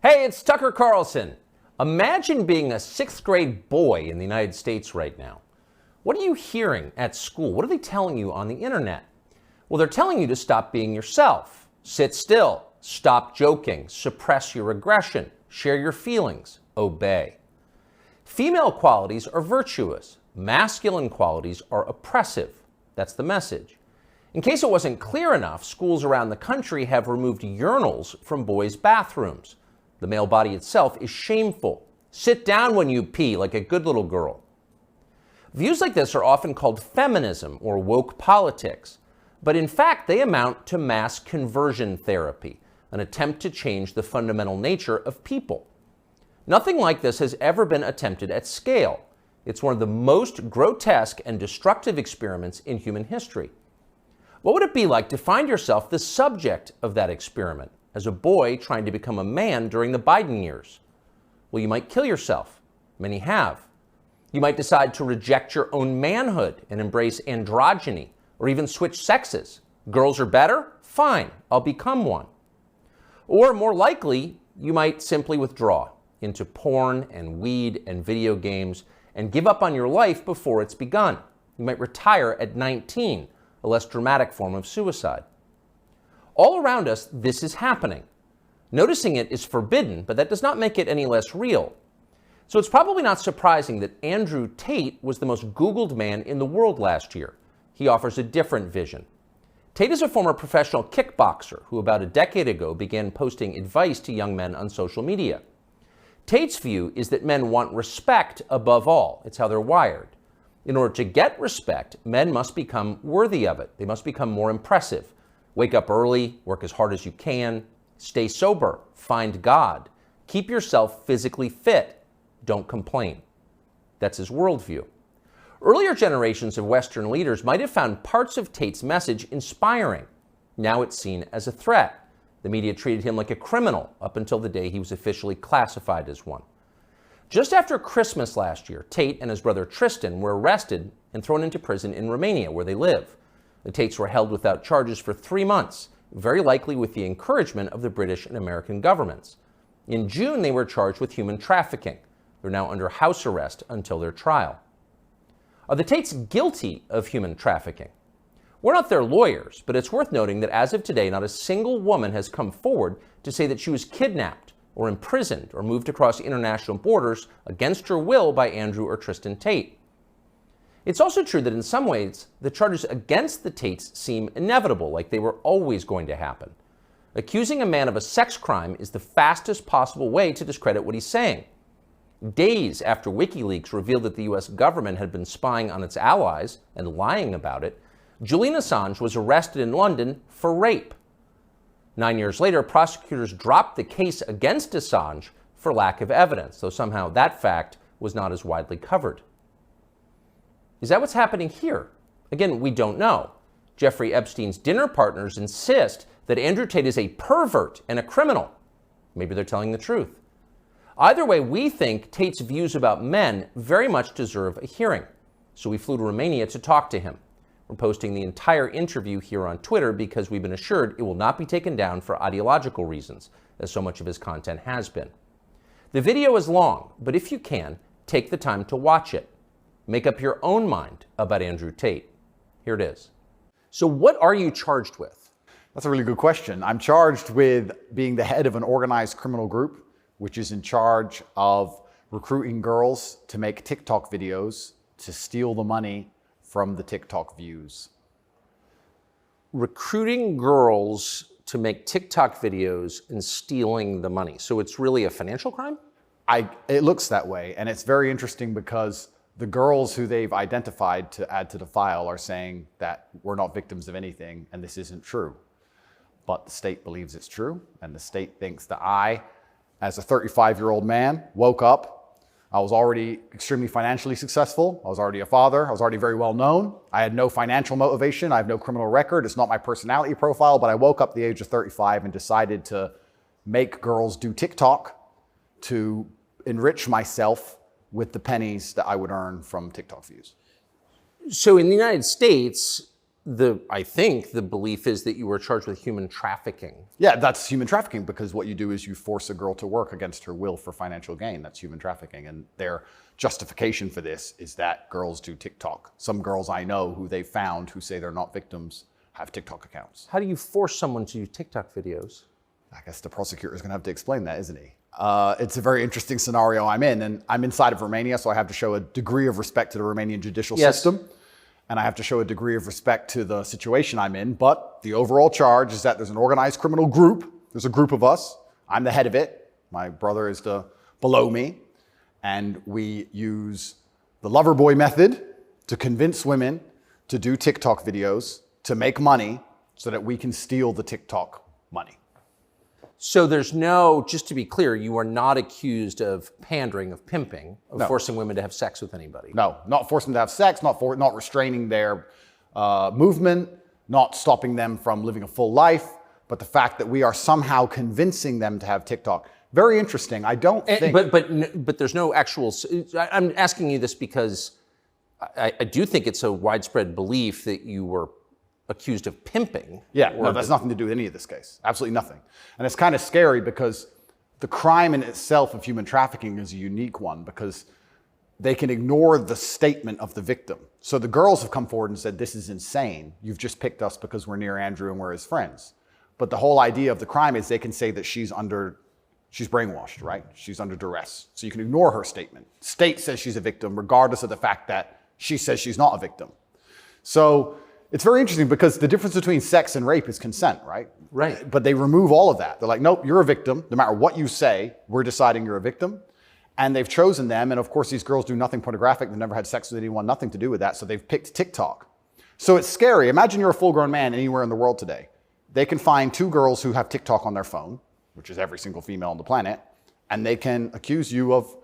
Hey, it's Tucker Carlson. Imagine being a sixth grade boy in the United States right now. What are you hearing at school? What are they telling you on the internet? Well, they're telling you to stop being yourself, sit still, stop joking, suppress your aggression, share your feelings, obey. Female qualities are virtuous. Masculine qualities are oppressive. That's the message. In case it wasn't clear enough, schools around the country have removed urinals from boys' bathrooms. The male body itself is shameful. Sit down when you pee like a good little girl. Views like this are often called feminism or woke politics, but in fact they amount to mass conversion therapy, an attempt to change the fundamental nature of people. Nothing like this has ever been attempted at scale. It's one of the most grotesque and destructive experiments in human history. What would it be like to find yourself the subject of that experiment as a boy trying to become a man during the Biden years? Well, you might kill yourself. Many have. You might decide to reject your own manhood and embrace androgyny, or even switch sexes. Girls are better? Fine, I'll become one. Or more likely, you might simply withdraw into porn and weed and video games and give up on your life before it's begun. You might retire at 19, a less dramatic form of suicide. All around us, this is happening. Noticing it is forbidden, but that does not make it any less real. So it's probably not surprising that Andrew Tate was the most Googled man in the world last year. He offers a different vision. Tate is a former professional kickboxer who about a decade ago began posting advice to young men on social media. Tate's view is that men want respect above all. It's how they're wired. In order to get respect, men must become worthy of it. They must become more impressive. Wake up early, work as hard as you can, stay sober, find God, keep yourself physically fit, don't complain. That's his worldview. Earlier generations of Western leaders might have found parts of Tate's message inspiring. Now it's seen as a threat. The media treated him like a criminal up until the day he was officially classified as one. Just after Christmas last year, Tate and his brother Tristan were arrested and thrown into prison in Romania, where they live. The Tates were held without charges for 3 months, very likely with the encouragement of the British and American governments. In June, they were charged with human trafficking. They're now under house arrest until their trial. Are the Tates guilty of human trafficking? We're not their lawyers, but it's worth noting that as of today, not a single woman has come forward to say that she was kidnapped or imprisoned or moved across international borders against her will by Andrew or Tristan Tate. It's also true that in some ways, the charges against the Tates seem inevitable, like they were always going to happen. Accusing a man of a sex crime is the fastest possible way to discredit what he's saying. Days after WikiLeaks revealed that the US government had been spying on its allies and lying about it, Julian Assange was arrested in London for rape. 9 years later, prosecutors dropped the case against Assange for lack of evidence, though somehow that fact was not as widely covered. Is that what's happening here? Again, we don't know. Jeffrey Epstein's dinner partners insist that Andrew Tate is a pervert and a criminal. Maybe they're telling the truth. Either way, we think Tate's views about men very much deserve a hearing. So we flew to Romania to talk to him. We're posting the entire interview here on Twitter because we've been assured it will not be taken down for ideological reasons, as so much of his content has been. The video is long, but if you can, take the time to watch it. Make up your own mind about Andrew Tate. Here it is. So what are you charged with? That's a really good question. I'm charged with being the head of an organized criminal group, which is in charge of recruiting girls to make TikTok videos to steal the money from the TikTok views. Recruiting girls to make TikTok videos and stealing the money. So it's really a financial crime? It looks that way. And it's very interesting because the girls who they've identified to add to the file are saying that we're not victims of anything and this isn't true. But the state believes it's true, and the state thinks that I, as a 35-year-old man, woke up. I was already extremely financially successful. I was already a father. I was already very well known. I had no financial motivation. I have no criminal record. It's not my personality profile, but I woke up at the age of 35 and decided to make girls do TikTok to enrich myself with the pennies that I would earn from TikTok views. So in the United States, I think the belief is that you were charged with human trafficking. Yeah, that's human trafficking, because what you do is you force a girl to work against her will for financial gain. That's human trafficking. And their justification for this is that girls do TikTok. Some girls I know who they found who say they're not victims have TikTok accounts. How do you force someone to do TikTok videos? I guess the prosecutor is going to have to explain that, isn't he? It's a very interesting scenario I'm in, and I'm inside of Romania, so I have to show a degree of respect to the Romanian judicial system. And I have to show a degree of respect to the situation I'm in. But the overall charge is that there's an organized criminal group. There's a group of us. I'm the head of it. My brother is below me. And we use the lover boy method to convince women to do TikTok videos to make money so that we can steal the TikTok money. So there's no, just to be clear, you are not accused of pandering, of pimping, of forcing women to have sex with anybody. No, not forcing them to have sex, not restraining their movement, not stopping them from living a full life, but the fact that we are somehow convincing them to have TikTok. Very interesting. I don't think... But there's no actual... I'm asking you this because I do think it's a widespread belief that you were accused of pimping. Yeah, no, that's nothing to do with any of this case. Absolutely nothing. And it's kind of scary because the crime in itself of human trafficking is a unique one, because they can ignore the statement of the victim. So the girls have come forward and said, this is insane. You've just picked us because we're near Andrew and we're his friends. But the whole idea of the crime is they can say that she's brainwashed, right? She's under duress. So you can ignore her statement. State says she's a victim regardless of the fact that she says she's not a victim. So it's very interesting because the difference between sex and rape is consent, right? Right. But they remove all of that. They're like, nope, you're a victim. No matter what you say, we're deciding you're a victim. And they've chosen them. And of course, these girls do nothing pornographic. They've never had sex with anyone, nothing to do with that. So they've picked TikTok. So it's scary. Imagine you're a full-grown man anywhere in the world today. They can find two girls who have TikTok on their phone, which is every single female on the planet, and they can accuse you of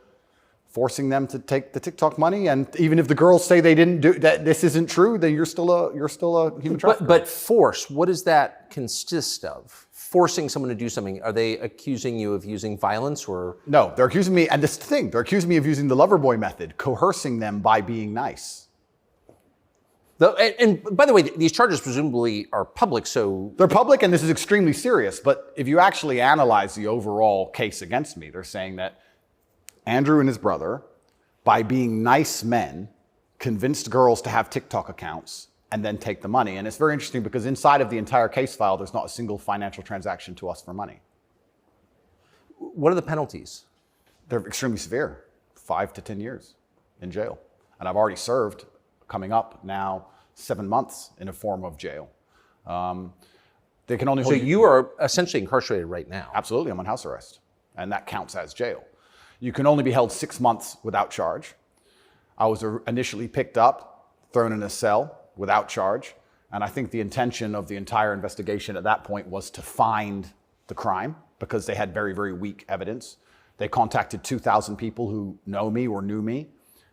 forcing them to take the TikTok money. And even if the girls say they didn't do that, this isn't true, then you're still a human trafficker. But force, what does that consist of? Forcing someone to do something? Are they accusing you of using violence or? No, they're accusing me, and this is the thing, they're accusing me of using the lover boy method, coercing them by being nice. And by the way, these charges presumably are public, so... They're public, and this is extremely serious, but if you actually analyze the overall case against me, they're saying that Andrew and his brother, by being nice men, convinced girls to have TikTok accounts and then take the money. And it's very interesting because inside of the entire case file, there's not a single financial transaction to us for money. What are the penalties? They're extremely severe, 5 to 10 years in jail. And I've already served, coming up now, 7 months in a form of jail. They can only hold So you are essentially incarcerated right now. Absolutely, I'm on house arrest, and that counts as jail. You can only be held 6 months without charge. I was initially picked up, thrown in a cell without charge, and I think the intention of the entire investigation at that point was to find the crime because they had very, very weak evidence. They contacted 2,000 people who know me or knew me.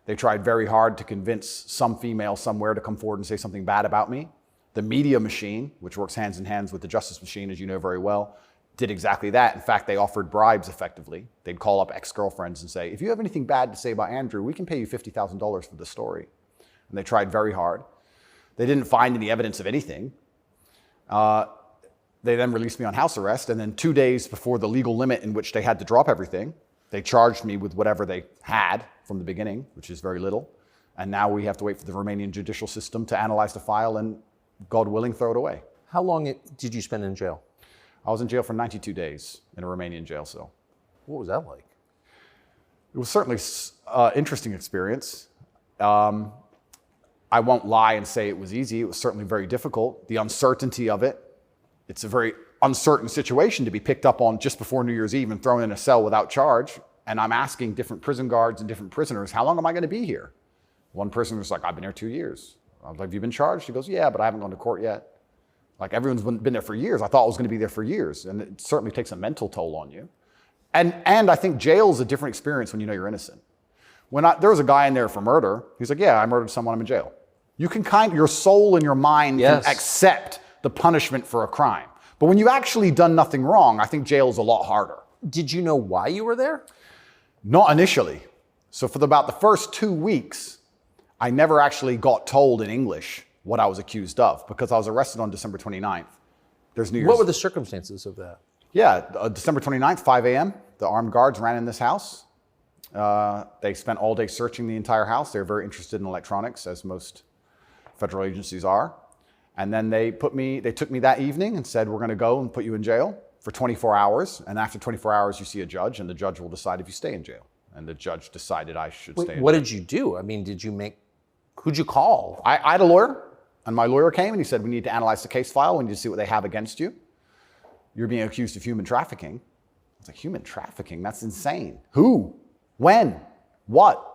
They tried very hard to convince some female somewhere to come forward and say something bad about me. The media machine, which works hands in hands with the justice machine, as you know very well, did exactly that. In fact, they offered bribes effectively. They'd call up ex-girlfriends and say, if you have anything bad to say about Andrew, we can pay you $50,000 for the story. And they tried very hard. They didn't find any evidence of anything. They then released me on house arrest, and then 2 days before the legal limit in which they had to drop everything, they charged me with whatever they had from the beginning, which is very little. And now we have to wait for the Romanian judicial system to analyze the file and, God willing, throw it away. How long did you spend in jail? I was in jail for 92 days in a Romanian jail cell. What was that like? It was certainly an interesting experience. I won't lie and say it was easy. It was certainly very difficult. The uncertainty of it. It's a very uncertain situation to be picked up on just before New Year's Eve and thrown in a cell without charge. And I'm asking different prison guards and different prisoners, how long am I going to be here? One person was like, I've been here 2 years. I was like, have you been charged? He goes, yeah, but I haven't gone to court yet. Like, everyone's been there for years. I thought I was going to be there for years. And it certainly takes a mental toll on you. And I think jail is a different experience when you know you're innocent. There was a guy in there for murder. He's like, yeah, I murdered someone, I'm in jail. You can your soul and your mind can accept the punishment for a crime. But when you've actually done nothing wrong, I think jail is a lot harder. Did you know why you were there? Not initially. So for about the first 2 weeks, I never actually got told in English what I was accused of, because I was arrested on December 29th. There's New Year's. What were the circumstances of that? Yeah, December 29th, 5 a.m., the armed guards ran in this house. They spent all day searching the entire house. They were very interested in electronics, as most federal agencies are. And then they took me that evening and said, we're going to go and put you in jail for 24 hours. And after 24 hours, you see a judge, and the judge will decide if you stay in jail. And the judge decided I should stay in jail. What did you do? I mean, who'd you call? I had a lawyer, and my lawyer came and he said, we need to analyze the case file. We need to see what they have against you. You're being accused of human trafficking. I was like, human trafficking? That's insane. Who? When? What?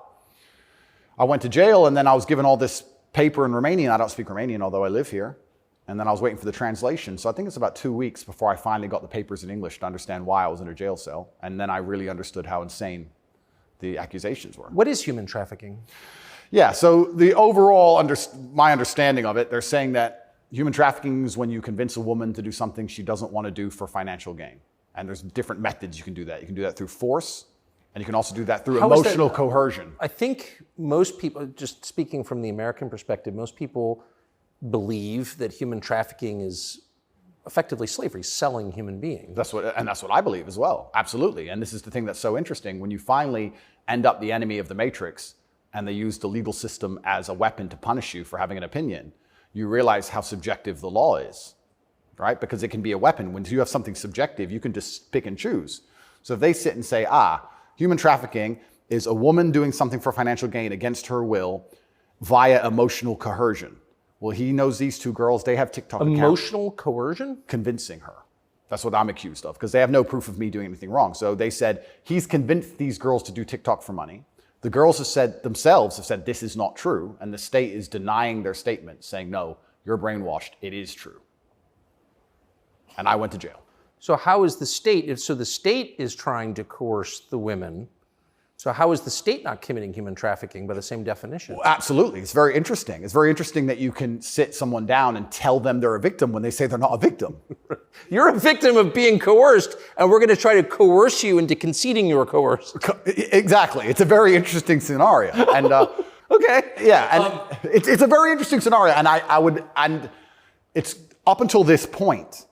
I went to jail, and then I was given all this paper in Romanian. I don't speak Romanian, although I live here. And then I was waiting for the translation. So I think it's about 2 weeks before I finally got the papers in English to understand why I was in a jail cell. And then I really understood how insane the accusations were. What is human trafficking? Yeah, so the overall, my understanding of it, they're saying that human trafficking is when you convince a woman to do something she doesn't want to do for financial gain. And there's different methods you can do that. You can do that through force, and you can also do that through emotional coercion. I think most people, just speaking from the American perspective, most people believe that human trafficking is effectively slavery, selling human beings. That's what I believe as well, absolutely. And this is the thing that's so interesting. When you finally end up the enemy of the matrix, and they use the legal system as a weapon to punish you for having an opinion, you realize how subjective the law is, right? Because it can be a weapon. When you have something subjective, you can just pick and choose. So if they sit and say, human trafficking is a woman doing something for financial gain against her will via emotional coercion. Well, he knows these two girls, they have TikTok accounts. Emotional coercion? Convincing her. That's what I'm accused of, because they have no proof of me doing anything wrong. So they said, he's convinced these girls to do TikTok for money. The girls have said this is not true, and the state is denying their statement, saying, no, you're brainwashed, it is true. And I went to jail. So how is the state, so the state is trying to coerce the women, so how is the state not committing human trafficking by the same definition? Well, absolutely, it's very interesting. It's very interesting that you can sit someone down and tell them they're a victim when they say they're not a victim. You're a victim of being coerced, and we're going to try to coerce you into conceding you're coerced. Exactly, it's a very interesting scenario. And okay. Yeah, and it's a very interesting scenario, and it's up until this point,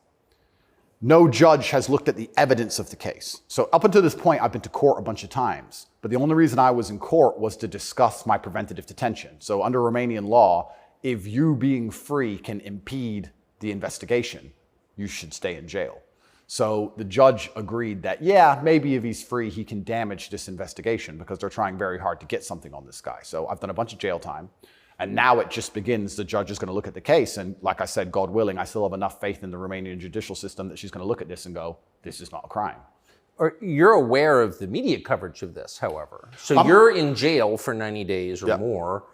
no judge has looked at the evidence of the case. So up until this point, I've been to court a bunch of times, but the only reason I was in court was to discuss my preventative detention. So under Romanian law, if you being free can impede the investigation, you should stay in jail. So the judge agreed that, yeah, maybe if he's free, he can damage this investigation because they're trying very hard to get something on this guy. So I've done a bunch of jail time. And now it just begins. The judge is going to look at the case. And like I said, God willing, I still have enough faith in the Romanian judicial system that she's going to look at this and go, this is not a crime. Or you're aware of the media coverage of this, however. So you're in jail for 90 days or more,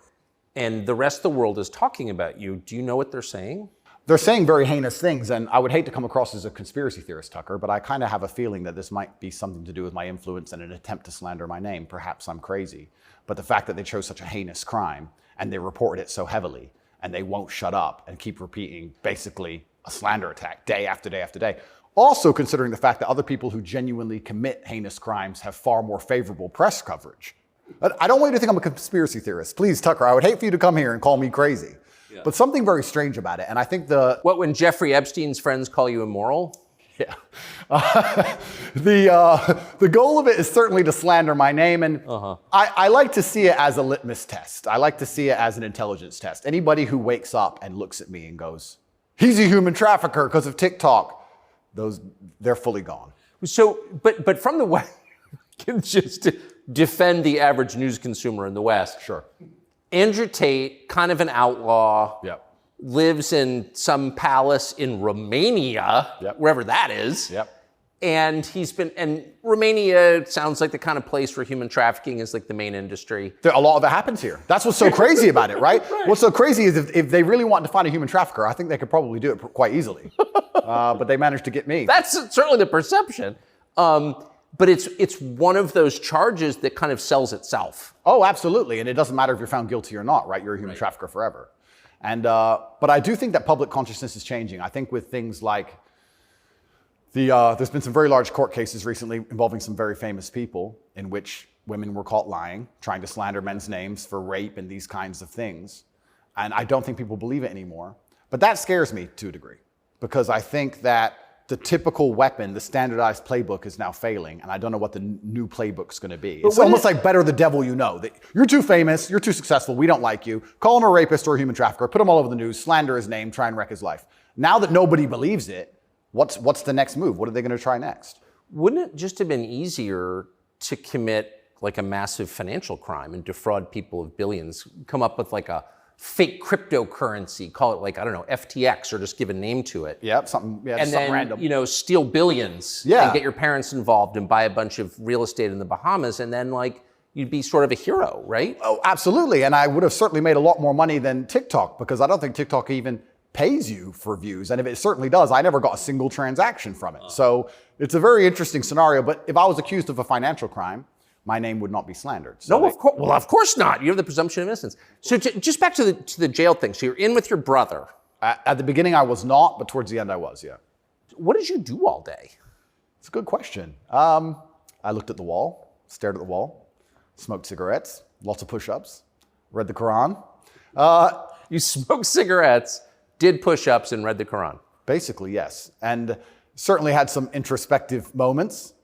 and the rest of the world is talking about you. Do you know what they're saying? They're saying very heinous things, and I would hate to come across as a conspiracy theorist, Tucker, but I kind of have a feeling that this might be something to do with my influence and an attempt to slander my name. Perhaps I'm crazy. But the fact that they chose such a heinous crime, and they reported it so heavily, and they won't shut up and keep repeating basically a slander attack day after day after day. Also considering the fact that other people who genuinely commit heinous crimes have far more favorable press coverage. I don't want you to think I'm a conspiracy theorist. Please, Tucker, I would hate for you to come here and call me crazy. Yeah. But something very strange about it, and I think What, when Jeffrey Epstein's friends call you immoral? Yeah. The goal of it is certainly to slander my name, and I like to see it as a litmus test. I like to see it as an intelligence test. Anybody who wakes up and looks at me and goes, he's a human trafficker because of TikTok, they're fully gone. So, but from the West, just to defend the average news consumer in the West. Sure. Andrew Tate, kind of an outlaw. Yep. Lives in some palace in Romania, wherever that is. Yep. And Romania sounds like the kind of place where human trafficking is like the main industry. A lot of it happens here. That's what's so crazy about it, right? What's so crazy is if they really wanted to find a human trafficker, I think they could probably do it quite easily. But they managed to get me. That's certainly the perception. But it's one of those charges that kind of sells itself. Oh, absolutely. And it doesn't matter if you're found guilty or not, right? You're a human trafficker forever. And but I do think that public consciousness is changing. I think with things like there's been some very large court cases recently involving some very famous people in which women were caught lying, trying to slander men's names for rape and these kinds of things. And I don't think people believe it anymore. But that scares me to a degree, because I think that the typical weapon, the standardized playbook, is now failing, and I don't know what the new playbook's going to be. It's almost like better the devil you know. That you're too famous, you're too successful, we don't like you. Call him a rapist or a human trafficker, put him all over the news, slander his name, try and wreck his life. Now that nobody believes it, what's the next move? What are they going to try next? Wouldn't it just have been easier to commit like a massive financial crime and defraud people of billions, come up with like a fake cryptocurrency, call it like, I don't know, FTX, or just give a name to it. Yep, something random. You know, steal billions and get your parents involved and buy a bunch of real estate in the Bahamas, and then like you'd be sort of a hero, right? Oh, absolutely. And I would have certainly made a lot more money than TikTok, because I don't think TikTok even pays you for views. And if it certainly does, I never got a single transaction from it. So it's a very interesting scenario. But if I was accused of a financial crime, my name would not be slandered. So no, of course. Well, of course not. You have the presumption of innocence. So just back to the jail thing. So you're in with your brother. At the beginning, I was not, but towards the end, I was. Yeah. What did you do all day? It's a good question. I looked at the wall, stared at the wall, smoked cigarettes, lots of push-ups, read the Quran. You smoked cigarettes, did push-ups, and read the Quran. Basically, yes, and certainly had some introspective moments.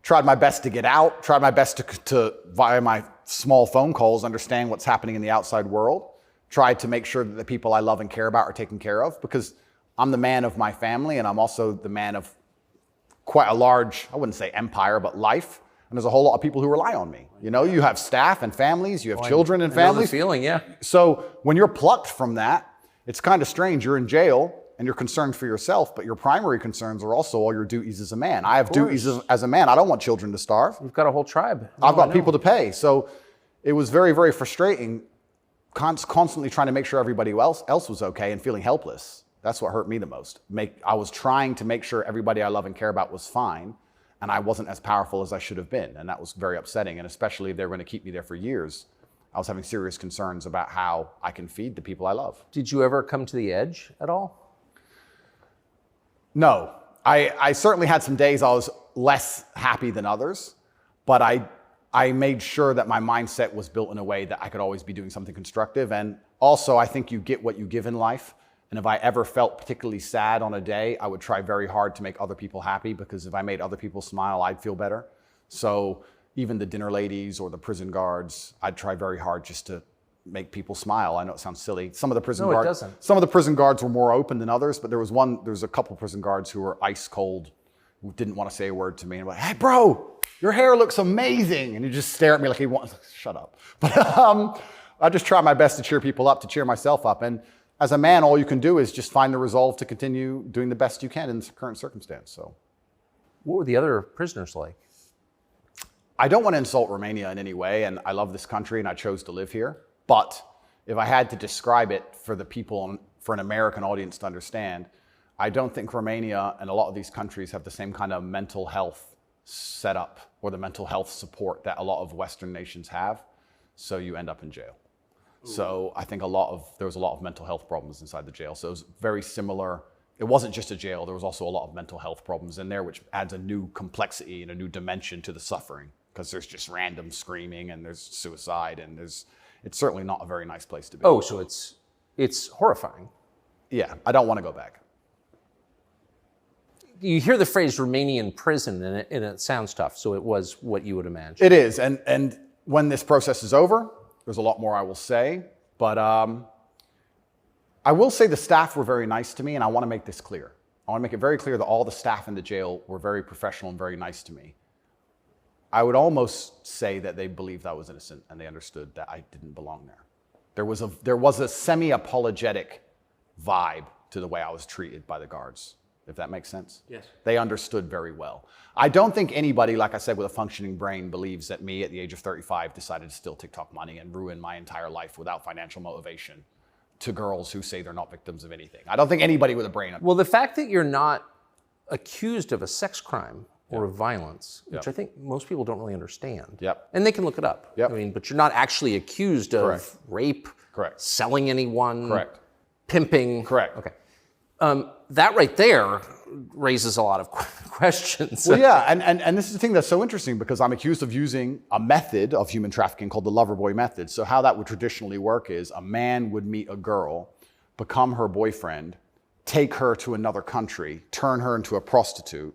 Tried my best to get out, tried my best to, via my small phone calls, understand what's happening in the outside world. Tried to make sure that the people I love and care about are taken care of, because I'm the man of my family, and I'm also the man of quite a large, I wouldn't say empire, but life. And there's a whole lot of people who rely on me. You know, you have staff and families, you have children and families. I know the feeling, yeah. So when you're plucked from that, it's kind of strange. You're in jail, and you're concerned for yourself, but your primary concerns are also all your duties as a man. I have duties as a man. I don't want children to starve. You've got a whole tribe. I've got people to pay. So it was very, very frustrating, constantly trying to make sure everybody else was okay and feeling helpless. That's what hurt me the most. I was trying to make sure everybody I love and care about was fine, and I wasn't as powerful as I should have been. And that was very upsetting, and especially if they were going to keep me there for years. I was having serious concerns about how I can feed the people I love. Did you ever come to the edge at all? No, I certainly had some days I was less happy than others, but I made sure that my mindset was built in a way that I could always be doing something constructive. And also, I think you get what you give in life. And if I ever felt particularly sad on a day, I would try very hard to make other people happy, because if I made other people smile, I'd feel better. So even the dinner ladies or the prison guards, I'd try very hard just to make people smile. I know it sounds silly. Some of the prison guards were more open than others, but there was a couple prison guards who were ice cold, who didn't want to say a word to me, and were like, "Hey, bro, your hair looks amazing," and he just stare at me like he wants. Shut up. But I just try my best to cheer people up, to cheer myself up, and as a man, all you can do is just find the resolve to continue doing the best you can in the current circumstance. So, what were the other prisoners like? I don't want to insult Romania in any way, and I love this country, and I chose to live here. But if I had to describe it for the people, for an American audience to understand, I don't think Romania and a lot of these countries have the same kind of mental health setup or the mental health support that a lot of Western nations have. So you end up in jail. Ooh. So I think there was a lot of mental health problems inside the jail. So it was very similar. It wasn't just a jail. There was also a lot of mental health problems in there, which adds a new complexity and a new dimension to the suffering, because there's just random screaming and there's suicide and it's certainly not a very nice place to be. Oh, so it's horrifying. Yeah, I don't want to go back. You hear the phrase Romanian prison, and it sounds tough, so it was what you would imagine. It is, and when this process is over, there's a lot more I will say, but I will say the staff were very nice to me, and I want to make this clear. I want to make it very clear that all the staff in the jail were very professional and very nice to me. I would almost say that they believed I was innocent and they understood that I didn't belong there. There was a semi-apologetic vibe to the way I was treated by the guards, if that makes sense. Yes. They understood very well. I don't think anybody, like I said, with a functioning brain believes that me at the age of 35 decided to steal TikTok money and ruin my entire life without financial motivation to girls who say they're not victims of anything. I don't think anybody with a brain. Well, the fact that you're not accused of a sex crime or of violence, which I think most people don't really understand. Yep. And they can look it up. Yep. I mean, but you're not actually accused of rape, Correct. selling anyone, Correct. pimping. Correct. Okay. That right there raises a lot of questions. Well, yeah, and this is the thing that's so interesting because I'm accused of using a method of human trafficking called the lover boy method. So how that would traditionally work is a man would meet a girl, become her boyfriend, take her to another country, turn her into a prostitute,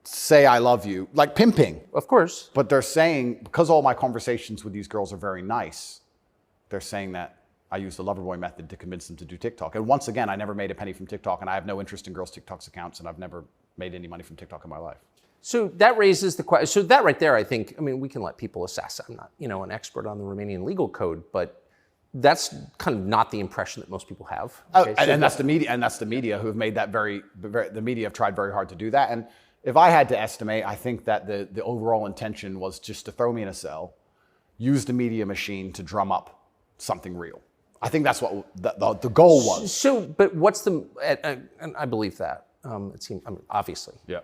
say I love you, like pimping. Of course. But they're saying, because all my conversations with these girls are very nice, they're saying that I use the lover boy method to convince them to do TikTok. And once again, I never made a penny from TikTok, and I have no interest in girls' TikTok's accounts, and I've never made any money from TikTok in my life. So that raises the question. So that right there, I think, I mean, we can let people assess. I'm not, an expert on the Romanian legal code, but that's kind of not the impression that most people have. Okay? And that's the media who have made that the media have tried very hard to do that. And if I had to estimate, I think that the overall intention was just to throw me in a cell, use the media machine to drum up something real. I think that's what the goal was. So, but what's and I believe that. It seems, obviously. Yeah.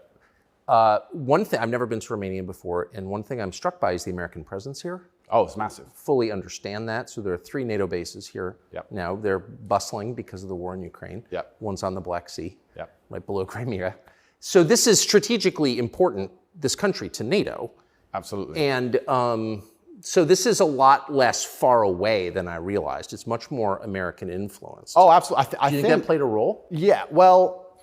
One thing, I've never been to Romania before, and one thing I'm struck by is the American presence here. Oh, it's massive. Fully understand that. So there are 3 NATO bases here now. They're bustling because of the war in Ukraine. Yep. One's on the Black Sea, Yep. right below Crimea. So this is strategically important, this country, to NATO. Absolutely. And so this is a lot less far away than I realized. It's much more American influence. Oh, absolutely. Do you think that played a role? Yeah, well,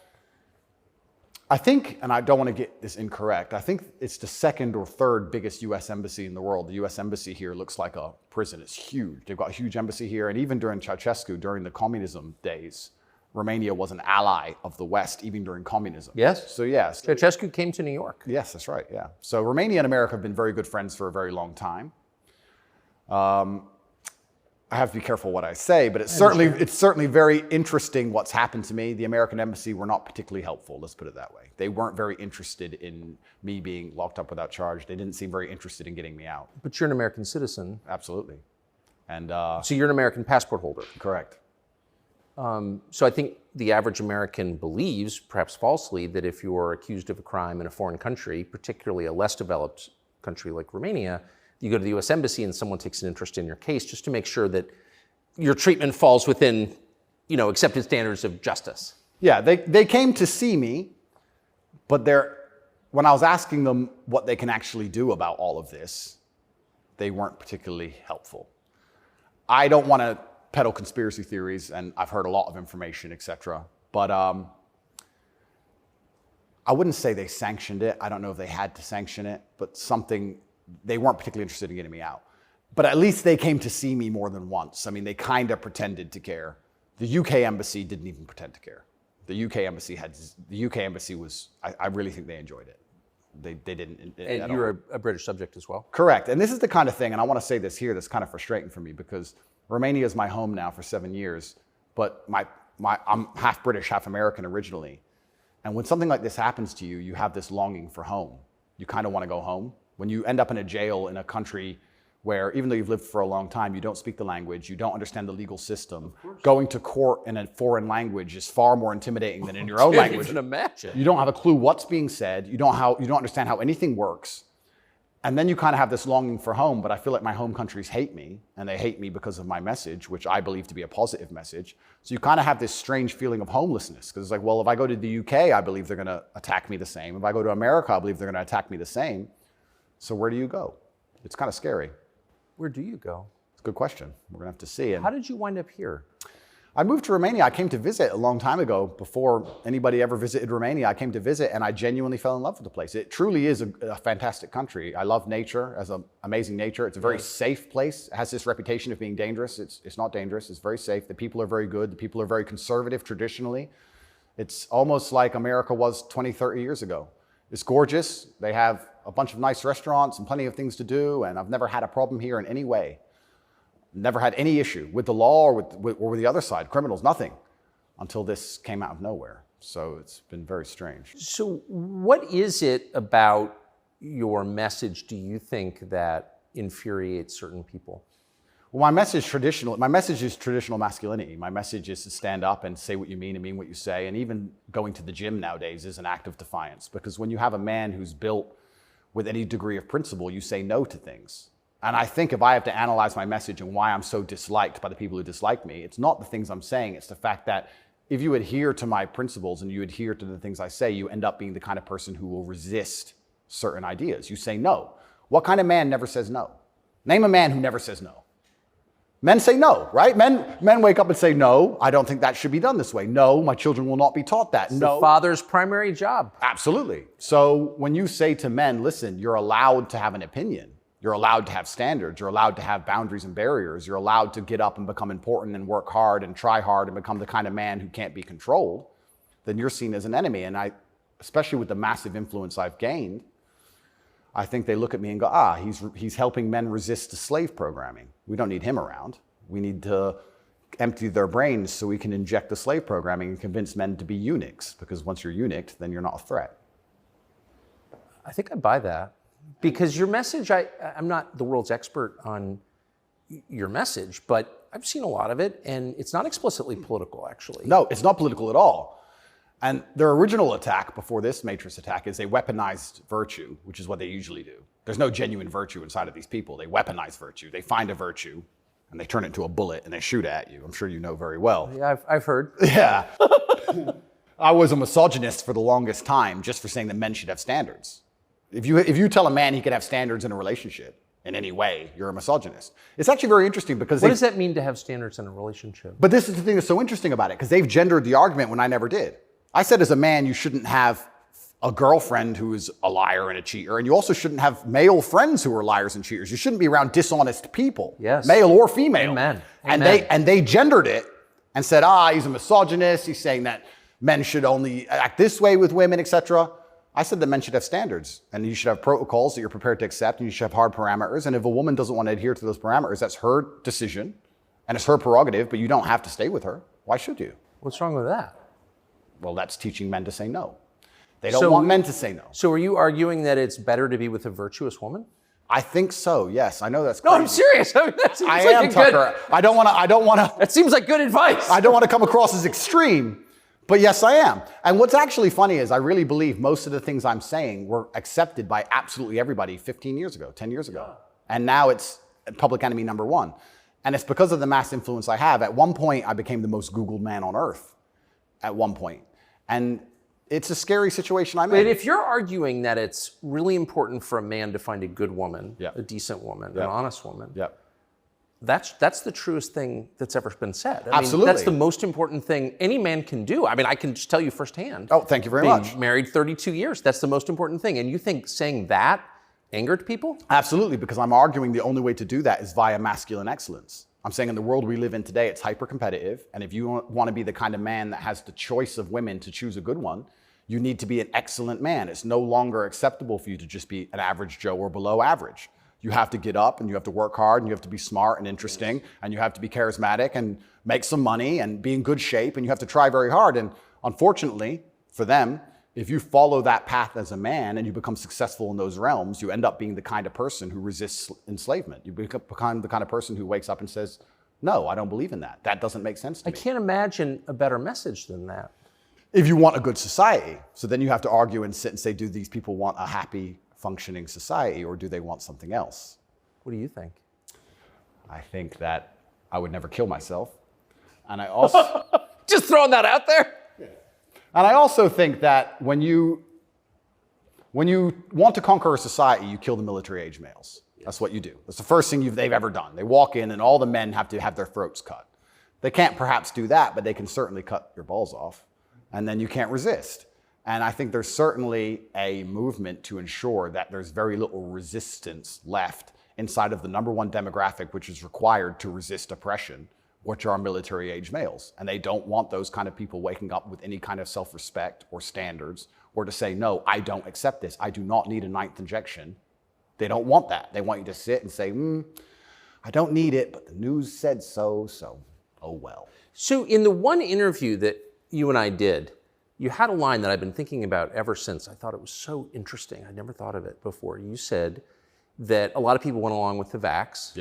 I think, and I don't want to get this incorrect, I think it's the 2nd or 3rd biggest U.S. embassy in the world. The U.S. embassy here looks like a prison. It's huge. They've got a huge embassy here. And even during Ceausescu, during the communism days, Romania was an ally of the West, even during communism. Yes. So, yes. Ceausescu came to New York. Yes, that's right, yeah. So Romania and America have been very good friends for a very long time. I have to be careful what I say, but it's certainly very interesting what's happened to me. The American embassy were not particularly helpful, let's put it that way. They weren't very interested in me being locked up without charge. They didn't seem very interested in getting me out. But you're an American citizen. Absolutely. And so you're an American passport holder. correct. So I think the average American believes, perhaps falsely, that if you're accused of a crime in a foreign country, particularly a less developed country like Romania, you go to the U.S. Embassy and someone takes an interest in your case just to make sure that your treatment falls within, accepted standards of justice. Yeah, they came to see me, but when I was asking them what they can actually do about all of this, they weren't particularly helpful. I don't want to peddle conspiracy theories, and I've heard a lot of information, etc. But I wouldn't say they sanctioned it. I don't know if they had to sanction it, but they weren't particularly interested in getting me out. But at least they came to see me more than once. I mean, they kind of pretended to care. The UK embassy didn't even pretend to care. The UK embassy was, I really think they enjoyed it. They didn't. And you're a British subject as well? Correct. And this is the kind of thing, and I want to say this here, that's kind of frustrating for me because Romania is my home now for 7 years, but I'm half British, half American originally. And when something like this happens to you, you have this longing for home. You kind of want to go home. When you end up in a jail in a country where, even though you've lived for a long time, you don't speak the language, you don't understand the legal system, going to court in a foreign language is far more intimidating than in your own language. I can imagine. You don't have a clue what's being said. You don't understand how anything works. And then you kind of have this longing for home, but I feel like my home countries hate me, and they hate me because of my message, which I believe to be a positive message. So you kind of have this strange feeling of homelessness, because it's like, well, if I go to the UK, I believe they're going to attack me the same. If I go to America, I believe they're going to attack me the same. So where do you go? It's kind of scary. Where do you go? It's a good question. We're going to have to see. How did you wind up here? I moved to Romania. I came to visit a long time ago. Before anybody ever visited Romania, I came to visit, and I genuinely fell in love with the place. It truly is a fantastic country. I love nature, as an amazing nature. It's a very safe place. It has this reputation of being dangerous. It's not dangerous. It's very safe. The people are very good. The people are very conservative traditionally. It's almost like America was 20, 30 years ago. It's gorgeous. They have a bunch of nice restaurants and plenty of things to do, and I've never had a problem here in any way. Never had any issue with the law or with the other side, criminals, nothing, until this came out of nowhere. So it's been very strange. So what is it about your message, do you think, that infuriates certain people? Well, my message is traditional masculinity. My message is to stand up and say what you mean and mean what you say. And even going to the gym nowadays is an act of defiance, because when you have a man who's built with any degree of principle, you say no to things. And I think if I have to analyze my message and why I'm so disliked by the people who dislike me, it's not the things I'm saying, it's the fact that if you adhere to my principles and you adhere to the things I say, you end up being the kind of person who will resist certain ideas. You say no. What kind of man never says no? Name a man who never says no. Men say no, right? Men wake up and say, no, I don't think that should be done this way. No, my children will not be taught that. It's no. the father's primary job. Absolutely. So when you say to men, listen, you're allowed to have an opinion. You're allowed to have standards. You're allowed to have boundaries and barriers. You're allowed to get up and become important and work hard and try hard and become the kind of man who can't be controlled, then you're seen as an enemy. And I, especially with the massive influence I've gained, I think they look at me and go, he's helping men resist the slave programming. We don't need him around. We need to empty their brains so we can inject the slave programming and convince men to be eunuchs, because once you're eunuched, then you're not a threat. I think I buy that. Because your message, I'm not the world's expert on your message, but I've seen a lot of it, and it's not explicitly political, actually. No, it's not political at all. And their original attack before this Matrix attack is they weaponized virtue, which is what they usually do. There's no genuine virtue inside of these people. They weaponize virtue. They find a virtue, and they turn it into a bullet, and they shoot at you. I'm sure you know very well. Yeah, I've heard. Yeah. I was a misogynist for the longest time just for saying that men should have standards. If you tell a man he can have standards in a relationship in any way, you're a misogynist. It's actually very interesting because what does that mean to have standards in a relationship? But this is the thing that's so interesting about it, because they've gendered the argument when I never did. I said as a man, you shouldn't have a girlfriend who is a liar and a cheater, and you also shouldn't have male friends who are liars and cheaters. You shouldn't be around dishonest people, yes, male or female. Amen. And they gendered it and said, he's a misogynist. He's saying that men should only act this way with women, etc. I said that men should have standards, and you should have protocols that you're prepared to accept, and you should have hard parameters. And if a woman doesn't want to adhere to those parameters, that's her decision, and it's her prerogative, but you don't have to stay with her. Why should you? What's wrong with that? Well, that's teaching men to say no. They don't want men to say no. So are you arguing that it's better to be with a virtuous woman? I think so, yes. I know that's crazy. No, I'm serious. I mean, that seems I like am, Tucker. I don't want to. That seems like good advice. I don't want to come across as extreme. But yes, I am. And what's actually funny is I really believe most of the things I'm saying were accepted by absolutely everybody 15 years ago, 10 years ago. And now it's public enemy number one. And it's because of the mass influence I have. At one point, I became the most Googled man on earth. At one point. And it's a scary situation I'm in. But if you're arguing that it's really important for a man to find a good woman, a decent woman, an honest woman, that's the truest thing that's ever been said. I Absolutely. mean, that's the most important thing any man can do. I mean, I can just tell you firsthand. Oh, thank you very much. Married 32 years, that's the most important thing. And you think saying that angered people? Absolutely, because I'm arguing the only way to do that is via masculine excellence. I'm saying in the world we live in today, it's hyper-competitive. And if you want to be the kind of man that has the choice of women to choose a good one, you need to be an excellent man. It's no longer acceptable for you to just be an average Joe or below average. You have to get up and you have to work hard and you have to be smart and interesting and you have to be charismatic and make some money and be in good shape and you have to try very hard. And unfortunately for them, if you follow that path as a man and you become successful in those realms, you end up being the kind of person who resists enslavement. You become the kind of person who wakes up and says, no, I don't believe in that. That doesn't make sense to me. I can't imagine a better message than that. If you want a good society. So then you have to argue and sit and say, do these people want a happy, functioning society or do they want something else? What do you think? I think that I would never kill myself. And I also... Just throwing that out there? And I also think that when you want to conquer a society, you kill the military-age males. That's what you do. That's the first thing they've ever done. They walk in and all the men have to have their throats cut. They can't perhaps do that, but they can certainly cut your balls off. And then you can't resist. And I think there's certainly a movement to ensure that there's very little resistance left inside of the number one demographic which is required to resist oppression, which are military-age males. And they don't want those kind of people waking up with any kind of self-respect or standards or to say, no, I don't accept this. I do not need a 9th injection. They don't want that. They want you to sit and say, I don't need it, but the news said so, oh well. So in the one interview that you and I did, you had a line that I've been thinking about ever since. I thought it was so interesting. I never thought of it before. You said that a lot of people went along with the vax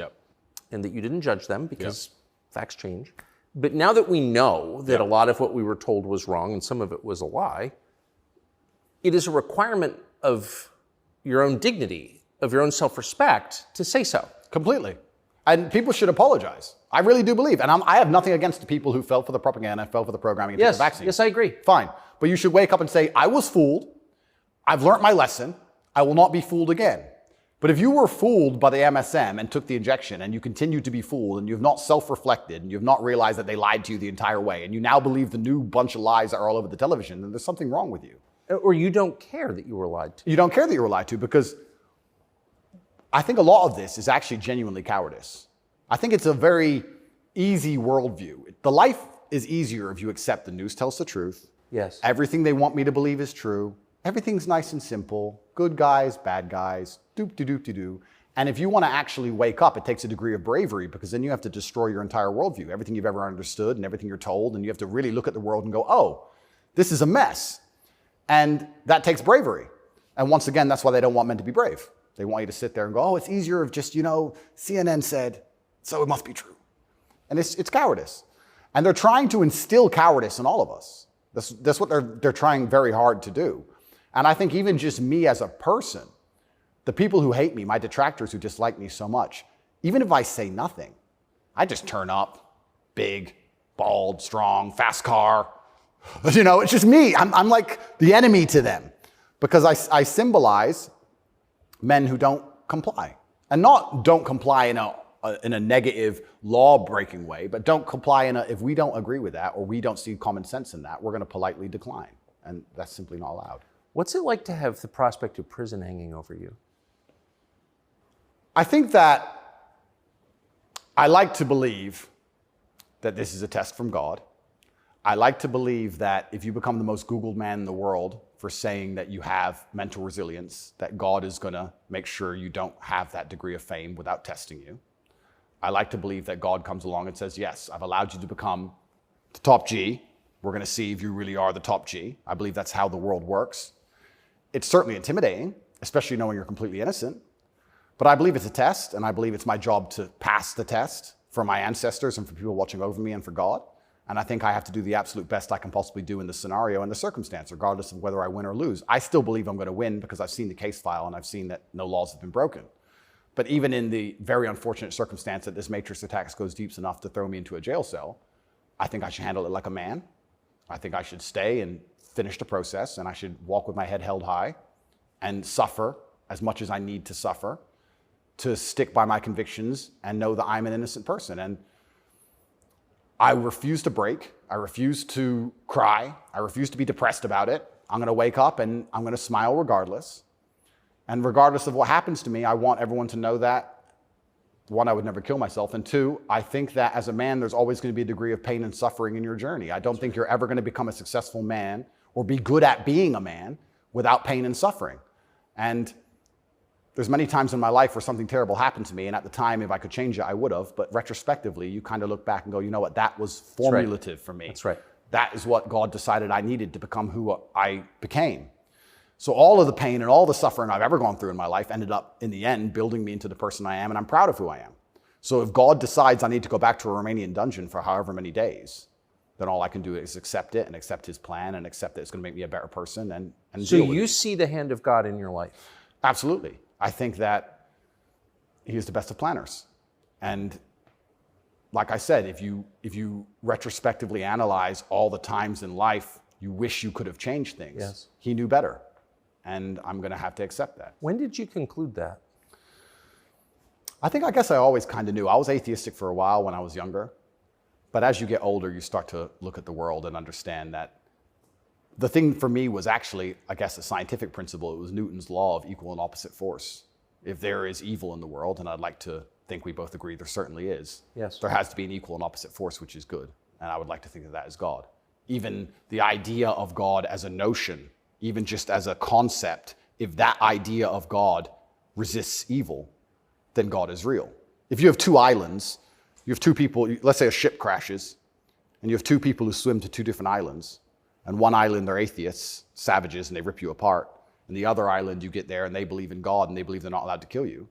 and that you didn't judge them because facts change. But now that we know that a lot of what we were told was wrong and some of it was a lie, it is a requirement of your own dignity, of your own self-respect to say so. Completely. And people should apologize. I really do believe. And I have nothing against the people who fell for the propaganda, fell for the programming, and took the vaccine. Yes, I agree. Fine. But you should wake up and say, I was fooled. I've learned my lesson. I will not be fooled again. But if you were fooled by the MSM and took the injection and you continue to be fooled and you've not self-reflected and you've not realized that they lied to you the entire way and you now believe the new bunch of lies that are all over the television, then there's something wrong with you. Or you don't care that you were lied to. You don't care that you were lied to, because I think a lot of this is actually genuinely cowardice. I think it's a very easy worldview. The life is easier if you accept the news tells the truth. Yes. Everything they want me to believe is true. Everything's nice and simple. Good guys, bad guys, doop-de-doop-de-doo. And if you want to actually wake up, it takes a degree of bravery, because then you have to destroy your entire worldview, everything you've ever understood and everything you're told, and you have to really look at the world and go, oh, this is a mess. And that takes bravery. And once again, that's why they don't want men to be brave. They want you to sit there and go, oh, it's easier if just, CNN said, so it must be true. And it's cowardice. And they're trying to instill cowardice in all of us. That's what they're trying very hard to do. And I think even just me as a person, the people who hate me, my detractors who dislike me so much, even if I say nothing, I just turn up, big, bald, strong, fast car. It's just me. I'm like the enemy to them, because I symbolize men who don't comply. And not don't comply in a negative law-breaking way, but don't comply if we don't agree with that or we don't see common sense in that, we're going to politely decline. And that's simply not allowed. What's it like to have the prospect of prison hanging over you? I think that I like to believe that this is a test from God. I like to believe that if you become the most Googled man in the world for saying that you have mental resilience, that God is going to make sure you don't have that degree of fame without testing you. I like to believe that God comes along and says, yes, I've allowed you to become the top G. We're going to see if you really are the top G. I believe that's how the world works. It's certainly intimidating, especially knowing you're completely innocent. But I believe it's a test, and I believe it's my job to pass the test for my ancestors and for people watching over me and for God. And I think I have to do the absolute best I can possibly do in the scenario and the circumstance, regardless of whether I win or lose. I still believe I'm going to win because I've seen the case file and I've seen that no laws have been broken. But even in the very unfortunate circumstance that this matrix attack goes deep enough to throw me into a jail cell, I think I should handle it like a man. I think I should stay and finish the process, and I should walk with my head held high and suffer as much as I need to suffer to stick by my convictions and know that I'm an innocent person. And I refuse to break. I refuse to cry. I refuse to be depressed about it. I'm going to wake up and I'm going to smile regardless. And regardless of what happens to me, I want everyone to know that, one, I would never kill myself. And two, I think that as a man, there's always going to be a degree of pain and suffering in your journey. I don't think you're ever going to become a successful man or be good at being a man without pain and suffering. And there's many times in my life where something terrible happened to me, and at the time, if I could change it, I would have. But retrospectively, you kind of look back and go, you know what, that was formulative for me. That's right. That is what God decided I needed to become who I became. So all of the pain and all the suffering I've ever gone through in my life ended up, in the end, building me into the person I am, and I'm proud of who I am. So if God decides I need to go back to a Romanian dungeon for however many days, then all I can do is accept it and accept his plan and accept that it's going to make me a better person and so deal with you it. see the hand of God in your life? Absolutely. I think that he is the best of planners. And like I said, if you retrospectively analyze all the times in life you wish you could have changed things, yes, he knew better. And I'm going to have to accept that. When did you conclude that? I guess I always kind of knew. I was atheistic for a while when I was younger. But as you get older, you start to look at the world and understand that the thing for me was actually, I guess, a scientific principle. It was Newton's law of equal and opposite force. If there is evil in the world, and I'd like to think we both agree there certainly is, yes, there has to be an equal and opposite force, which is good. And I would like to think that that is God. Even the idea of God as a notion, even just as a concept, if that idea of God resists evil, then God is real. If you have two islands, you have two people, let's say a ship crashes, and you have two people who swim to two different islands. And one island, they're atheists, savages, and they rip you apart. And the other island, you get there and they believe in God and they believe they're not allowed to kill you.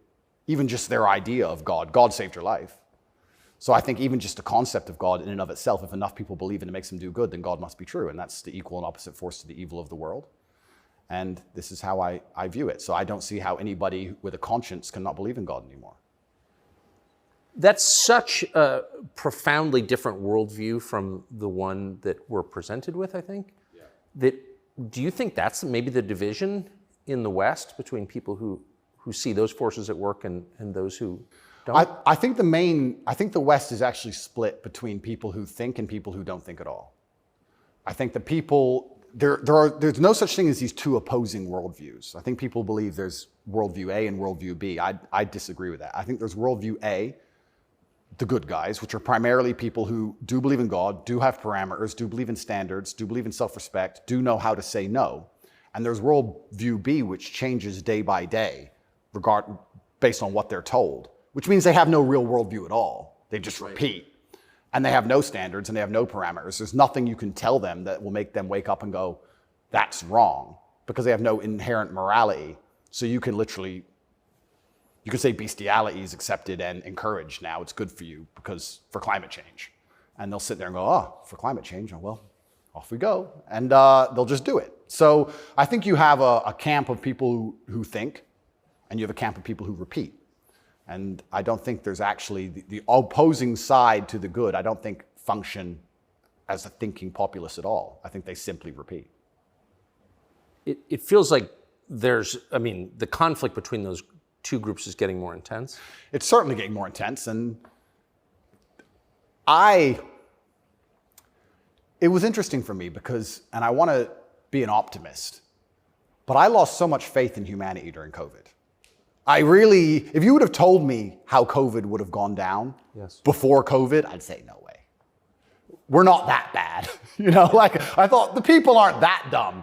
Even just their idea of God, God saved your life. So I think even just the concept of God in and of itself, if enough people believe and it makes them do good, then God must be true. And that's the equal and opposite force to the evil of the world. And this is how I view it. So I don't see how anybody with a conscience cannot believe in God anymore. That's such a profoundly different worldview from the one that we're presented with, I think. Yeah. Do you think that's maybe the division in the West between people who see those forces at work and those who don't? I think the West is actually split between people who think and people who don't think at all. I think the people, there's no such thing as these two opposing worldviews. I think people believe there's worldview A and worldview B. I disagree with that. I think there's worldview A, the good guys, which are primarily people who do believe in God, do have parameters, do believe in standards, do believe in self-respect, do know how to say no. And there's worldview B, which changes day by day, based on what they're told, which means they have no real worldview at all. They just repeat. And they have no standards and they have no parameters. There's nothing you can tell them that will make them wake up and go, that's wrong, because they have no inherent morality. So you can literally, you could say bestiality is accepted and encouraged now. It's good for you for climate change. And they'll sit there and go, oh, for climate change, oh, well, off we go. And they'll just do it. So I think you have a camp of people who think, and you have a camp of people who repeat. And I don't think there's actually the opposing side to the good, I don't think function as a thinking populace at all. I think they simply repeat. It feels like the conflict between those two groups is getting more intense. It's certainly getting more intense. And it was interesting for me because, and I want to be an optimist, but I lost so much faith in humanity during COVID. If you would have told me how COVID would have gone down before COVID, I'd say no way. We're not that bad. I thought the people aren't that dumb.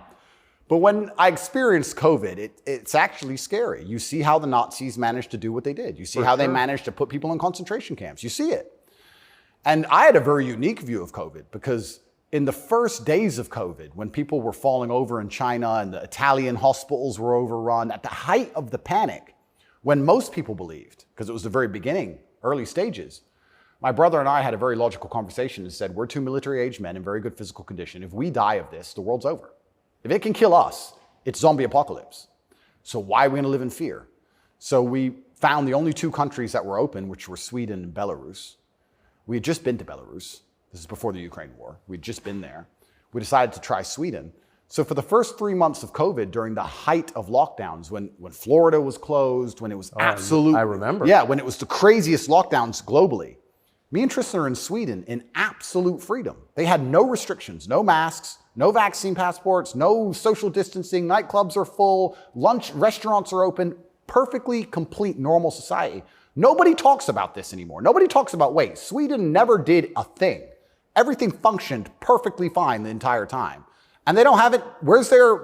But when I experienced COVID, it's actually scary. You see how the Nazis managed to do what they did. You see how they managed to put people in concentration camps. You see it. And I had a very unique view of COVID because in the first days of COVID, when people were falling over in China and the Italian hospitals were overrun, at the height of the panic, when most people believed, because it was the very beginning, early stages, my brother and I had a very logical conversation and said, we're two military-aged men in very good physical condition. If we die of this, the world's over. If it can kill us, it's zombie apocalypse. So why are we going to live in fear? So we found the only two countries that were open, which were Sweden and Belarus. We had just been to Belarus. This is before the Ukraine war. We'd just been there. We decided to try Sweden. So for the first 3 months of COVID, during the height of lockdowns, when Florida was closed, when it was I remember. Yeah, when it was the craziest lockdowns globally, me and Tristan are in Sweden in absolute freedom. They had no restrictions, no masks, no vaccine passports, no social distancing, nightclubs are full, restaurants are open, perfectly complete normal society. Nobody talks about this anymore. Nobody talks about, wait, Sweden never did a thing. Everything functioned perfectly fine the entire time. And they don't have it. Where's their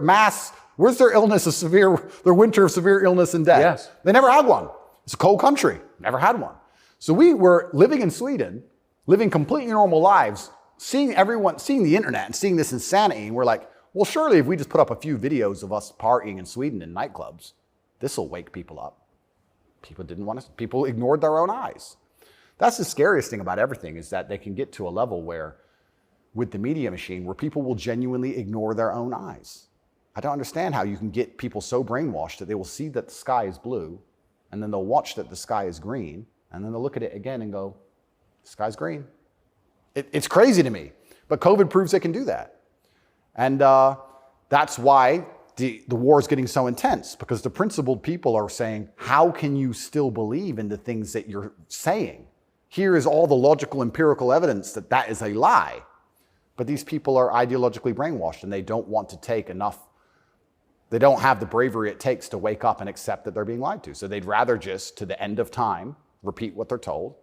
where's their their winter of severe illness and death? Yes. They never had one. It's a cold country, never had one. So we were living in Sweden, living completely normal lives, seeing the internet and seeing this insanity. And we're like, well, surely if we just put up a few videos of us partying in Sweden in nightclubs, this will wake people up. People ignored their own eyes. That's the scariest thing about everything, is that they can get to a level where, with the media machine, where people will genuinely ignore their own eyes. I don't understand how you can get people so brainwashed that they will see that the sky is blue, and then they'll watch that the sky is green, and then they'll look at it again and go, the sky's green. It's crazy to me, but COVID proves they can do that. And that's why the war is getting so intense, because the principled people are saying, how can you still believe in the things that you're saying? Here is all the logical, empirical evidence that is a lie. But these people are ideologically brainwashed, and they don't want to take enough. They don't have the bravery it takes to wake up and accept that they're being lied to. So they'd rather just, to the end of time, repeat what they're told.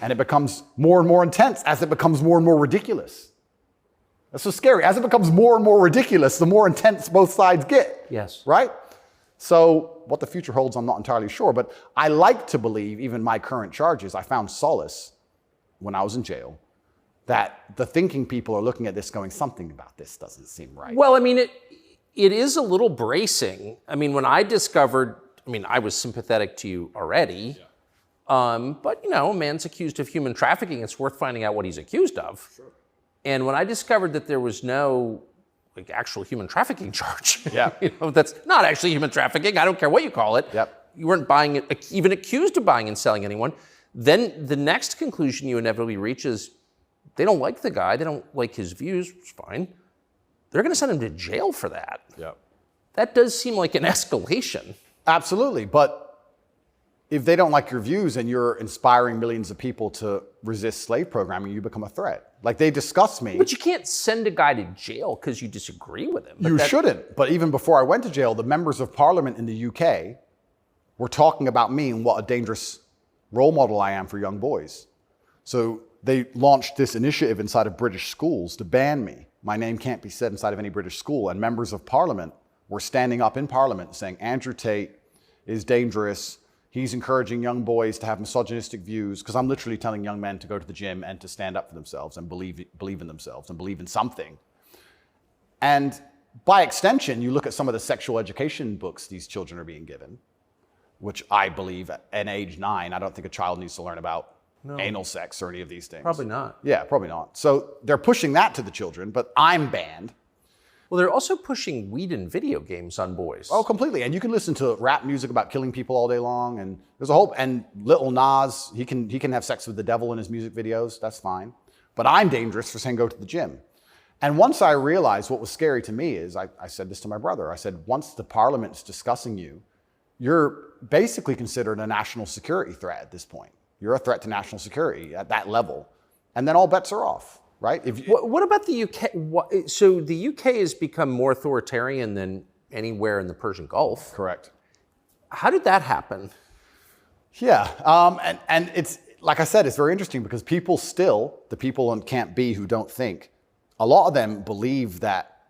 And it becomes more and more intense as it becomes more and more ridiculous. That's so scary. As it becomes more and more ridiculous, the more intense both sides get. Yes. Right? So what the future holds, I'm not entirely sure. But I like to believe, even my current charges, I found solace when I was in jail, that the thinking people are looking at this going, something about this doesn't seem right. Well, I mean, it is a little bracing. I mean, when I discovered, I was sympathetic to you already, but a man's accused of human trafficking. It's worth finding out what he's accused of. Sure. And when I discovered that there was no actual human trafficking charge, that's not actually human trafficking, I don't care what you call it. Yep. You weren't even accused of buying and selling anyone. then the next conclusion you inevitably reach is they don't like the guy, they don't like his views, it's fine. They're going to send him to jail for that. Yeah. That does seem like an escalation. Absolutely. But if they don't like your views and you're inspiring millions of people to resist slave programming, you become a threat. Like, they discuss me. But you can't send a guy to jail because you disagree with him. You shouldn't. But even before I went to jail, the members of parliament in the UK were talking about me and what a dangerous role model I am for young boys. So they launched this initiative inside of British schools to ban me. My name can't be said inside of any British school. And members of parliament were standing up in parliament saying, Andrew Tate is dangerous. He's encouraging young boys to have misogynistic views, because I'm literally telling young men to go to the gym and to stand up for themselves and believe in themselves and believe in something. And by extension, you look at some of the sexual education books these children are being given, which I believe at age 9, I don't think a child needs to learn about anal sex or any of these things. Probably not. Yeah, probably not. So they're pushing that to the children, but I'm banned. Well, they're also pushing weed and video games on boys. Oh, completely. And you can listen to rap music about killing people all day long. And there's a whole, and Lil Nas, he can have sex with the devil in his music videos. That's fine. But I'm dangerous for saying go to the gym. And once I realized what was scary to me is, I said this to my brother. I said, once the parliament's discussing you, you're basically considered a national security threat at this point. You're a threat to national security at that level. And then all bets are off. Right? What about the UK? So the UK has become more authoritarian than anywhere in the Persian Gulf. Correct. How did that happen? Yeah, and it's, like I said, it's very interesting because people still, the people in Camp B who don't think, a lot of them believe that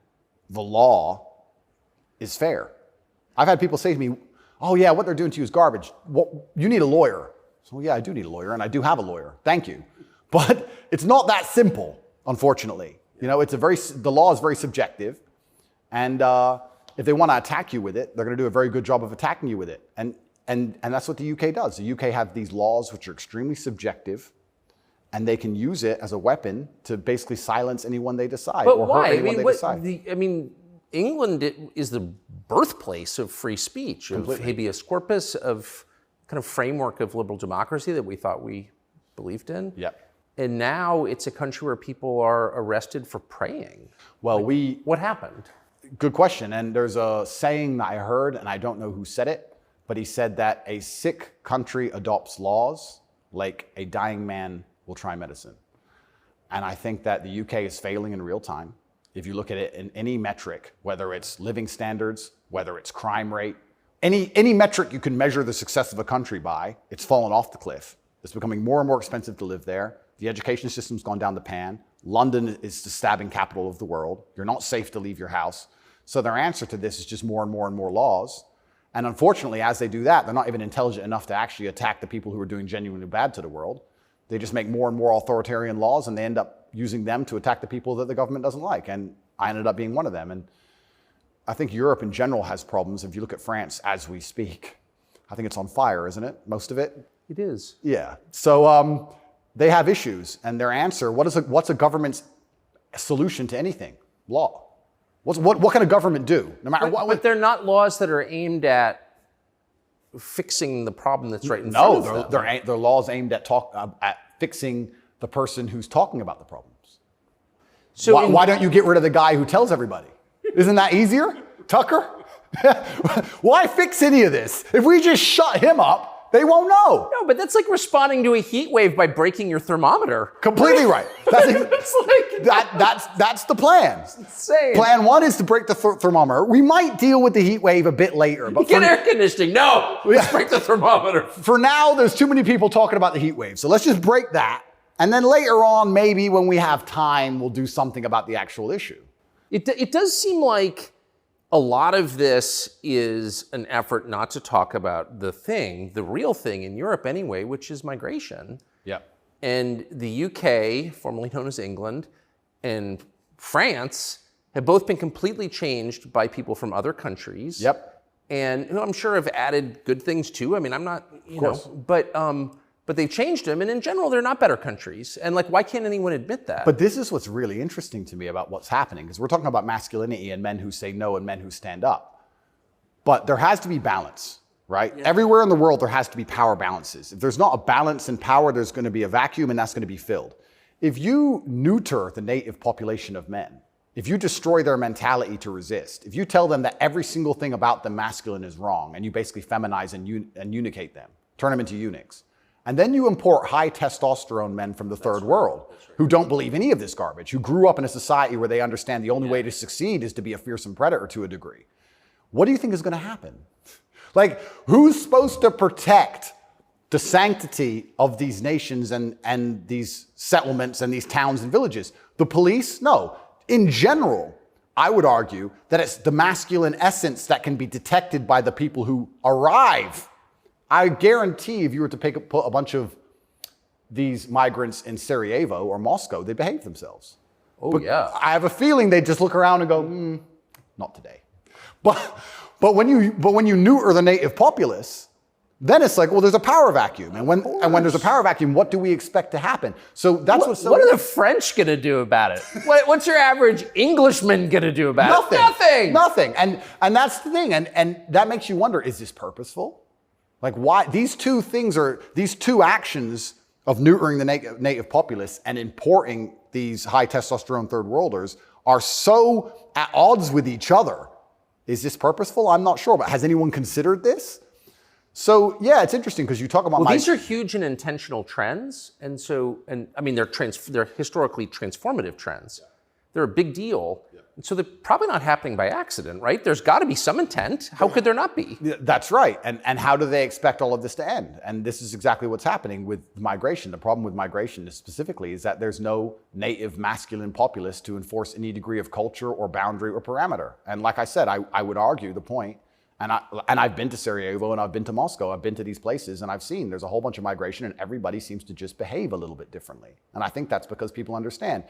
the law is fair. I've had people say to me, oh yeah, what they're doing to you is garbage. You need a lawyer. So yeah, I do need a lawyer, and I do have a lawyer. Thank you. But it's not that simple, unfortunately. You know, the law is very subjective. And if they want to attack you with it, they're going to do a very good job of attacking you with it. And that's what the UK does. The UK have these laws which are extremely subjective, and they can use it as a weapon to basically silence anyone they decide. But or why? hurt anyone they decide. England is the birthplace of free speech, of habeas corpus, of kind of framework of liberal democracy that we thought we believed in. Yep. And now it's a country where people are arrested for praying. Well, what happened? Good question. And there's a saying that I heard, and I don't know who said it, but he said that a sick country adopts laws like a dying man will try medicine. And I think that the UK is failing in real time. If you look at it in any metric, whether it's living standards, whether it's crime rate, any metric you can measure the success of a country by, it's fallen off the cliff. It's becoming more and more expensive to live there. The education system's gone down the pan. London is the stabbing capital of the world. You're not safe to leave your house. So their answer to this is just more and more and more laws. And unfortunately, as they do that, they're not even intelligent enough to actually attack the people who are doing genuinely bad to the world. They just make more and more authoritarian laws, and they end up using them to attack the people that the government doesn't like. And I ended up being one of them. And I think Europe in general has problems. If you look at France as we speak, I think it's on fire, isn't it? Most of it? It is. Yeah. So they have issues, and their answer, what's a government's solution to anything? Law. What can a government do? No matter what. But they're not laws that are aimed at fixing the problem that's right in front of them. No, they're laws aimed at fixing the person who's talking about the problems. So why don't you get rid of the guy who tells everybody? Isn't that easier? Tucker? Why fix any of this? If we just shut him up, they won't know. No, but that's like responding to a heat wave by breaking your thermometer. Completely right. That's the plan. It's insane. Plan 1 is to break the thermometer. We might deal with the heat wave a bit later. But get air conditioning. No, let's break the thermometer. For now, there's too many people talking about the heat wave. So let's just break that. And then later on, maybe when we have time, we'll do something about the actual issue. It does seem like a lot of this is an effort not to talk about the real thing in Europe anyway, which is migration. Yep. And the UK, formerly known as England, and France have both been completely changed by people from other countries. Yep. And who I'm sure have added good things too. I mean, I'm not, you know, but they've changed them, and in general, they're not better countries. And like, why can't anyone admit that? But this is what's really interesting to me about what's happening, because we're talking about masculinity and men who say no and men who stand up. But there has to be balance. right? Yeah. Everywhere in the world, there has to be power balances. If there's not a balance in power, there's going to be a vacuum, and that's going to be filled. If you neuter the native population of men, if you destroy their mentality to resist, if you tell them that every single thing about them masculine is wrong, and you basically feminize and eunuchate them, turn them into eunuchs, and then you import high testosterone men from the third world who don't believe any of this garbage, who grew up in a society where they understand the only way to succeed is to be a fearsome predator to a degree. What do you think is going to happen? Like, who's supposed to protect the sanctity of these nations and these settlements and these towns and villages? The police? No. In general, I would argue that it's the masculine essence that can be detected by the people who arrive. I guarantee if you were to put a bunch of these migrants in Sarajevo or Moscow, they behave themselves. Oh, yeah. I have a feeling they just look around and go, not today. But when you neuter the native populace, then it's like, well, there's a power vacuum. And when there's a power vacuum, what do we expect to happen? So that's what are the French going to do about it? What's your average Englishman going to do about it? Nothing. And that's the thing. And that makes you wonder, is this purposeful? Like, why these two actions of neutering the native populace and importing these high testosterone third worlders are so at odds with each other. Is this purposeful? I'm not sure, but has anyone considered this? So yeah, it's interesting because you talk about these are huge and intentional trends, and I mean they're historically transformative trends. They're a big deal. And so they're probably not happening by accident, right? There's got to be some intent. How could there not be? That's right. And how do they expect all of this to end? And this is exactly what's happening with migration. The problem with migration specifically is that there's no native masculine populace to enforce any degree of culture or boundary or parameter. And like I said, I would argue the point, and I've been to Sarajevo and I've been to Moscow, I've been to these places and I've seen there's a whole bunch of migration and everybody seems to just behave a little bit differently. And I think that's because people understand.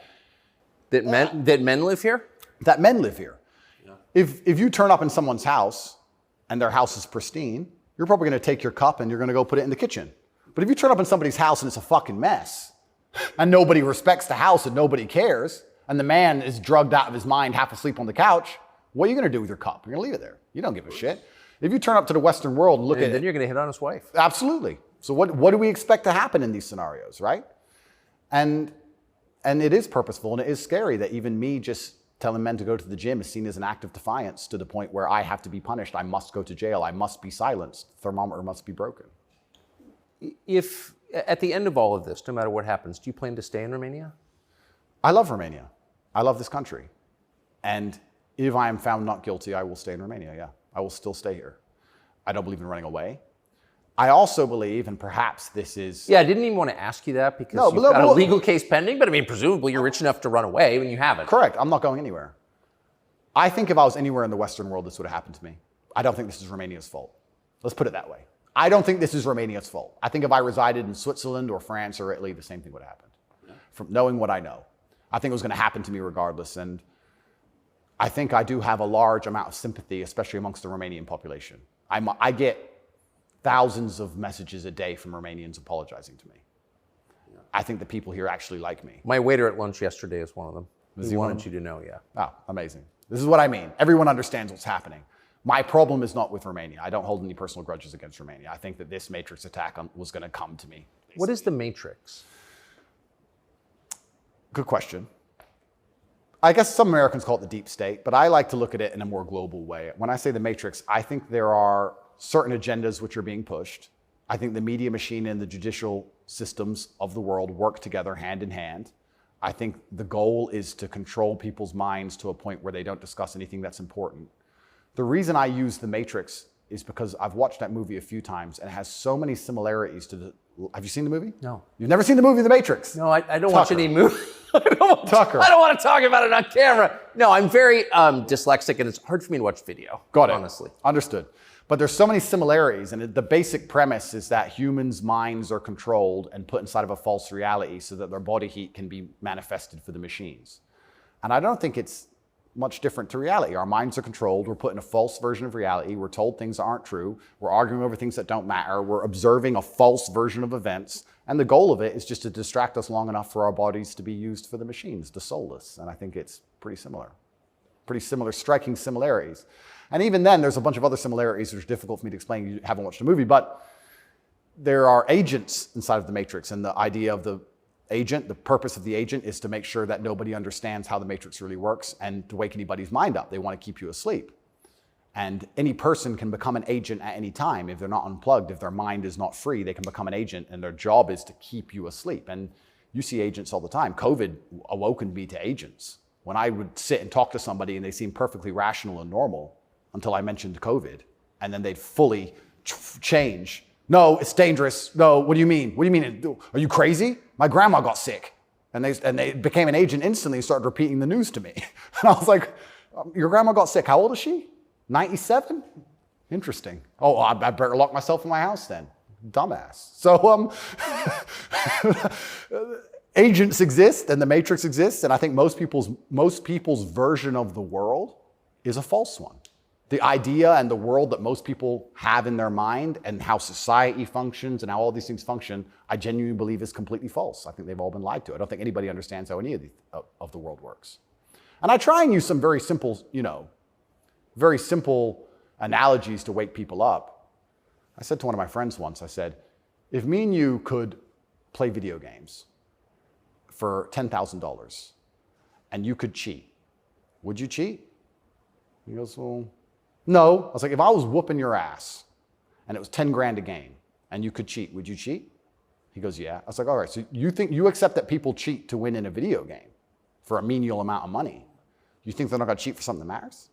That men live here? That men live here. Yeah. If you turn up in someone's house and their house is pristine, you're probably going to take your cup and you're going to go put it in the kitchen. But if you turn up in somebody's house and it's a fucking mess and nobody respects the house and nobody cares and the man is drugged out of his mind, half asleep on the couch, what are you going to do with your cup? You're going to leave it there. You don't give a shit. If you turn up to the Western world and look at it. Then you're going to hit on his wife. Absolutely. So what do we expect to happen in these scenarios, right? And it is purposeful and it is scary that even me just telling men to go to the gym is seen as an act of defiance to the point where I have to be punished. I must go to jail. I must be silenced. The thermometer must be broken. If at the end of all of this, no matter what happens, do you plan to stay in Romania? I love Romania. I love this country. And if I am found not guilty, I will stay in Romania, yeah. I will still stay here. I don't believe in running away. I also believe, and perhaps this is... Yeah, I didn't even want to ask you that because you've got a legal case pending, but I mean, presumably you're rich enough to run away when you haven't. Correct. I'm not going anywhere. I think if I was anywhere in the Western world, this would have happened to me. I don't think this is Romania's fault. Let's put it that way. I don't think this is Romania's fault. I think if I resided in Switzerland or France or Italy, the same thing would have happened. From knowing what I know. I think it was going to happen to me regardless. And I think I do have a large amount of sympathy, especially amongst the Romanian population. I get thousands of messages a day from Romanians apologizing to me. I think the people here actually like me. My waiter at lunch yesterday is one of them. He wanted you to know, yeah. Oh, amazing. This is what I mean. Everyone understands what's happening. My problem is not with Romania. I don't hold any personal grudges against Romania. I think that this Matrix attack was going to come to me. Basically. What is the Matrix? Good question. I guess some Americans call it the deep state, but I like to look at it in a more global way. When I say the Matrix, I think there are certain agendas which are being pushed. I think the media machine and the judicial systems of the world work together hand in hand. I think the goal is to control people's minds to a point where they don't discuss anything that's important. The reason I use The Matrix is because I've watched that movie a few times and it has so many similarities to the... Have you seen the movie? No. You've never seen the movie The Matrix? No, I don't watch any movie. I don't want to talk about it on camera. No, I'm very dyslexic and it's hard for me to watch video. Got it. Honestly. Understood. But there's so many similarities, and the basic premise is that humans' minds are controlled and put inside of a false reality so that their body heat can be manifested for the machines. And I don't think it's much different to reality. Our minds are controlled. We're put in a false version of reality. We're told things that aren't true. We're arguing over things that don't matter. We're observing a false version of events. And the goal of it is just to distract us long enough for our bodies to be used for the machines, the soulless. And I think it's pretty similar, striking similarities. And even then, there's a bunch of other similarities which are difficult for me to explain. You haven't watched the movie, but there are agents inside of the Matrix, and the idea of the agent, the purpose of the agent is to make sure that nobody understands how the Matrix really works and to wake anybody's mind up. They want to keep you asleep. And any person can become an agent at any time. If they're not unplugged, if their mind is not free, they can become an agent, and their job is to keep you asleep. And you see agents all the time. COVID awoken me to agents. When I would sit and talk to somebody and they seemed perfectly rational and normal until I mentioned COVID, and then they'd fully change. No, it's dangerous. No, what do you mean? What do you mean? Are you crazy? My grandma got sick. And they became an agent instantly and started repeating the news to me. And I was like, your grandma got sick. How old is she? 97? Interesting. Oh, I better lock myself in my house then. Dumbass. So agents exist and the Matrix exists, and I think most people's version of the world is a false one. The idea and the world that most people have in their mind and how society functions and how all these things function, I genuinely believe is completely false. I think they've all been lied to. I don't think anybody understands how any of the world works. And I try and use some very simple, very simple analogies to wake people up. I said to one of my friends once, I said, if me and you could play video games for $10,000 and you could cheat, would you cheat? He goes, well, no. I was like, if I was whooping your ass and it was 10 grand a game and you could cheat, would you cheat? He goes, yeah. I was like, all right, so you accept that people cheat to win in a video game for a menial amount of money. You think they're not gonna cheat for something that matters?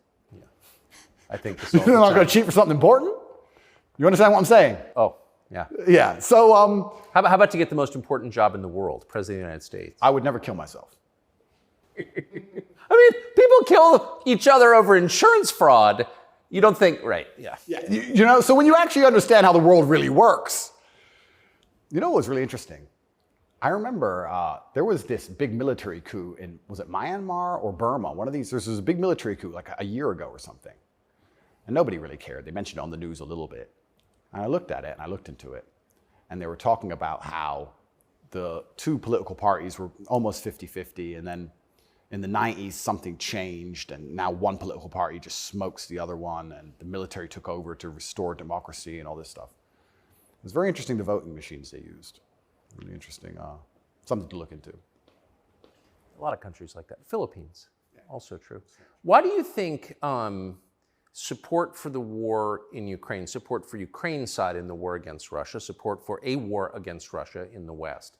I think this they're not going to cheat for something important? You understand what I'm saying? Oh, yeah. Yeah. So, how about to get the most important job in the world, President of the United States? I would never kill myself. I mean, people kill each other over insurance fraud. You don't think, right? Yeah. Yeah. So when you actually understand how the world really works, what was really interesting? I remember there was this big military coup in, was it Myanmar or Burma? One of these, there was a big military coup like a year ago or something. And nobody really cared. They mentioned it on the news a little bit. And I looked at it and I looked into it. And they were talking about how the two political parties were almost 50-50. And then in the 90s, something changed. And now one political party just smokes the other one. And the military took over to restore democracy and all this stuff. It was very interesting, the voting machines they used. Really interesting. Something to look into. A lot of countries like that. Philippines, also true. Why do you think support for the war in Ukraine, support for Ukraine's side in the war against Russia, support for a war against Russia in the West,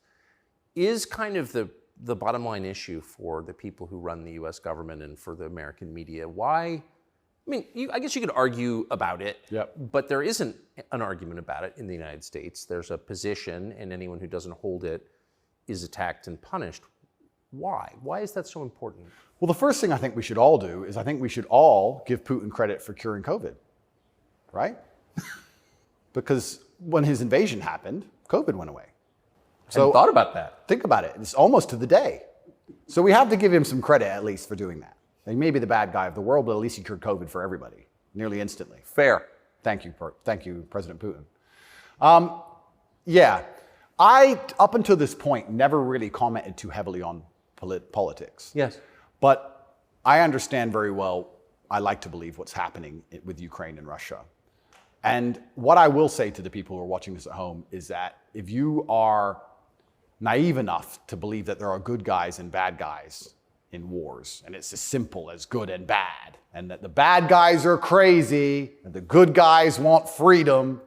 is kind of the bottom line issue for the people who run the US government and for the American media? Why? I mean, I guess you could argue about it, but there isn't an argument about it in the United States. There's a position, and anyone who doesn't hold it is attacked and punished. Why? Why is that so important? Well, the first thing I think we should all do is I think we should all give Putin credit for curing COVID, right? Because when his invasion happened, COVID went away. So thought about that. Think about it. It's almost to the day. So we have to give him some credit at least for doing that. He may be the bad guy of the world, but at least he cured COVID for everybody, nearly instantly. Fair. Thank you, President Putin. I, up until this point, never really commented too heavily on politics. Yes. But I understand very well, I like to believe what's happening with Ukraine and Russia. And what I will say to the people who are watching this at home is that if you are naive enough to believe that there are good guys and bad guys in wars, and it's as simple as good and bad, and that the bad guys are crazy and the good guys want freedom,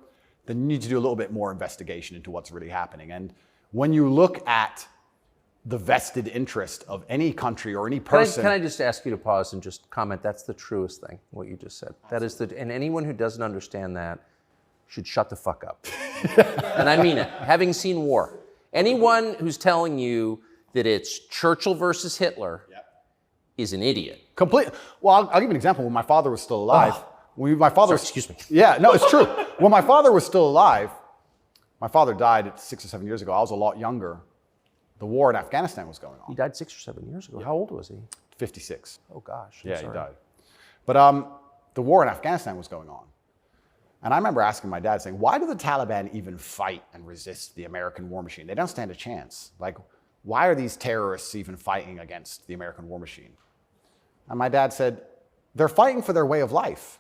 then you need to do a little bit more investigation into what's really happening. And when you look at the vested interest of any country or any person... Can I just ask you to pause and just comment? That's the truest thing, what you just said. That is and anyone who doesn't understand that should shut the fuck up. And I mean it. Having seen war, anyone who's telling you that it's Churchill versus Hitler is an idiot. Well, I'll give you an example. When my father was still alive, Excuse me. Yeah, no, it's true. When my father was still alive, my father died 6 or 7 years ago. I was a lot younger. The war in Afghanistan was going on. He died 6 or 7 years ago. How old was he? 56. Oh gosh. He died. But the war in Afghanistan was going on. And I remember asking my dad, saying, why do the Taliban even fight and resist the American war machine? They don't stand a chance. Like, why are these terrorists even fighting against the American war machine? And my dad said, they're fighting for their way of life.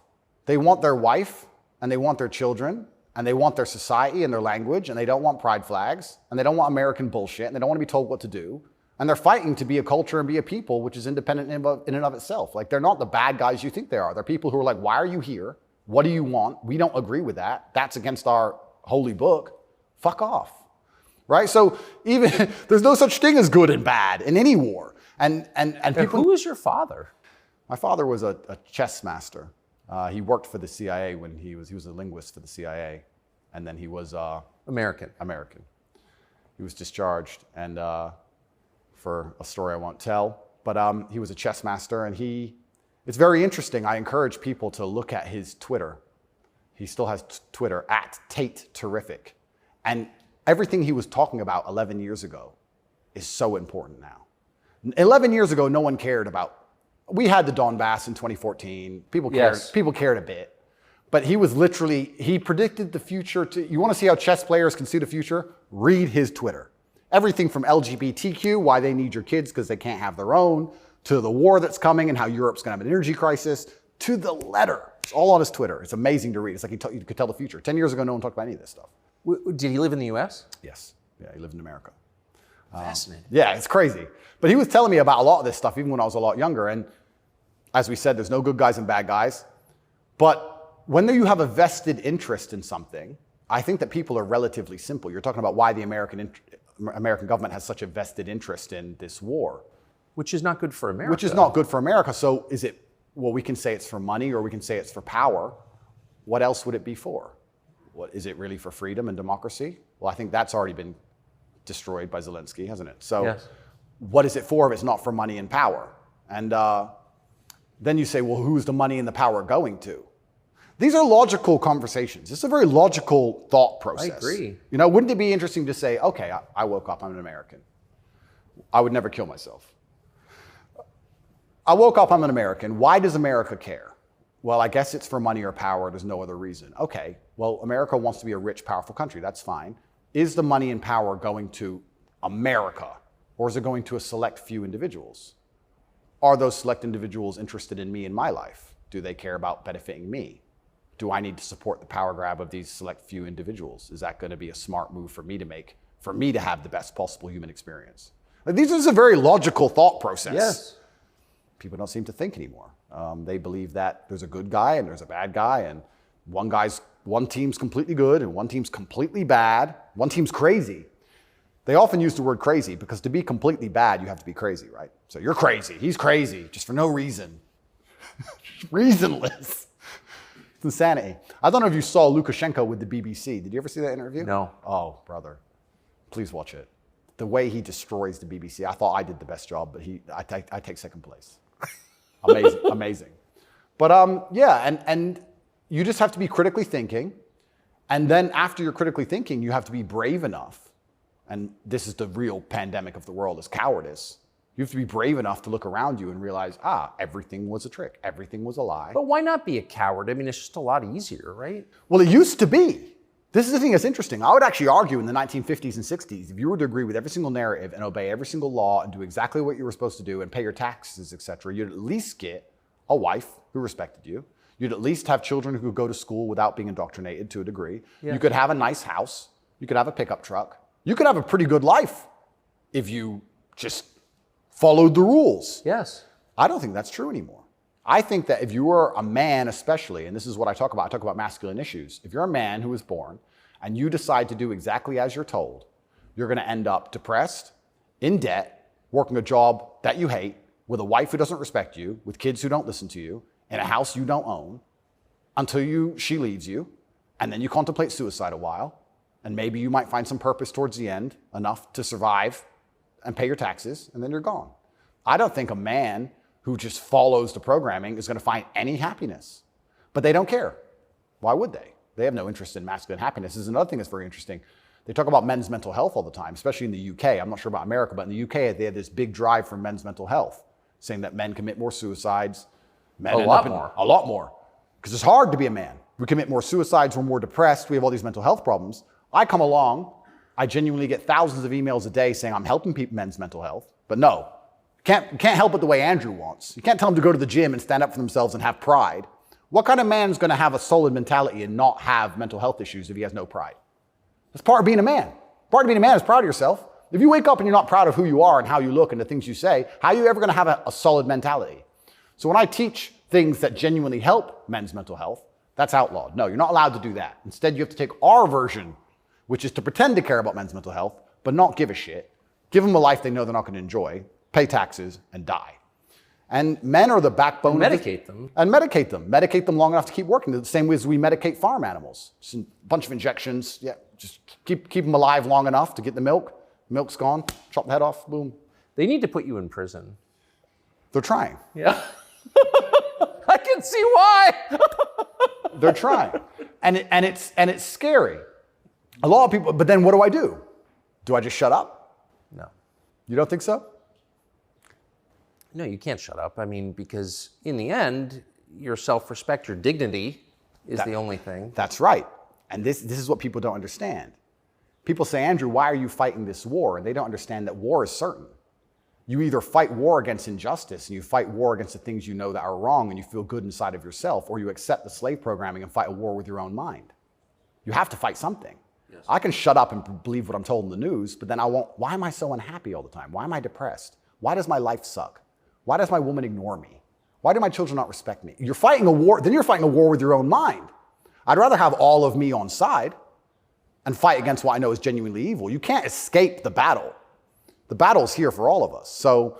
They want their wife, and they want their children, and they want their society and their language, and they don't want pride flags, and they don't want American bullshit, and they don't want to be told what to do. And they're fighting to be a culture and be a people which is independent in and of itself. Like, they're not the bad guys you think they are. They're people who are like, why are you here? What do you want? We don't agree with that. That's against our holy book. Fuck off. Right? So even there's no such thing as good and bad in any war. And people. Who is your father? My father was a chess master. He worked for the CIA when he was a linguist for the CIA, and then he was American. He was discharged, and for a story I won't tell, but he was a chess master, and it's very interesting. I encourage people to look at his Twitter. He still has Twitter at Tate Terrific, and everything he was talking about 11 years ago is so important now. 11 years ago, no one cared about. We had the Donbass in 2014. People cared. Yes. People cared a bit. But he predicted the future. You want to see how chess players can see the future? Read his Twitter. Everything from LGBTQ, why they need your kids because they can't have their own, to the war that's coming and how Europe's going to have an energy crisis, to the letter. It's all on his Twitter. It's amazing to read. It's like you could tell the future. 10 years ago, no one talked about any of this stuff. Did he live in the U.S.? Yes. Yeah, he lived in America. Fascinating. Yeah, it's crazy. But he was telling me about a lot of this stuff even when I was a lot younger. And as we said, there's no good guys and bad guys. But when you have a vested interest in something, I think that people are relatively simple. You're talking about why the American government has such a vested interest in this war. Which is not good for America. Which is not good for America. So is it, well, we can say it's for money or we can say it's for power. What else would it be for? What, is it really for freedom and democracy? Well, I think that's already been destroyed by Zelensky, hasn't it? So yes. What is it for if it's not for money and power? And then you say, well, who's the money and the power going to? These are logical conversations. It's a very logical thought process. I agree. You know, wouldn't it be interesting to say, okay, I woke up, I'm an American. I would never kill myself. I woke up, I'm an American. Why does America care? Well, I guess it's for money or power. There's no other reason. Okay, well, America wants to be a rich, powerful country. That's fine. Is the money and power going to America, or is it going to a select few individuals? Are those select individuals interested in me and my life? Do they care about benefiting me? Do I need to support the power grab of these select few individuals? Is that going to be a smart move for me to make, for me to have the best possible human experience? This is a very logical thought process. Yes. People don't seem to think anymore. They believe that there's a good guy and there's a bad guy, and one team's completely good and one team's completely bad. One team's crazy. They often use the word crazy because to be completely bad, you have to be crazy, right? So you're crazy, he's crazy, just for no reason. Reasonless. It's insanity. I don't know if you saw Lukashenko with the BBC. Did you ever see that interview? No. Oh, brother. Please watch it. The way he destroys the BBC. I thought I did the best job, but I take second place. Amazing, amazing. But yeah, and you just have to be critically thinking. And then after you're critically thinking, you have to be brave enough. And this is the real pandemic of the world, is cowardice. You have to be brave enough to look around you and realize, everything was a trick. Everything was a lie. But why not be a coward? I mean, it's just a lot easier, right? Well, it used to be. This is the thing that's interesting. I would actually argue in the 1950s and 60s, if you were to agree with every single narrative and obey every single law and do exactly what you were supposed to do and pay your taxes, etc., you'd at least get a wife who respected you. You'd at least have children who could go to school without being indoctrinated to a degree. Yeah. You could have a nice house. You could have a pickup truck. You could have a pretty good life if you just followed the rules. Yes. I don't think that's true anymore. I think that if you are a man especially, and this is what I talk about masculine issues. If you're a man who was born and you decide to do exactly as you're told, you're going to end up depressed, in debt, working a job that you hate, with a wife who doesn't respect you, with kids who don't listen to you, in a house you don't own, until she leaves you, and then you contemplate suicide a while, and maybe you might find some purpose towards the end, enough to survive and pay your taxes, and then you're gone. I don't think a man who just follows the programming is going to find any happiness. But they don't care. Why would they? They have no interest in masculine happiness. This is another thing that's very interesting. They talk about men's mental health all the time, especially in the UK. I'm not sure about America, but in the UK, they have this big drive for men's mental health, saying that men commit more suicides. A lot more. Because it's hard to be a man. We commit more suicides, we're more depressed, we have all these mental health problems. I come along, I genuinely get thousands of emails a day saying I'm helping men's mental health, but you can't help it the way Andrew wants. You can't tell them to go to the gym and stand up for themselves and have pride. What kind of man's going to have a solid mentality and not have mental health issues if he has no pride? That's part of being a man. Part of being a man is proud of yourself. If you wake up and you're not proud of who you are and how you look and the things you say, how are you ever going to have a solid mentality? So when I teach things that genuinely help men's mental health, that's outlawed. No, you're not allowed to do that. Instead, you have to take our version, which is to pretend to care about men's mental health, but not give a shit. Give them a life they know they're not going to enjoy, pay taxes, and die. And men are the backbone. And medicate them. And medicate them. Medicate them long enough to keep working. The same way as we medicate farm animals. Just a bunch of injections. Yeah, just keep them alive long enough to get the milk. Milk's gone. Chop the head off. Boom. They need to put you in prison. They're trying. Yeah. I can see why. They're trying. And it's scary. A lot of people, but then what do? Do I just shut up? No. You don't think so? No, you can't shut up. I mean, because in the end, your self-respect, your dignity is the only thing. That's right. And this is what people don't understand. People say, Andrew, why are you fighting this war? And they don't understand that war is certain. You either fight war against injustice and you fight war against the things you know that are wrong and you feel good inside of yourself, or you accept the slave programming and fight a war with your own mind. You have to fight something. Yes. I can shut up and believe what I'm told in the news, but then why am I so unhappy all the time? Why am I depressed? Why does my life suck? Why does my woman ignore me? Why do my children not respect me? You're fighting a war, then you're fighting a war with your own mind. I'd rather have all of me on side and fight against what I know is genuinely evil. You can't escape the battle. The battle's here for all of us. So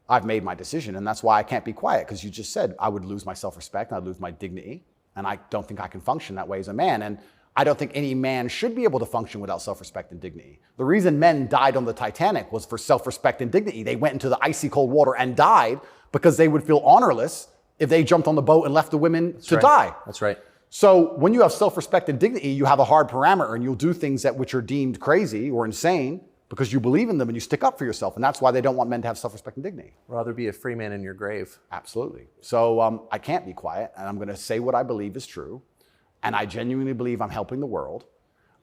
I've made my decision, and that's why I can't be quiet, because you just said I would lose my self-respect, I'd lose my dignity, and I don't think I can function that way as a man. And I don't think any man should be able to function without self-respect and dignity. The reason men died on the Titanic was for self-respect and dignity. They went into the icy cold water and died because they would feel honorless if they jumped on the boat and left the women to die. That's right. So when you have self-respect and dignity, you have a hard parameter, and you'll do things which are deemed crazy or insane because you believe in them and you stick up for yourself. And that's why they don't want men to have self-respect and dignity. Rather be a free man in your grave. Absolutely. So I can't be quiet, and I'm going to say what I believe is true. And I genuinely believe I'm helping the world.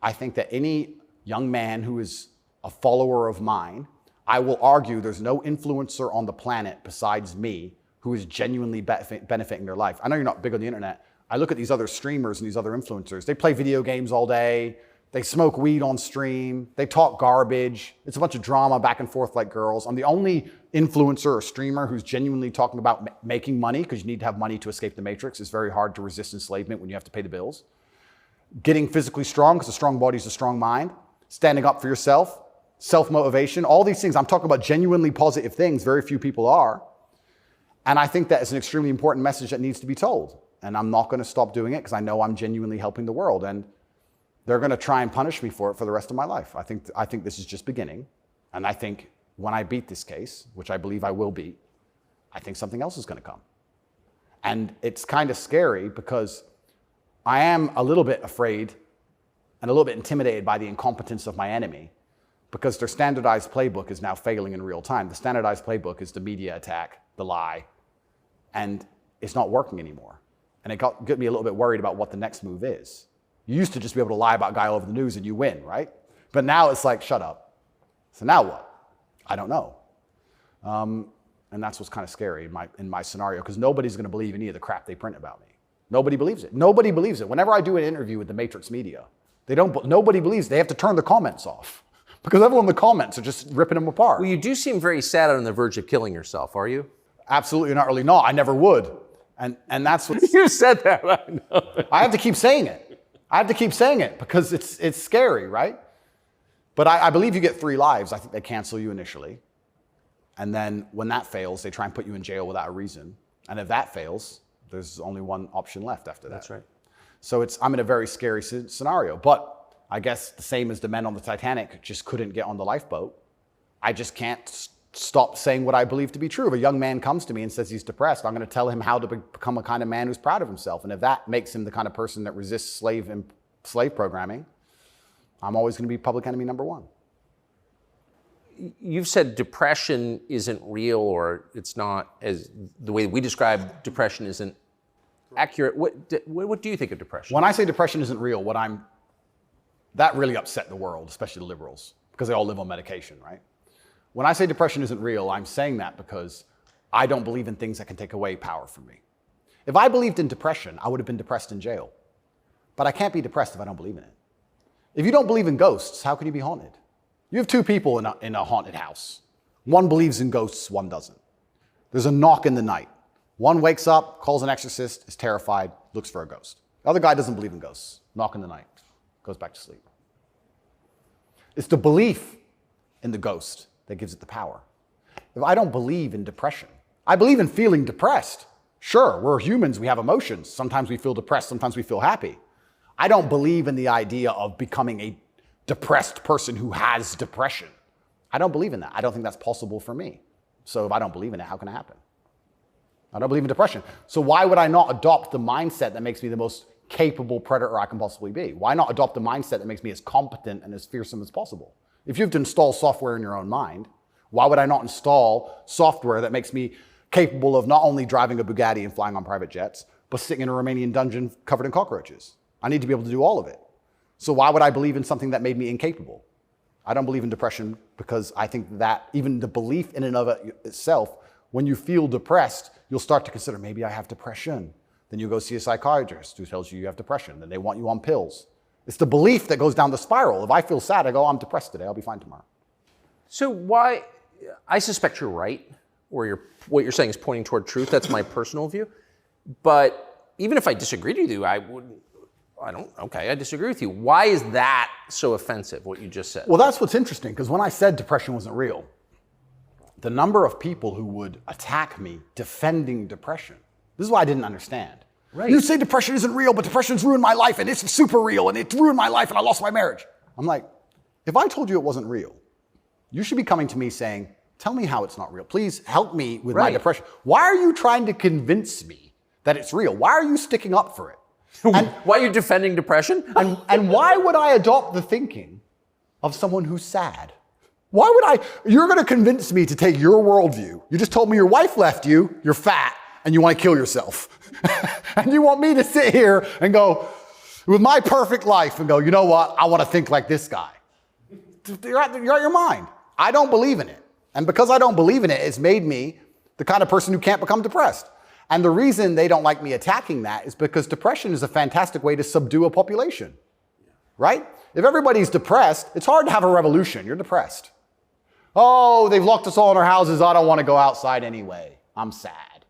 I think that any young man who is a follower of mine, I will argue there's no influencer on the planet besides me who is genuinely benefiting their life. I know you're not big on the internet. I look at these other streamers and these other influencers. They play video games all day. They smoke weed on stream. They talk garbage. It's a bunch of drama back and forth like girls. I'm the only influencer or streamer who's genuinely talking about making money, because you need to have money to escape the matrix. It's very hard to resist enslavement when you have to pay the bills. Getting physically strong, because a strong body is a strong mind. Standing up for yourself. Self-motivation. All these things. I'm talking about genuinely positive things. Very few people are. And I think that is an extremely important message that needs to be told. And I'm not going to stop doing it because I know I'm genuinely helping the world. And they're going to try and punish me for it for the rest of my life. I think this is just beginning. And I think when I beat this case, which I believe I will beat, I think something else is going to come. And it's kind of scary because I am a little bit afraid and a little bit intimidated by the incompetence of my enemy, because their standardized playbook is now failing in real time. The standardized playbook is the media attack, the lie, and it's not working anymore. And it got me a little bit worried about what the next move is. You used to just be able to lie about a guy all over the news and you win, right? But now it's like, shut up. So now what? I don't know. And that's what's kind of scary in my scenario, because nobody's going to believe any of the crap they print about me. Nobody believes it. Nobody believes it. Whenever I do an interview with the Matrix media, nobody believes it. They have to turn the comments off because everyone in the comments are just ripping them apart. Well, you do seem very sad on the verge of killing yourself, are you? Absolutely not, really not. I never would. And that's what you said that. I know. I have to keep saying it. I have to keep saying it because it's scary, right? But I believe you get 3 lives. I think they cancel you initially. And then when that fails, they try and put you in jail without a reason. And if that fails, there's only one option left after that. That's right. So I'm in a very scary scenario. But I guess the same as the men on the Titanic just couldn't get on the lifeboat. I just can't stop saying what I believe to be true. If a young man comes to me and says he's depressed, I'm going to tell him how to become a kind of man who's proud of himself. And if that makes him the kind of person that resists slave programming, I'm always going to be public enemy number 1. You've said depression isn't real, or it's not, as the way we describe depression isn't accurate. What do you think of depression? When I say depression isn't real, that really upset the world, especially the liberals, because they all live on medication, right? When I say depression isn't real, I'm saying that because I don't believe in things that can take away power from me. If I believed in depression, I would have been depressed in jail. But I can't be depressed if I don't believe in it. If you don't believe in ghosts, how can you be haunted? You have two people in a haunted house. One believes in ghosts, one doesn't. There's a knock in the night. One wakes up, calls an exorcist, is terrified, looks for a ghost. The other guy doesn't believe in ghosts. Knock in the night, goes back to sleep. It's the belief in the ghost that gives it the power. If I don't believe in depression, I believe in feeling depressed. Sure, we're humans, we have emotions. Sometimes we feel depressed, sometimes we feel happy. I don't believe in the idea of becoming a depressed person who has depression. I don't believe in that. I don't think that's possible for me. So if I don't believe in it, how can it happen? I don't believe in depression. So why would I not adopt the mindset that makes me the most capable predator I can possibly be? Why not adopt the mindset that makes me as competent and as fearsome as possible? If you have to install software in your own mind, why would I not install software that makes me capable of not only driving a Bugatti and flying on private jets, but sitting in a Romanian dungeon covered in cockroaches? I need to be able to do all of it. So why would I believe in something that made me incapable? I don't believe in depression because I think that even the belief in and of itself, when you feel depressed, you'll start to consider, maybe I have depression. Then you go see a psychiatrist who tells you you have depression. Then they want you on pills. It's the belief that goes down the spiral. If I feel sad, I go, I'm depressed today. I'll be fine tomorrow. So why, I suspect you're right, or what you're saying is pointing toward truth. That's my personal view. But even if I disagreed with you, I disagree with you. Why is that so offensive, what you just said? Well, that's what's interesting, because when I said depression wasn't real, the number of people who would attack me defending depression, this is why I didn't understand. Right. You say depression isn't real, but depression's ruined my life, and it's super real, and it ruined my life, and I lost my marriage. I'm like, if I told you it wasn't real, you should be coming to me saying, tell me how it's not real. Please help me with my depression. Why are you trying to convince me that it's real? Why are you sticking up for it? And why are you defending depression? And why would I adopt the thinking of someone who's sad? Why would you're going to convince me to take your worldview. You just told me your wife left you, you're fat, and you want to kill yourself. And you want me to sit here and go, with my perfect life, and go, you know what, I want to think like this guy. You're out your mind. I don't believe in it. And because I don't believe in it, it's made me the kind of person who can't become depressed. And the reason they don't like me attacking that is because depression is a fantastic way to subdue a population, right? If everybody's depressed, it's hard to have a revolution. You're depressed. Oh, they've locked us all in our houses. I don't want to go outside anyway. I'm sad,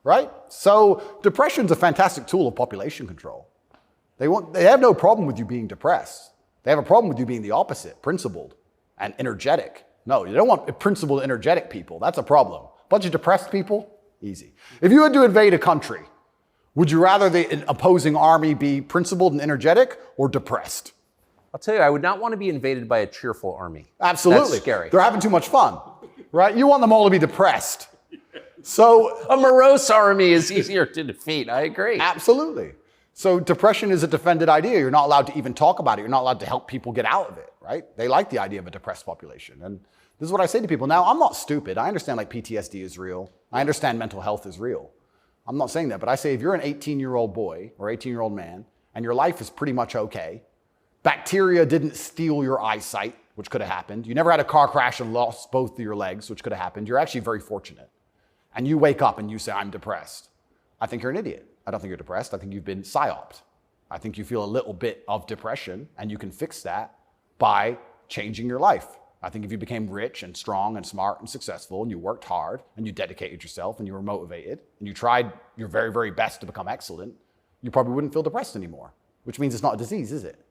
right? So depression's a fantastic tool of population control. They have no problem with you being depressed. They have a problem with you being the opposite, principled and energetic. No, you don't want principled, energetic people. That's a problem. A bunch of depressed people, easy. If you had to invade a country, would you rather the opposing army be principled and energetic or depressed? I'll tell you, I would not want to be invaded by a cheerful army. Absolutely. That's scary. They're having too much fun, right? You want them all to be depressed. So a morose army is easier to defeat. I agree. Absolutely. So depression is a defended idea. You're not allowed to even talk about it. You're not allowed to help people get out of it, right? They like the idea of a depressed population. And this is what I say to people. Now, I'm not stupid. I understand like PTSD is real. I understand mental health is real. I'm not saying that, but I say if you're an 18-year-old boy or 18-year-old man and your life is pretty much okay, bacteria didn't steal your eyesight, which could have happened. You never had a car crash and lost both of your legs, which could have happened. You're actually very fortunate. And you wake up and you say, I'm depressed. I think you're an idiot. I don't think you're depressed. I think you've been psyoped. I think you feel a little bit of depression, and you can fix that by changing your life. I think if you became rich and strong and smart and successful, and you worked hard, and you dedicated yourself, and you were motivated, and you tried your very, very best to become excellent, you probably wouldn't feel depressed anymore, which means it's not a disease, is it?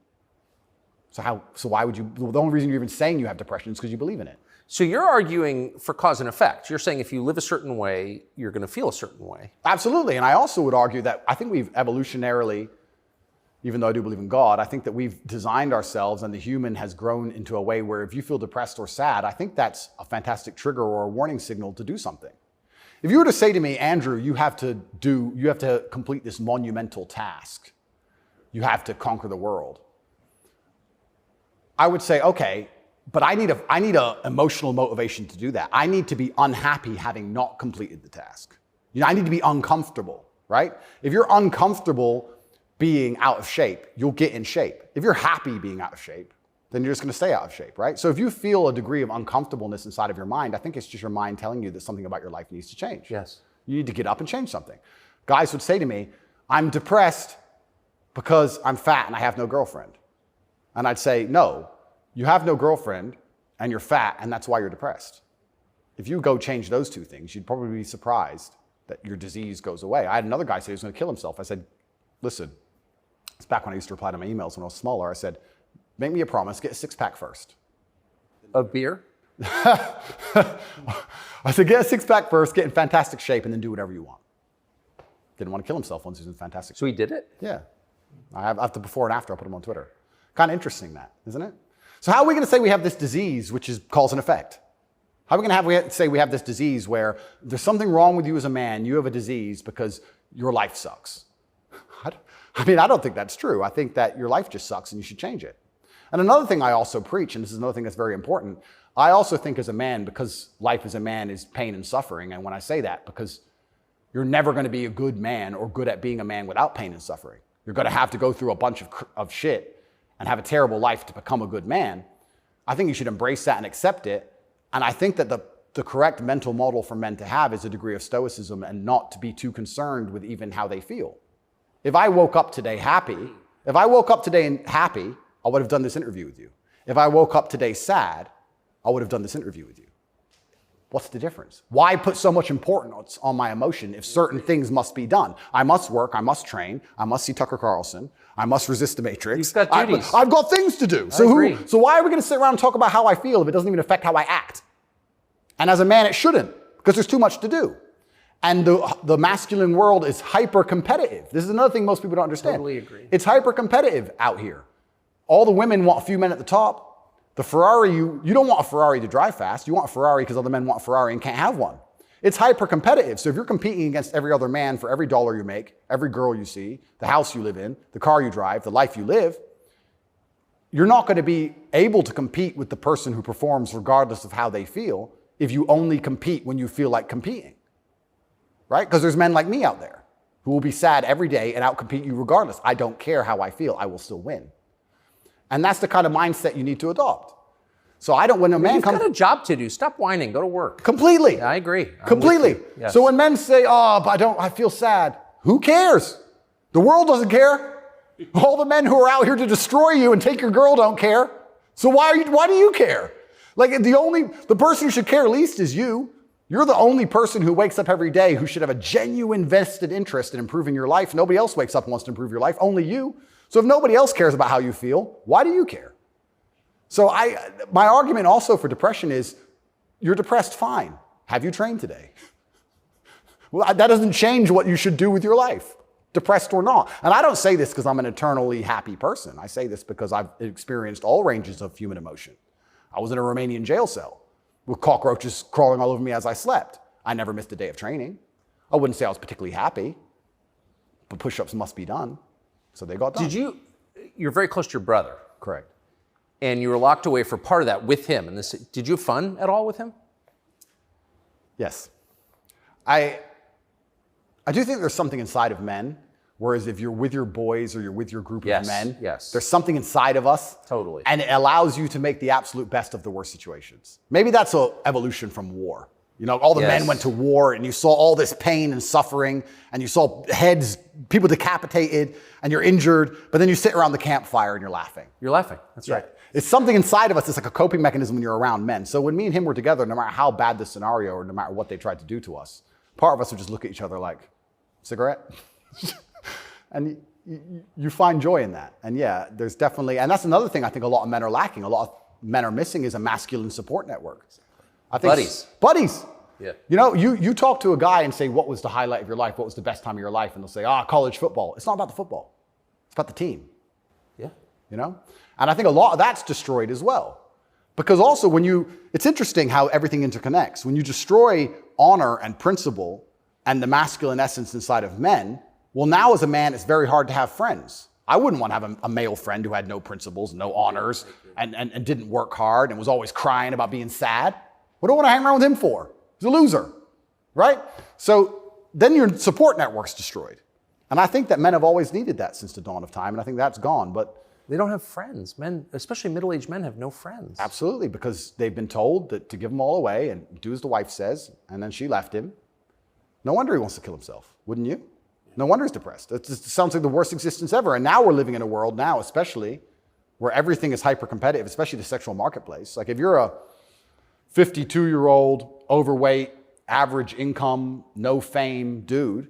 So why would you, the only reason you're even saying you have depression is because you believe in it. So you're arguing for cause and effect. You're saying if you live a certain way, you're going to feel a certain way. Absolutely. And I also would argue that I think we've evolutionarily, even though I do believe in God, I think that we've designed ourselves and the human has grown into a way where if you feel depressed or sad, I think that's a fantastic trigger or a warning signal to do something. If you were to say to me, Andrew, you have to complete this monumental task. You have to conquer the world. I would say, okay, but I need a emotional motivation to do that. I need to be unhappy having not completed the task. I need to be uncomfortable, right? If you're uncomfortable being out of shape, you'll get in shape. If you're happy being out of shape, then you're just going to stay out of shape, right? So if you feel a degree of uncomfortableness inside of your mind, I think it's just your mind telling you that something about your life needs to change. Yes. You need to get up and change something. Guys would say to me, I'm depressed because I'm fat and I have no girlfriend. And I'd say, no, you have no girlfriend and you're fat and that's why you're depressed. If you go change those two things, you'd probably be surprised that your disease goes away. I had another guy say he was going to kill himself. I said, listen, it's back when I used to reply to my emails when I was smaller. I said, make me a promise, get a six-pack first. Of beer? I said, get a six-pack first, get in fantastic shape, and then do whatever you want. Didn't want to kill himself once he was in fantastic shape. So he did it? Yeah. I have the before and after. I'll put him on Twitter. Kind of interesting that, isn't it? So how are we going to say we have this disease, which is cause and effect? How are we going to say we have this disease where there's something wrong with you as a man, you have a disease because your life sucks? I mean, I don't think that's true. I think that your life just sucks and you should change it. And another thing I also preach, and this is another thing that's very important, I also think as a man, because life as a man is pain and suffering, and when I say that, because you're never going to be a good man or good at being a man without pain and suffering. You're going to have to go through a bunch of shit and have a terrible life to become a good man. I think you should embrace that and accept it. And I think that the correct mental model for men to have is a degree of stoicism and not to be too concerned with even how they feel. If I woke up today happy, I would have done this interview with you. If I woke up today sad, I would have done this interview with you. What's the difference? Why put so much importance on my emotion if certain things must be done? I must work, I must train, I must see Tucker Carlson, I must resist the Matrix. You've got duties. I've got things to do. So why are we going to sit around and talk about how I feel if it doesn't even affect how I act? And as a man, it shouldn't, because there's too much to do. And the masculine world is hyper-competitive. This is another thing most people don't understand. Totally agree. It's hyper-competitive out here. All the women want a few men at the top. The Ferrari, you don't want a Ferrari to drive fast. You want a Ferrari because other men want a Ferrari and can't have one. It's hyper-competitive. So if you're competing against every other man for every dollar you make, every girl you see, the house you live in, the car you drive, the life you live, you're not going to be able to compete with the person who performs regardless of how they feel if you only compete when you feel like competing. Right? Because there's men like me out there who will be sad every day and outcompete you regardless. I don't care how I feel. I will still win. And that's the kind of mindset you need to adopt. So I don't, when a man comes... You've got a job to do. Stop whining. Go to work. Completely. Yeah, I agree. Completely. Yes. So when men say, oh, but I feel sad. Who cares? The world doesn't care. All the men who are out here to destroy you and take your girl don't care. So why do you care? Like the person who should care least is you. You're the only person who wakes up every day who should have a genuine vested interest in improving your life. Nobody else wakes up and wants to improve your life, only you. So if nobody else cares about how you feel, why do you care? So my argument also for depression is, you're depressed, fine. Have you trained today? Well, that doesn't change what you should do with your life, depressed or not. And I don't say this because I'm an eternally happy person. I say this because I've experienced all ranges of human emotion. I was in a Romanian jail cell with cockroaches crawling all over me as I slept. I never missed a day of training. I wouldn't say I was particularly happy, but push-ups must be done. So they got done. You're very close to your brother. Correct. And you were locked away for part of that with him. And did you have fun at all with him? Yes. I do think there's something inside of men, whereas if you're with your boys or you're with your group of men, there's something inside of us. Totally. And it allows you to make the absolute best of the worst situations. Maybe that's an evolution from war. You know, all the men went to war and you saw all this pain and suffering and you saw heads, people decapitated and you're injured, but then you sit around the campfire and you're laughing. You're laughing. That's right. It's something inside of us. It's like a coping mechanism when you're around men. So when me and him were together, no matter how bad the scenario or no matter what they tried to do to us, part of us would just look at each other like, cigarette? And you find joy in that. And yeah, there's definitely, and that's another thing I think a lot of men are lacking. A lot of men are missing is a masculine support network. I think buddies. Yeah. You know, you talk to a guy and say, what was the highlight of your life? What was the best time of your life? And they'll say, college football. It's not about the football. It's about the team. Yeah. You know? And I think a lot of that's destroyed as well. Because also it's interesting how everything interconnects. When you destroy honor and principle and the masculine essence inside of men, well, now as a man, it's very hard to have friends. I wouldn't want to have a male friend who had no principles, no honors, and didn't work hard and was always crying about being sad. What do I want to hang around with him for? He's a loser, right? So then your support network's destroyed. And I think that men have always needed that since the dawn of time, and I think that's gone. But they don't have friends. Men, especially middle-aged men, have no friends. Absolutely, because they've been told that to give them all away and do as the wife says, and then she left him. No wonder he wants to kill himself, wouldn't you? No wonder he's depressed. It sounds like the worst existence ever. And now we're living in a world now, especially, where everything is hyper-competitive, especially the sexual marketplace. Like if you're a 52-year-old, overweight, average income, no fame dude,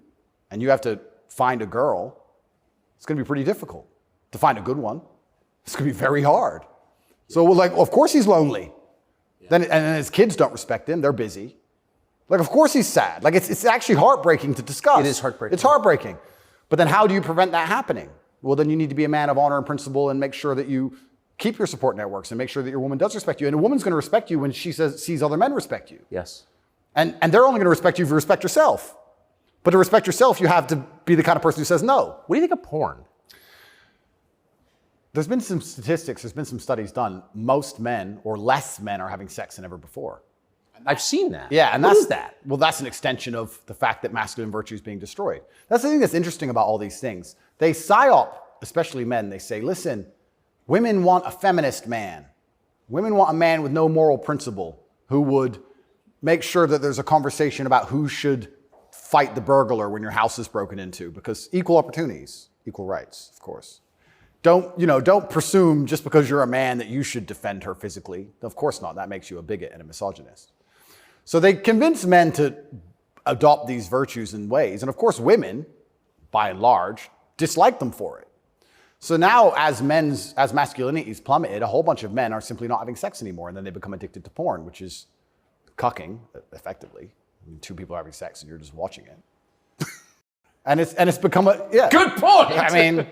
and you have to find a girl, it's going to be pretty difficult to find a good one. It's going to be very hard. So we're like, well, of course he's lonely. Yeah. Then his kids don't respect him. They're busy. Like, of course he's sad. Like, it's actually heartbreaking to discuss. It is heartbreaking. It's heartbreaking. But then how do you prevent that happening? Well, then you need to be a man of honor and principle and make sure that you keep your support networks and make sure that your woman does respect you. And a woman's going to respect you when she sees other men respect you. Yes. And they're only going to respect you if you respect yourself. But to respect yourself, you have to be the kind of person who says no. What do you think of porn? There's been some statistics, there's been some studies done. Most men, or less men, are having sex than ever before. I've seen that. Yeah, and what is that? Well, that's an extension of the fact that masculine virtue is being destroyed. That's the thing that's interesting about all these things. They psyop, especially men, they say, listen, women want a feminist man. Women want a man with no moral principle who would make sure that there's a conversation about who should fight the burglar when your house is broken into, because equal opportunities, equal rights, of course. Don't presume just because you're a man that you should defend her physically. Of course not. That makes you a bigot and a misogynist. So they convince men to adopt these virtues and ways. And of course, women, by and large, dislike them for it. So now as masculinity is plummeted, a whole bunch of men are simply not having sex anymore. And then they become addicted to porn, which is cucking, effectively. I mean, two people are having sex and you're just watching it. and it's become Good point. I mean,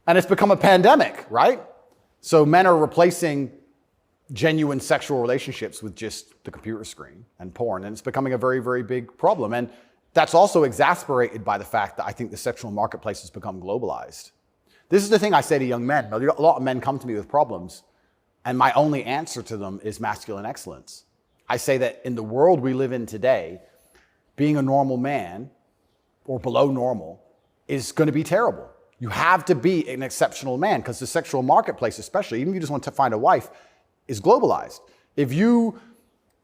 and it's become a pandemic, right? So men are replacing genuine sexual relationships with just the computer screen and porn. And it's becoming a very, very big problem. And that's also exasperated by the fact that I think the sexual marketplace has become globalized. This is the thing I say to young men. A lot of men come to me with problems, and my only answer to them is masculine excellence. I say that in the world we live in today, being a normal man or below normal is going to be terrible. You have to be an exceptional man because the sexual marketplace, especially, even if you just want to find a wife, is globalized. If you,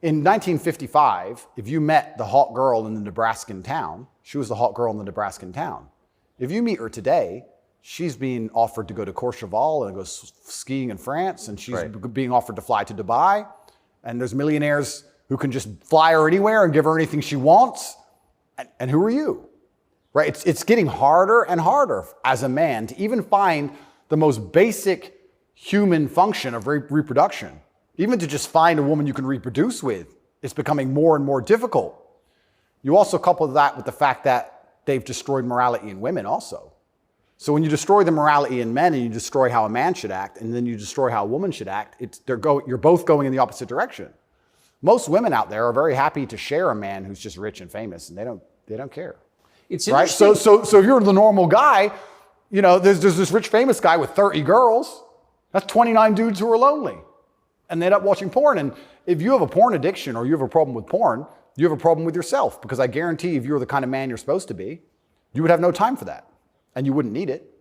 in 1955, if you met the hot girl in the Nebraskan town, she was the hot girl in the Nebraskan town. If you meet her today, she's being offered to go to Courchevel and go skiing in France, and she's being offered to fly to Dubai. And there's millionaires who can just fly her anywhere and give her anything she wants. And who are you? Right? It's getting harder and harder as a man to even find the most basic human function of reproduction. Even to just find a woman you can reproduce with, it's becoming more and more difficult. You also couple that with the fact that they've destroyed morality in women also. So when you destroy the morality in men and you destroy how a man should act, and then you destroy how a woman should act, you're both going in the opposite direction. Most women out there are very happy to share a man who's just rich and famous, and they don't care. It's right. So if you're the normal guy, there's this rich famous guy with 30 girls. That's 29 dudes who are lonely, and they end up watching porn. And if you have a porn addiction or you have a problem with porn, you have a problem with yourself, because I guarantee if you're the kind of man you're supposed to be, you would have no time for that. And you wouldn't need it.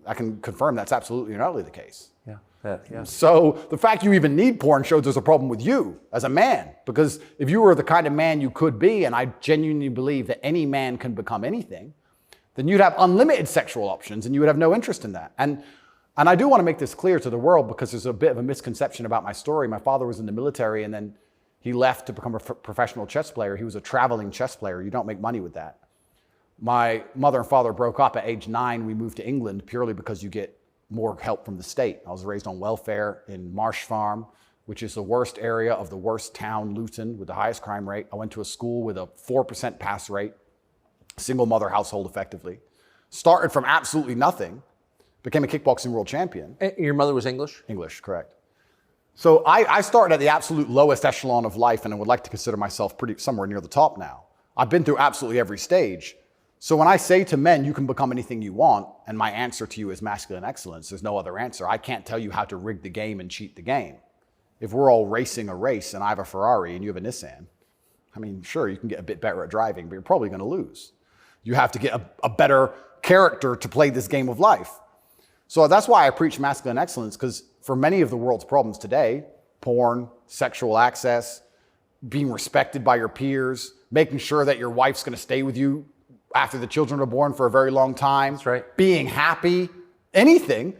I can confirm that's absolutely and utterly the case. Yeah. So the fact you even need porn shows there's a problem with you as a man. Because if you were the kind of man you could be, and I genuinely believe that any man can become anything, then you'd have unlimited sexual options and you would have no interest in that. And I do want to make this clear to the world, because there's a bit of a misconception about my story. My father was in the military and then he left to become a professional chess player. He was a traveling chess player. You don't make money with that. My mother and father broke up at age 9. We moved to England purely because you get more help from the state. I was raised on welfare in Marsh Farm, which is the worst area of the worst town, Luton, with the highest crime rate. I went to a school with a 4% pass rate, single mother household effectively. Started from absolutely nothing, became a kickboxing world champion. Your mother was English? English, correct. So I started at the absolute lowest echelon of life, and I would like to consider myself somewhere near the top now. I've been through absolutely every stage. So when I say to men, you can become anything you want, and my answer to you is masculine excellence, there's no other answer. I can't tell you how to rig the game and cheat the game. If we're all racing a race and I have a Ferrari and you have a Nissan, I mean, sure, you can get a bit better at driving, but you're probably going to lose. You have to get a better character to play this game of life. So that's why I preach masculine excellence, because for many of the world's problems today, porn, sexual access, being respected by your peers, making sure that your wife's going to stay with you after the children are born for a very long time. That's right. Being happy, anything.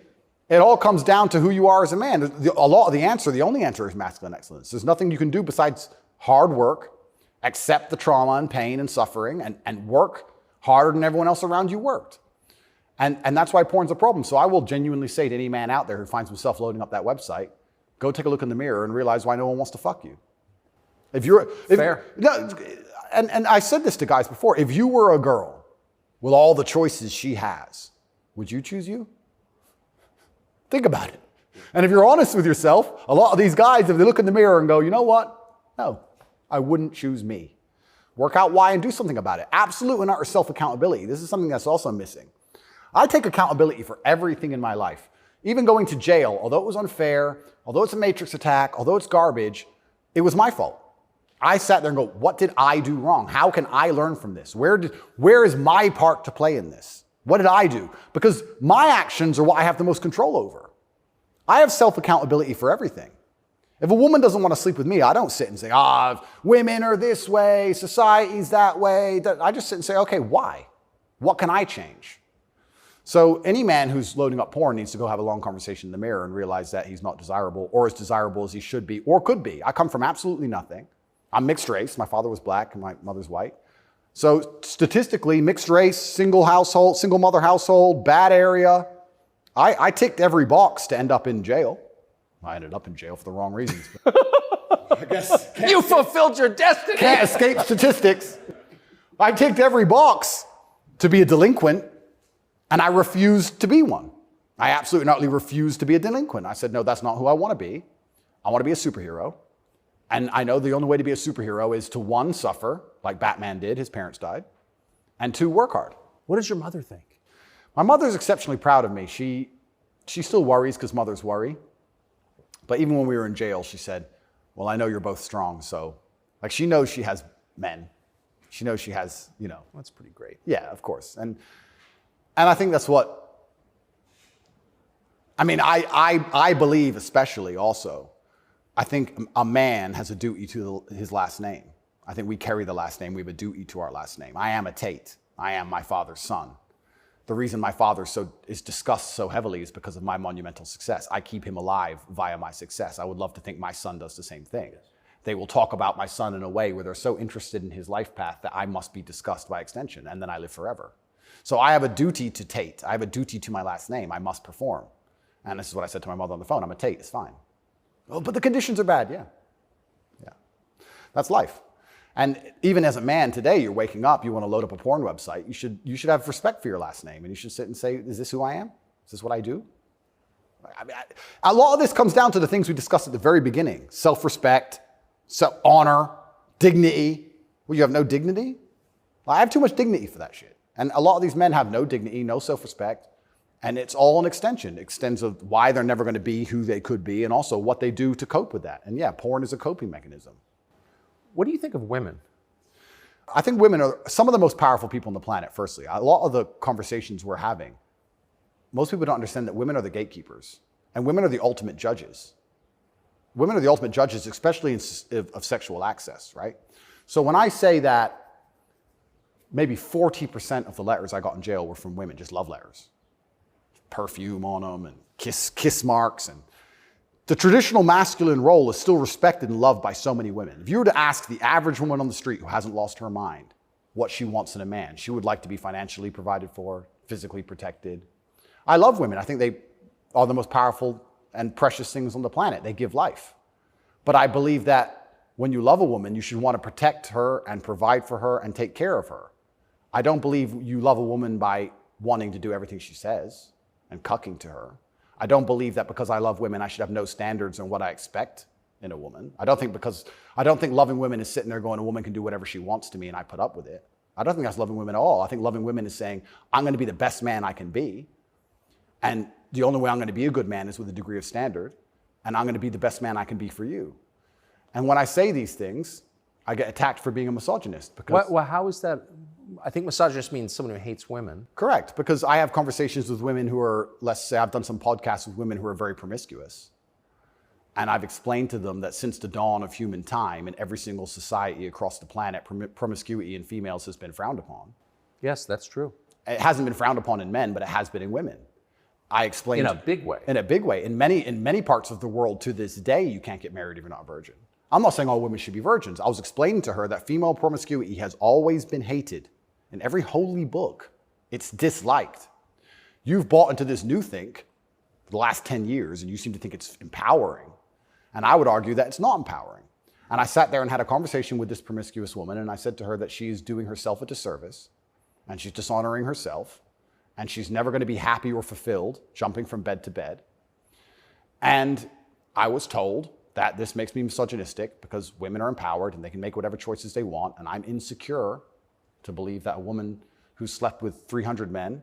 It all comes down to who you are as a man. The only answer is masculine excellence. There's nothing you can do besides hard work, accept the trauma and pain and suffering, and work harder than everyone else around you worked. And that's why porn's a problem. So I will genuinely say to any man out there who finds himself loading up that website, go take a look in the mirror and realize why no one wants to fuck you. Fair. And I said this to guys before. If you were a girl with all the choices she has, would you choose you? Think about it. And if you're honest with yourself, a lot of these guys, if they look in the mirror and go, you know what? No, I wouldn't choose me. Work out why and do something about it. Absolute and utter self-accountability. This is something that's also missing. I take accountability for everything in my life. Even going to jail, although it was unfair, although it's a matrix attack, although it's garbage, it was my fault. I sat there and go, what did I do wrong? How can I learn from this? Where is my part to play in this? What did I do? Because my actions are what I have the most control over. I have self-accountability for everything. If a woman doesn't want to sleep with me, I don't sit and say, women are this way, society's that way. I just sit and say, okay, why? What can I change? So any man who's loading up porn needs to go have a long conversation in the mirror and realize that he's not desirable or as desirable as he should be or could be. I come from absolutely nothing. I'm mixed race. My father was black and my mother's white. So statistically, mixed race, single mother household, bad area. I ticked every box to end up in jail. I ended up in jail for the wrong reasons. I guess You fulfilled your destiny. can't escape statistics. I ticked every box to be a delinquent, and I refused to be one. I absolutely not refused to be a delinquent. I said, no, that's not who I want to be. I want to be a superhero. And I know the only way to be a superhero is to, one, suffer, like Batman did, his parents died, and two, work hard. What does your mother think? My mother's exceptionally proud of me. She still worries because mothers worry. But even when we were in jail, she said, well, I know you're both strong. So, like, she knows she has men. She knows she has, That's pretty great. Yeah, of course. And I think that's what, I believe especially also, I think a man has a duty to his last name. I think we carry the last name. We have a duty to our last name. I am a Tate. I am my father's son. The reason my father is discussed so heavily is because of my monumental success. I keep him alive via my success. I would love to think my son does the same thing. Yes. They will talk about my son in a way where they're so interested in his life path that I must be discussed by extension, and then I live forever. So I have a duty to Tate. I have a duty to my last name. I must perform. And this is what I said to my mother on the phone. I'm a Tate. It's fine. Oh, but the conditions are bad. Yeah. That's life. And even as a man today, you're waking up, you want to load up a porn website. You should have respect for your last name, and you should sit and say, is this who I am? Is this what I do? A lot of this comes down to the things we discussed at the very beginning. Self-respect, honor, dignity. Well, you have no dignity? Well, I have too much dignity for that shit. And a lot of these men have no dignity, no self-respect, and it's all an extension. It extends of why they're never going to be who they could be, and also what they do to cope with that. And yeah, porn is a coping mechanism. What do you think of women? I think women are some of the most powerful people on the planet, firstly. A lot of the conversations we're having, most people don't understand that women are the gatekeepers, and women are the ultimate judges. Women are the ultimate judges, especially of sexual access, right? So when I say that maybe 40% of the letters I got in jail were from women, just love letters. Perfume on them and kiss marks. And the traditional masculine role is still respected and loved by so many women. If you were to ask the average woman on the street who hasn't lost her mind what she wants in a man, she would like to be financially provided for, physically protected. I love women. I think they are the most powerful and precious things on the planet. They give life. But I believe that when you love a woman, you should want to protect her and provide for her and take care of her. I don't believe you love a woman by wanting to do everything she says and cucking to her. I don't believe that because I love women, I should have no standards on what I expect in a woman. I don't think loving women is sitting there going, a woman can do whatever she wants to me and I put up with it. I don't think that's loving women at all. I think loving women is saying, I'm going to be the best man I can be. And the only way I'm going to be a good man is with a degree of standard. And I'm going to be the best man I can be for you. And when I say these things, I get attacked for being a misogynist. Because Well, how is that? I think misogynist means someone who hates women. Correct, because I have conversations with women who are, let's say I've done some podcasts with women who are very promiscuous. And I've explained to them that since the dawn of human time in every single society across the planet, promiscuity in females has been frowned upon. Yes, that's true. It hasn't been frowned upon in men, but it has been in women. I explained In a big way. In a big way. In many parts of the world to this day, you can't get married if you're not a virgin. I'm not saying all women should be virgins. I was explaining to her that female promiscuity has always been hated. In every holy book, it's disliked. You've bought into this new thing for the last 10 years, and you seem to think it's empowering. And I would argue that it's not empowering. And I sat there and had a conversation with this promiscuous woman, and I said to her that she is doing herself a disservice, and she's dishonoring herself, and she's never going to be happy or fulfilled jumping from bed to bed. And I was told that this makes me misogynistic because women are empowered and they can make whatever choices they want, and I'm insecure to believe that a woman who slept with 300 men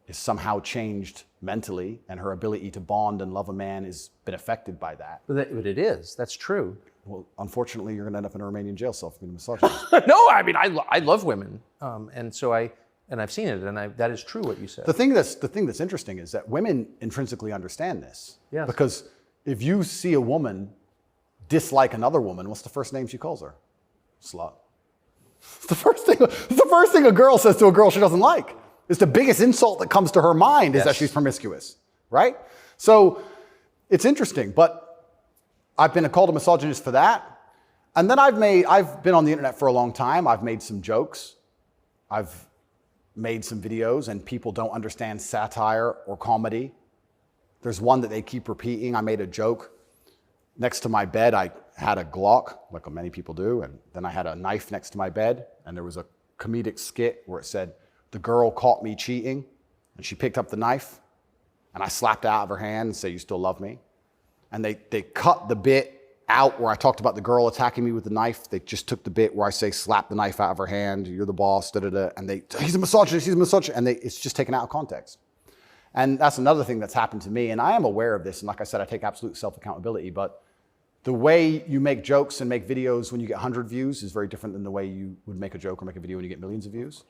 is somehow changed mentally, and her ability to bond and love a man has been affected by that. But it is. That's true. Well, unfortunately, you're going to end up in a Romanian jail cell for being a misogynist. No, I mean, I love women. And so I've seen it, and that is true what you said. The thing that's interesting is that women intrinsically understand this. Yes. Because if you see a woman dislike another woman, what's the first name she calls her? Slut. It's the first thing a girl says to a girl she doesn't like. It's the biggest insult that comes to her mind is that she's promiscuous, right? So it's interesting, but I've been called a misogynist for that. And then I've been on the internet for a long time. I've made some jokes. I've made some videos, and people don't understand satire or comedy. There's one that they keep repeating. I made a joke. Next to my bed, I had a Glock, like many people do, and then I had a knife next to my bed, and there was a comedic skit where it said, "The girl caught me cheating, and she picked up the knife, and I slapped it out of her hand and said, 'You still love me?'" And they cut the bit out where I talked about the girl attacking me with the knife. They just took the bit where I say, "Slap the knife out of her hand, you're the boss, da-da-da," and he's a misogynist, and it's just taken out of context. And that's another thing that's happened to me, and I am aware of this, and like I said, I take absolute self-accountability, but the way you make jokes and make videos when you get 100 views is very different than the way you would make a joke or make a video when you get millions of views.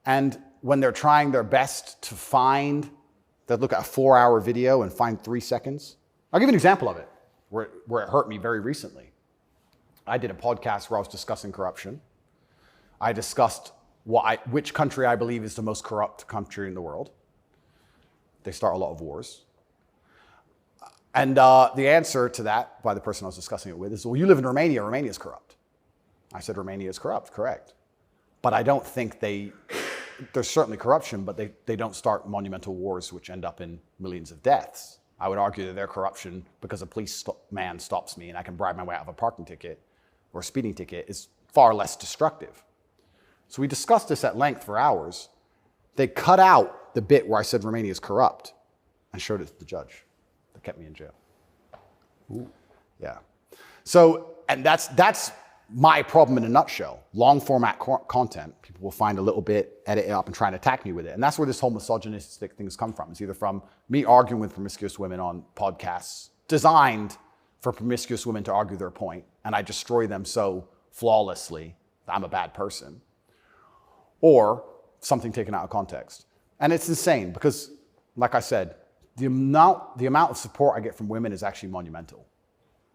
And when they're trying their best to they'll look at a 4-hour video and find 3 seconds. I'll give you an example of it, where it hurt me very recently. I did a podcast where I was discussing corruption. I discussed which country I believe is the most corrupt country in the world. They start a lot of wars. And the answer to that by the person I was discussing it with is, well, you live in Romania. Romania is corrupt. I said, Romania is corrupt, correct. But I don't think there's certainly corruption, but they don't start monumental wars which end up in millions of deaths. I would argue that their corruption, because a policeman stops me and I can bribe my way out of a parking ticket or a speeding ticket, is far less destructive. So we discussed this at length for hours. They cut out the bit where I said Romania is corrupt and showed it to the judge. That kept me in jail. Ooh. Yeah. So, and that's my problem in a nutshell. Long format content, people will find a little bit, edit it up, and try and attack me with it. And that's where this whole misogynistic things come from. It's either from me arguing with promiscuous women on podcasts designed for promiscuous women to argue their point, and I destroy them so flawlessly that I'm a bad person, or something taken out of context. And it's insane because, like I said, the amount of support I get from women is actually monumental.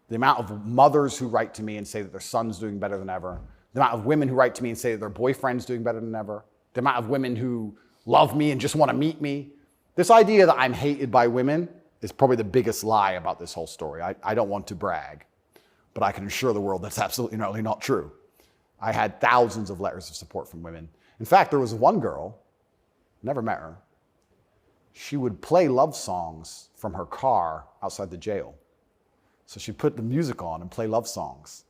The amount of mothers who write to me and say that their son's doing better than ever. The amount of women who write to me and say that their boyfriend's doing better than ever. The amount of women who love me and just want to meet me. This idea that I'm hated by women is probably the biggest lie about this whole story. I don't want to brag, but I can assure the world that's absolutely not true. I had thousands of letters of support from women. In fact, there was one girl, never met her. She would play love songs from her car outside the jail. So she'd put the music on and play love songs.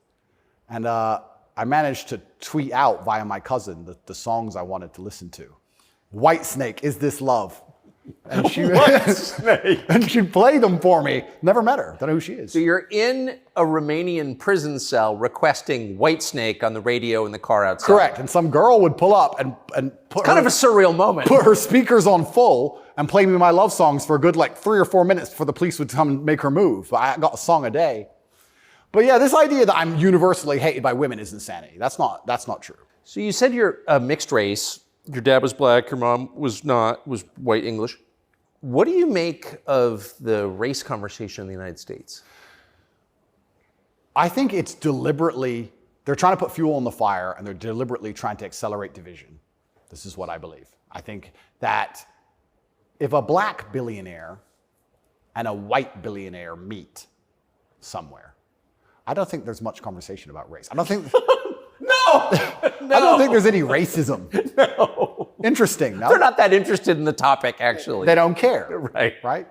And I managed to tweet out via my cousin the songs I wanted to listen to. Whitesnake, Is This Love? And and she'd play them for me. Never met her. Don't know who she is. So you're in a Romanian prison cell requesting Whitesnake on the radio in the car outside. Correct. And some girl would pull up and put kind of a surreal moment. Put her speakers on full and play me my love songs for a good 3 or 4 minutes before the police would come and make her move. I got a song a day. But yeah, this idea that I'm universally hated by women is insanity. That's not true. So you said you're a mixed race. Your dad was black, your mom was white English. What do you make of the race conversation in the United States? I think it's they're trying to put fuel on the fire, and they're deliberately trying to accelerate division. This is what I believe. I think that if a black billionaire and a white billionaire meet somewhere, I don't think there's much conversation about race. I don't think... No! I don't think there's any racism. No. Interesting, no? They're not that interested in the topic, actually. They don't care. Right. Right?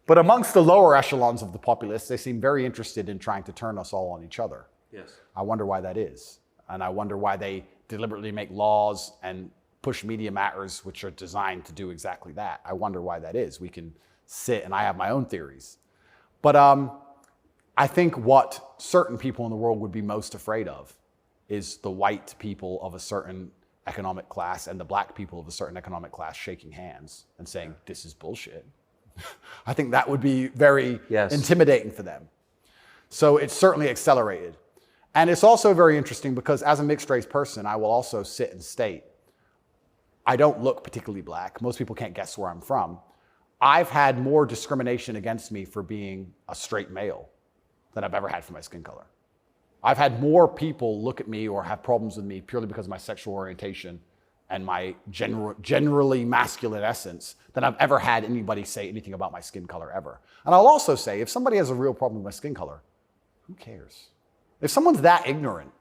But amongst the lower echelons of the populace, they seem very interested in trying to turn us all on each other. Yes. I wonder why that is. And I wonder why they deliberately make laws and push media matters which are designed to do exactly that. I wonder why that is. We can sit, and I have my own theories. But I think what certain people in the world would be most afraid of is the white people of a certain economic class and the black people of a certain economic class shaking hands and saying, this is bullshit. I think that would be very intimidating for them. So it's certainly accelerated. And it's also very interesting because as a mixed race person, I will also sit and state, I don't look particularly black. Most people can't guess where I'm from. I've had more discrimination against me for being a straight male than I've ever had for my skin color. I've had more people look at me or have problems with me purely because of my sexual orientation and my generally masculine essence than I've ever had anybody say anything about my skin color ever. And I'll also say, if somebody has a real problem with my skin color, who cares? If someone's that ignorant,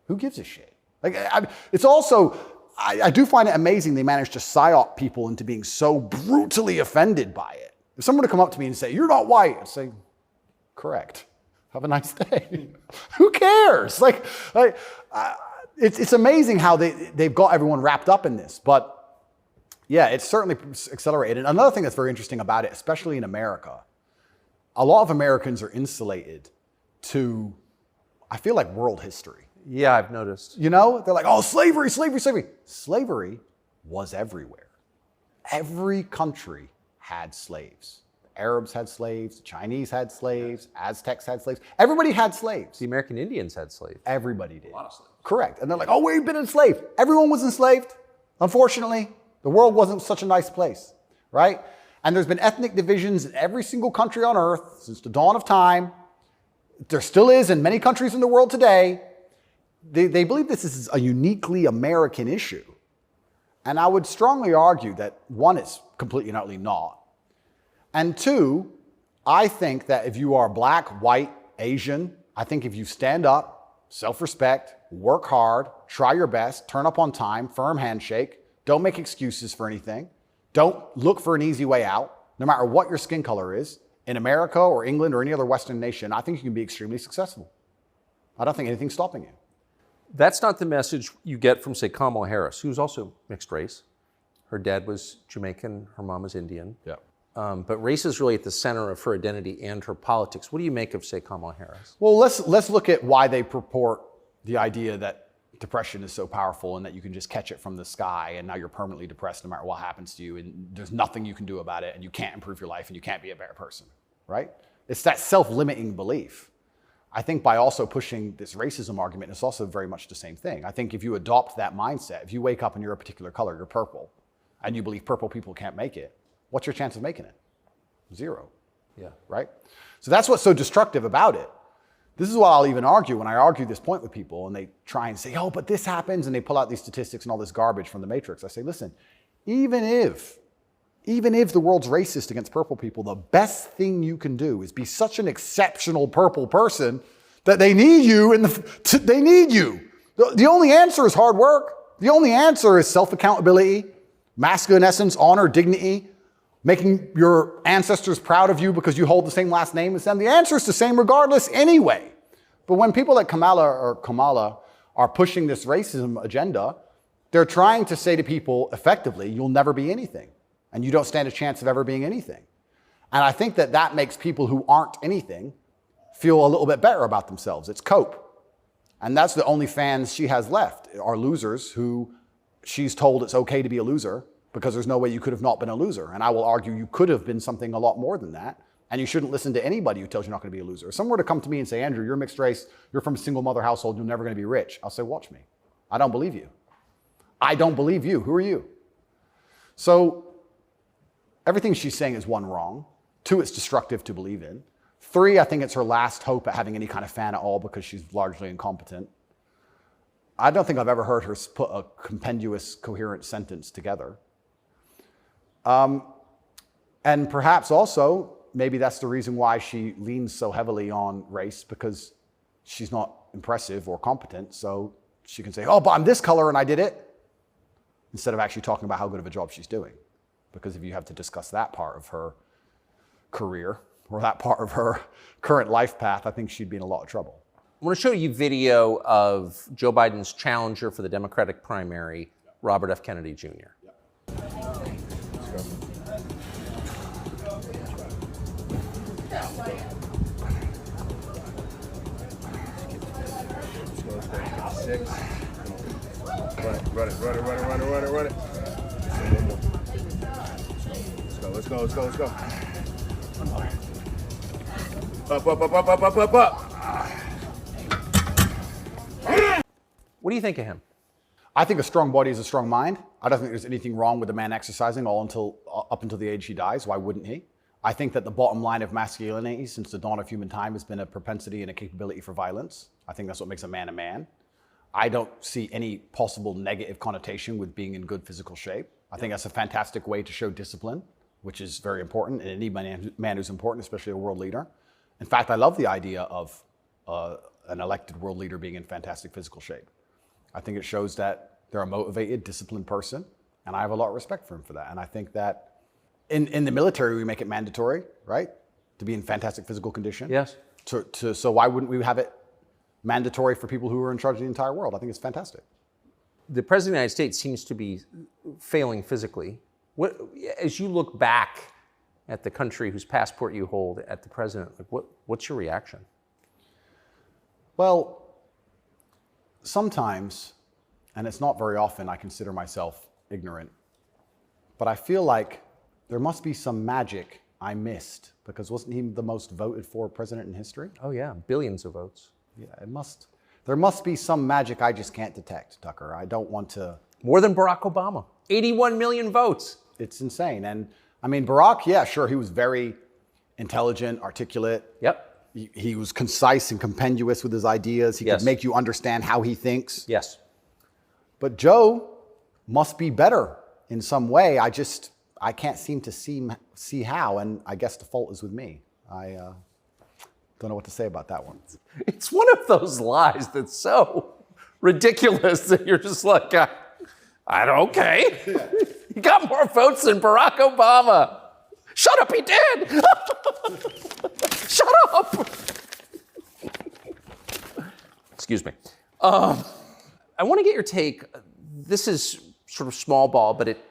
who gives a shit? Like, it's also, I do find it amazing they manage to psyop people into being so brutally offended by it. If someone were to come up to me and say, you're not white, I'd say, correct. Have a nice day. Who cares? It's amazing how they've got everyone wrapped up in this. But yeah, it's certainly accelerated. Another thing that's very interesting about it, especially in America, a lot of Americans are insulated to, I feel like, world history. Yeah, I've noticed. You know, they're like, oh, slavery, slavery, slavery. Slavery was everywhere. Every country had slaves. Arabs had slaves, the Chinese had slaves, Aztecs had slaves. Everybody had slaves. The American Indians had slaves. Everybody did. A lot of slaves. Correct. And they're like, oh, we've been enslaved. Everyone was enslaved. Unfortunately, the world wasn't such a nice place, right? And there's been ethnic divisions in every single country on earth since the dawn of time. There still is in many countries in the world today. They believe this is a uniquely American issue. And I would strongly argue that, one, it's completely and utterly not. And two, I think that if you are black, white, Asian, I think if you stand up, self-respect, work hard, try your best, turn up on time, firm handshake, don't make excuses for anything, don't look for an easy way out, no matter what your skin color is, in America or England or any other Western nation, I think you can be extremely successful. I don't think anything's stopping you. That's not the message you get from, say, Kamala Harris, who's also mixed race. Her dad was Jamaican, her mom was Indian. Yeah. But race is really at the center of her identity and her politics. What do you make of, say, Kamala Harris? Well, let's look at why they purport the idea that depression is so powerful and that you can just catch it from the sky and now you're permanently depressed no matter what happens to you and there's nothing you can do about it and you can't improve your life and you can't be a better person, right? It's that self-limiting belief. I think by also pushing this racism argument, it's also very much the same thing. I think if you adopt that mindset, if you wake up and you're a particular color, you're purple, and you believe purple people can't make it, what's your chance of making it? Zero. Yeah. Right? So that's what's so destructive about it. This is what I'll even argue when I argue this point with people and they try and say, oh, but this happens, and they pull out these statistics and all this garbage from the Matrix. I say, listen, even if the world's racist against purple people, the best thing you can do is be such an exceptional purple person that they need you they need you. The only answer is hard work. The only answer is self-accountability, masculine essence, honor, dignity, making your ancestors proud of you because you hold the same last name as them. The answer is the same regardless anyway. But when people like Kamala are pushing this racism agenda, they're trying to say to people effectively, you'll never be anything. And you don't stand a chance of ever being anything. And I think that makes people who aren't anything feel a little bit better about themselves. It's cope. And that's the only fans she has left, are losers who she's told it's okay to be a loser because there's no way you could have not been a loser. And I will argue you could have been something a lot more than that. And you shouldn't listen to anybody who tells you you're not going to be a loser. If someone were to come to me and say, Andrew, you're mixed race, you're from a single mother household, you're never going to be rich. I'll say, watch me. I don't believe you. I don't believe you. Who are you? So everything she's saying is, one, wrong. Two, it's destructive to believe in. Three, I think it's her last hope at having any kind of fan at all because she's largely incompetent. I don't think I've ever heard her put a compendious, coherent sentence together. And perhaps also, maybe that's the reason why she leans so heavily on race, because she's not impressive or competent. So she can say, oh, but I'm this color and I did it, instead of actually talking about how good of a job she's doing. Because if you have to discuss that part of her career or that part of her current life path, I think she'd be in a lot of trouble. I want to show you video of Joe Biden's challenger for the Democratic primary, Robert F. Kennedy Jr. Six. Run it. Let's go. Up. What do you think of him? I think a strong body is a strong mind. I don't think there's anything wrong with a man exercising up until the age he dies. Why wouldn't he? I think that the bottom line of masculinity since the dawn of human time has been a propensity and a capability for violence. I think that's what makes a man a man. I don't see any possible negative connotation with being in good physical shape. I think that's a fantastic way to show discipline, which is very important, and any man who's important, especially a world leader. In fact, I love the idea of an elected world leader being in fantastic physical shape. I think it shows that they're a motivated, disciplined person, and I have a lot of respect for him for that. And I think that in the military, we make it mandatory, right, to be in fantastic physical condition. Yes. So why wouldn't we have it mandatory for people who are in charge of the entire world? I think it's fantastic. The President of the United States seems to be failing physically. As you look back at the country whose passport you hold, at the president, what's your reaction? Well, sometimes, and it's not very often, I consider myself ignorant, but I feel like there must be some magic I missed, because wasn't he the most voted for president in history? Oh yeah, billions of votes. Yeah, there must be some magic I just can't detect, Tucker. I don't want to. More than Barack Obama. 81 million votes. It's insane. And I mean, Barack, yeah, sure, he was very intelligent, articulate. Yep. He was concise and compendious with his ideas. He could make you understand how he thinks. Yes. But Joe must be better in some way. I can't seem to see how, and I guess the fault is with me. I don't know what to say about that one. It's one of those lies that's so ridiculous that you're just like, okay. He got more votes than Barack Obama. Shut up, he did. Shut up. Excuse me. I want to get your take. This is sort of small ball, but it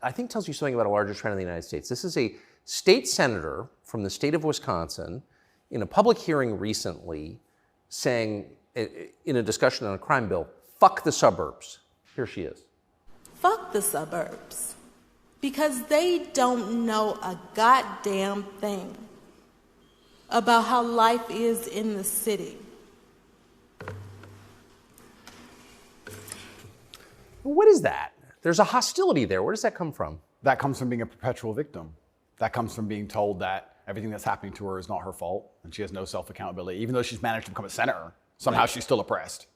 I think tells you something about a larger trend in the United States. This is a state senator from the state of Wisconsin in a public hearing recently saying, in a discussion on a crime bill, fuck the suburbs. Here she is. Fuck the suburbs. Because they don't know a goddamn thing about how life is in the city. What is that? There's a hostility there. Where does that come from? That comes from being a perpetual victim. That comes from being told that everything that's happening to her is not her fault and she has no self-accountability. Even though she's managed to become a senator, somehow she's still oppressed.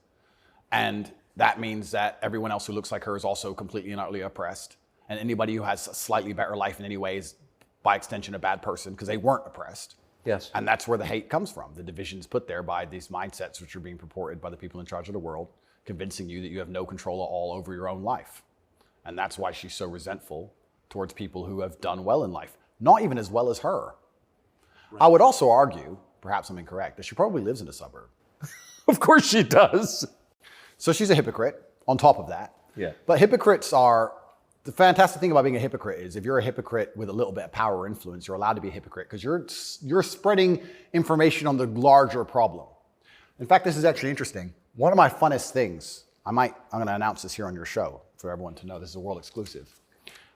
And that means that everyone else who looks like her is also completely and utterly oppressed. And anybody who has a slightly better life in any way is, by extension, a bad person because they weren't oppressed. Yes. And that's where the hate comes from. The division's put there by these mindsets which are being purported by the people in charge of the world, convincing you that you have no control at all over your own life. And that's why she's so resentful towards people who have done well in life, not even as well as her. Right. I would also argue, perhaps I'm incorrect, that she probably lives in a suburb. Of course she does. So she's a hypocrite on top of that. Yeah. But hypocrites are, the fantastic thing about being a hypocrite is if you're a hypocrite with a little bit of power or influence, you're allowed to be a hypocrite because you're spreading information on the larger problem. In fact, this is actually interesting. One of my funnest things, I'm going to announce this here on your show for everyone to know, this is a world exclusive.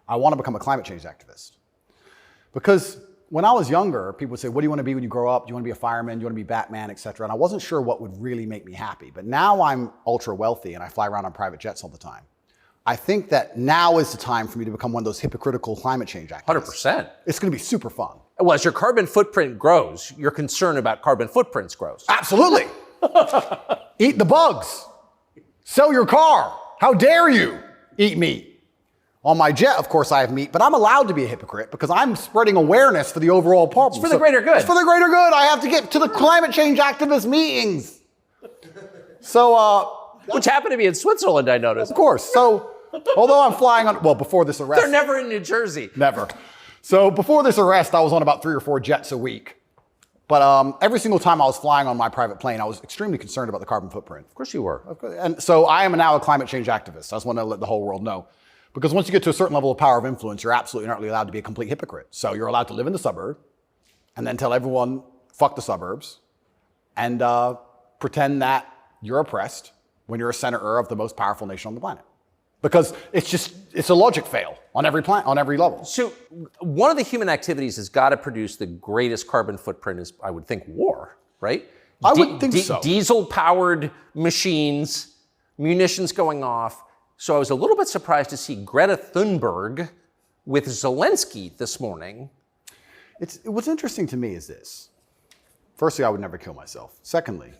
I want to become a climate change activist. Because when I was younger, people would say, what do you want to be when you grow up? Do you want to be a fireman? Do you want to be Batman, et cetera? And I wasn't sure what would really make me happy. But now I'm ultra wealthy and I fly around on private jets all the time. I think that now is the time for me to become one of those hypocritical climate change activists. 100%. It's going to be super fun. Well, as your carbon footprint grows, your concern about carbon footprints grows. Absolutely. Eat the bugs. Sell your car. How dare you eat meat? On my jet, of course, I have meat, but I'm allowed to be a hypocrite because I'm spreading awareness for the overall problem. It's for the greater good. It's for the greater good. I have to get to the climate change activist meetings. So, Which happened to be in Switzerland, I noticed. of course. So, although I'm flying on, well, before this arrest. They're never in New Jersey. Never. So before this arrest, I was on about 3 or 4 jets a week. But every single time I was flying on my private plane, I was extremely concerned about the carbon footprint. Of course you were. And so I am now a climate change activist. I just want to let the whole world know. Because once you get to a certain level of power of influence, you're absolutely not really allowed to be a complete hypocrite. So you're allowed to live in the suburb and then tell everyone, fuck the suburbs, and pretend that you're oppressed when you're a senator of the most powerful nation on the planet. Because it's a logic fail on every level. So one of the human activities has got to produce the greatest carbon footprint is, I would think, war, right? I would think so. Diesel-powered machines, munitions going off. So I was a little bit surprised to see Greta Thunberg with Zelensky this morning. What's interesting to me is this. Firstly, I would never kill myself. Secondly,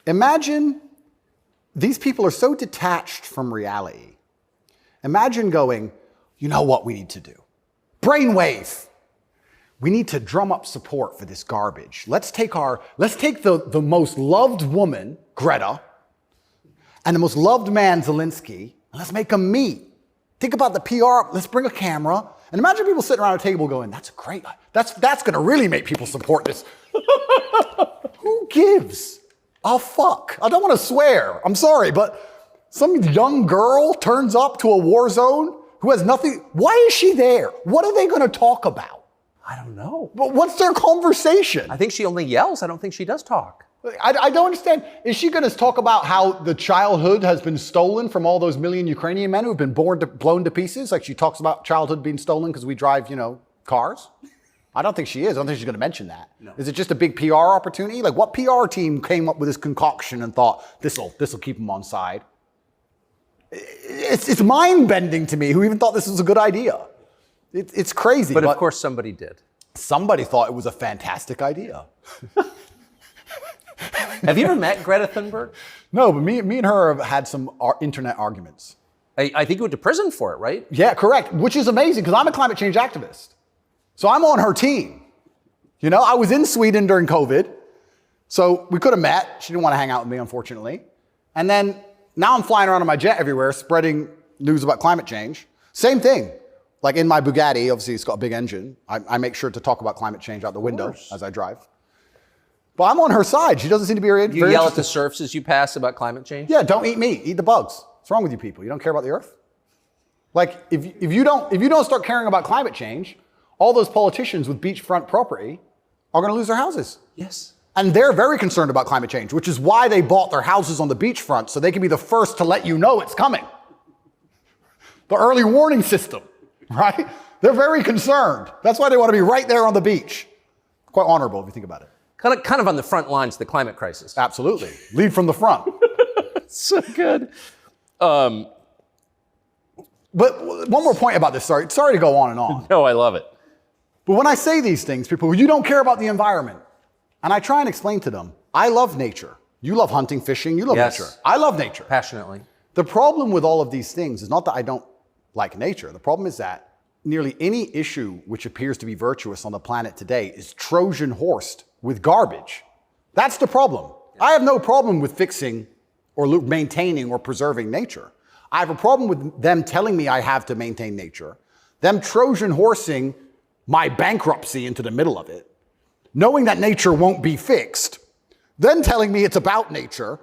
imagine these people are so detached from reality. Imagine going, you know what we need to do? Brainwave. We need to drum up support for this garbage. Let's take the most loved woman, Greta, and the most loved man, Zelensky, and let's make them meet. Think about the PR. Let's bring a camera. And imagine people sitting around a table going, that's going to really make people support this. Who gives a fuck? I don't want to swear. I'm sorry, but some young girl turns up to a war zone who has nothing. Why is she there? What are they going to talk about? I don't know. But what's their conversation? I think she only yells. I don't think she does talk. I don't understand. Is she going to talk about how the childhood has been stolen from all those million Ukrainian men who have been blown to pieces? Like she talks about childhood being stolen because we drive, cars? I don't think she is. I don't think she's going to mention that. No. Is it just a big PR opportunity? Like what PR team came up with this concoction and thought, this'll keep them on side? It's mind-bending to me who even thought this was a good idea. It's crazy. But of course somebody did. Somebody thought it was a fantastic idea. Have you ever met Greta Thunberg? No, but me and her have had some internet arguments. I think you went to prison for it, right? Yeah, correct. Which is amazing because I'm a climate change activist. So I'm on her team. I was in Sweden during COVID. So we could have met. She didn't want to hang out with me, unfortunately. And then now I'm flying around on my jet everywhere, spreading news about climate change. Same thing. Like in my Bugatti, obviously it's got a big engine. I make sure to talk about climate change out the window as I drive. But I'm on her side. She doesn't seem to be very You yell at the serfs as you pass about climate change? Yeah, don't eat meat. Eat the bugs. What's wrong with you people? You don't care about the earth? Like, if you don't start caring about climate change, all those politicians with beachfront property are going to lose their houses. Yes. And they're very concerned about climate change, which is why they bought their houses on the beachfront, so they can be the first to let you know it's coming. The early warning system, right? They're very concerned. That's why they want to be right there on the beach. Quite honorable if you think about it. Kind of on the front lines of the climate crisis. Absolutely. Lead from the front. So good. But one more point about this. Sorry to go on and on. No, I love it. But when I say these things, people, you don't care about the environment. And I try and explain to them, I love nature. You love hunting, fishing, you love nature. I love nature. Passionately. The problem with all of these things is not that I don't like nature. The problem is that nearly any issue which appears to be virtuous on the planet today is Trojan horsed with garbage. That's the problem. I have no problem with fixing or maintaining or preserving nature. I have a problem with them telling me I have to maintain nature, them Trojan horsing my bankruptcy into the middle of it, knowing that nature won't be fixed, then telling me it's about nature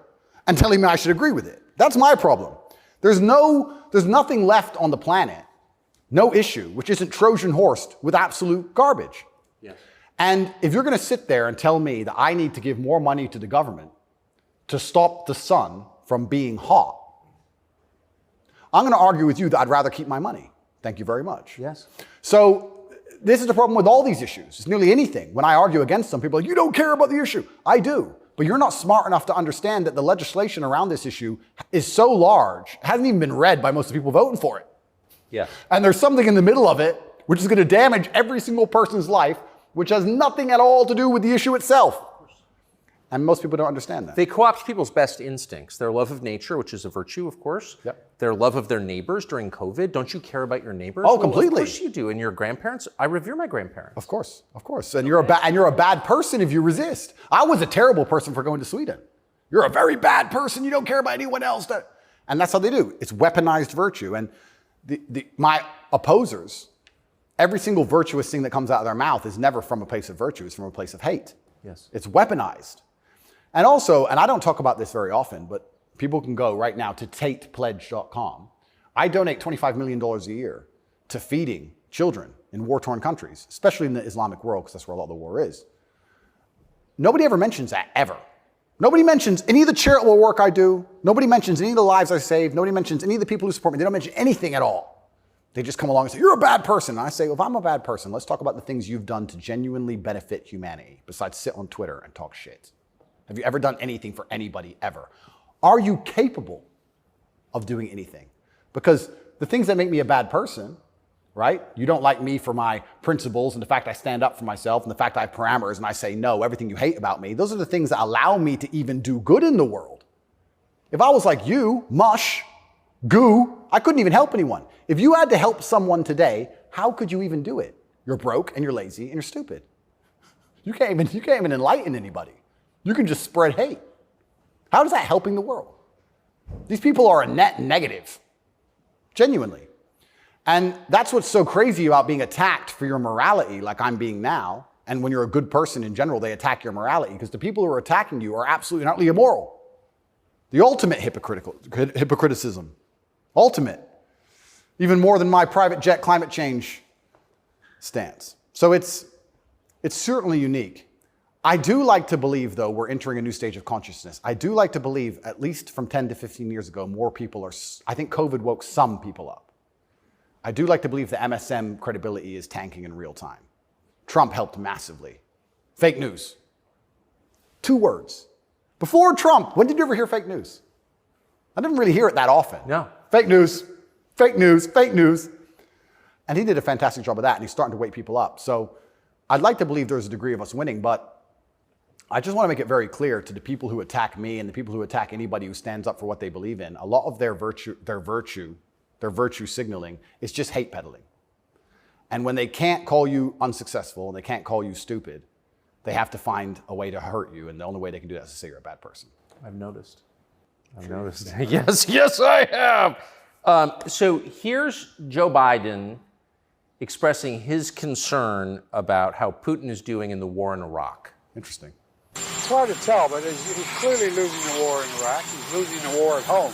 and telling me I should agree with it. That's my problem. There's nothing left on the planet, no issue, which isn't Trojan horsed with absolute garbage. Yes. And if you're going to sit there and tell me that I need to give more money to the government to stop the sun from being hot, I'm going to argue with you that I'd rather keep my money. Thank you very much. Yes. So this is the problem with all these issues. It's nearly anything. When I argue against them, people are like, you don't care about the issue. I do. But you're not smart enough to understand that the legislation around this issue is so large, it hasn't even been read by most of the people voting for it. Yeah. And there's something in the middle of it which is going to damage every single person's life, which has nothing at all to do with the issue itself. And most people don't understand that. They co-opt people's best instincts, their love of nature, which is a virtue, of course. Yep. Their love of their neighbors during COVID. Don't you care about your neighbors? Oh, Well, completely. of course you do. And your grandparents? I revere my grandparents. Of course. And you're a bad person if you resist. I was a terrible person for going to Sweden. You're a very bad person. You don't care about anyone else. And that's how they do. It's weaponized virtue. And my opposers, every single virtuous thing that comes out of their mouth is never from a place of virtue. It's from a place of hate. Yes. It's weaponized. And also, and I don't talk about this very often, but people can go right now to tatepledge.com. I donate $25 million a year to feeding children in war-torn countries, especially in the Islamic world, because that's where a lot of the war is. Nobody ever mentions that, ever. Nobody mentions any of the charitable work I do. Nobody mentions any of the lives I save. Nobody mentions any of the people who support me. They don't mention anything at all. They just come along and say, you're a bad person. And I say, well, if I'm a bad person, let's talk about the things you've done to genuinely benefit humanity, besides sit on Twitter and talk shit. Have you ever done anything for anybody ever? Are you capable of doing anything? Because the things that make me a bad person, right? You don't like me for my principles and the fact I stand up for myself and the fact I have parameters and I say no, everything you hate about me. Those are the things that allow me to even do good in the world. If I was like you, mush, goo, I couldn't even help anyone. If you had to help someone today, how could you even do it? You're broke and you're lazy and you're stupid. You can't even enlighten anybody. You can just spread hate. How is that helping the world? These people are a net negative, genuinely. And that's what's so crazy about being attacked for your morality, like I'm being now. And when you're a good person in general, they attack your morality because the people who are attacking you are absolutely and utterly immoral. The ultimate hypocriticism. Ultimate. Even more than my private jet climate change stance. So it's certainly unique. I do like to believe, though, we're entering a new stage of consciousness. I do like to believe, at least from 10 to 15 years ago, more people are, I think COVID woke some people up. I do like to believe the MSM credibility is tanking in real time. Trump helped massively. Fake news. 2 words. Before Trump, when did you ever hear fake news? I didn't really hear it that often. No. Fake news, fake news, fake news. And he did a fantastic job of that, and he's starting to wake people up. So I'd like to believe there's a degree of us winning, but I just want to make it very clear to the people who attack me and the people who attack anybody who stands up for what they believe in, a lot of their virtue signaling is just hate peddling. And when they can't call you unsuccessful and they can't call you stupid, they have to find a way to hurt you. And the only way they can do that is to say you're a bad person. I've noticed. Yes, I have. So here's Joe Biden expressing his concern about how Putin is doing in the war in Iraq. Interesting. It's hard to tell, but he's clearly losing the war in Iraq. He's losing the war at home.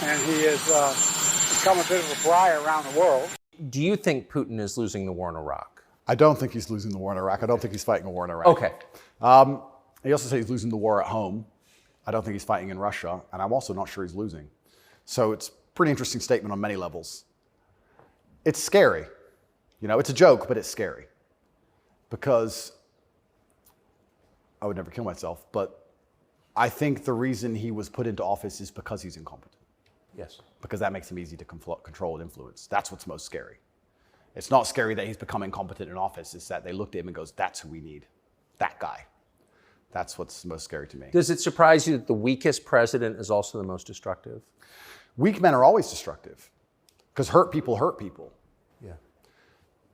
And he has become a bit of a flyer around the world. Do you think Putin is losing the war in Iraq? I don't think he's losing the war in Iraq. I don't think he's fighting a war in Iraq. Okay. He also said he's losing the war at home. I don't think he's fighting in Russia, and I'm also not sure he's losing. So it's a pretty interesting statement on many levels. It's scary. You know, it's a joke, but it's scary. Because I would never kill myself, but I think the reason he was put into office is because he's incompetent. Yes. Because that makes him easy to control and influence. That's what's most scary. It's not scary that he's become incompetent in office. It's that they looked at him and goes, that's who we need. That guy. That's what's most scary to me. Does it surprise you that the weakest president is also the most destructive? Weak men are always destructive because hurt people hurt people. Yeah.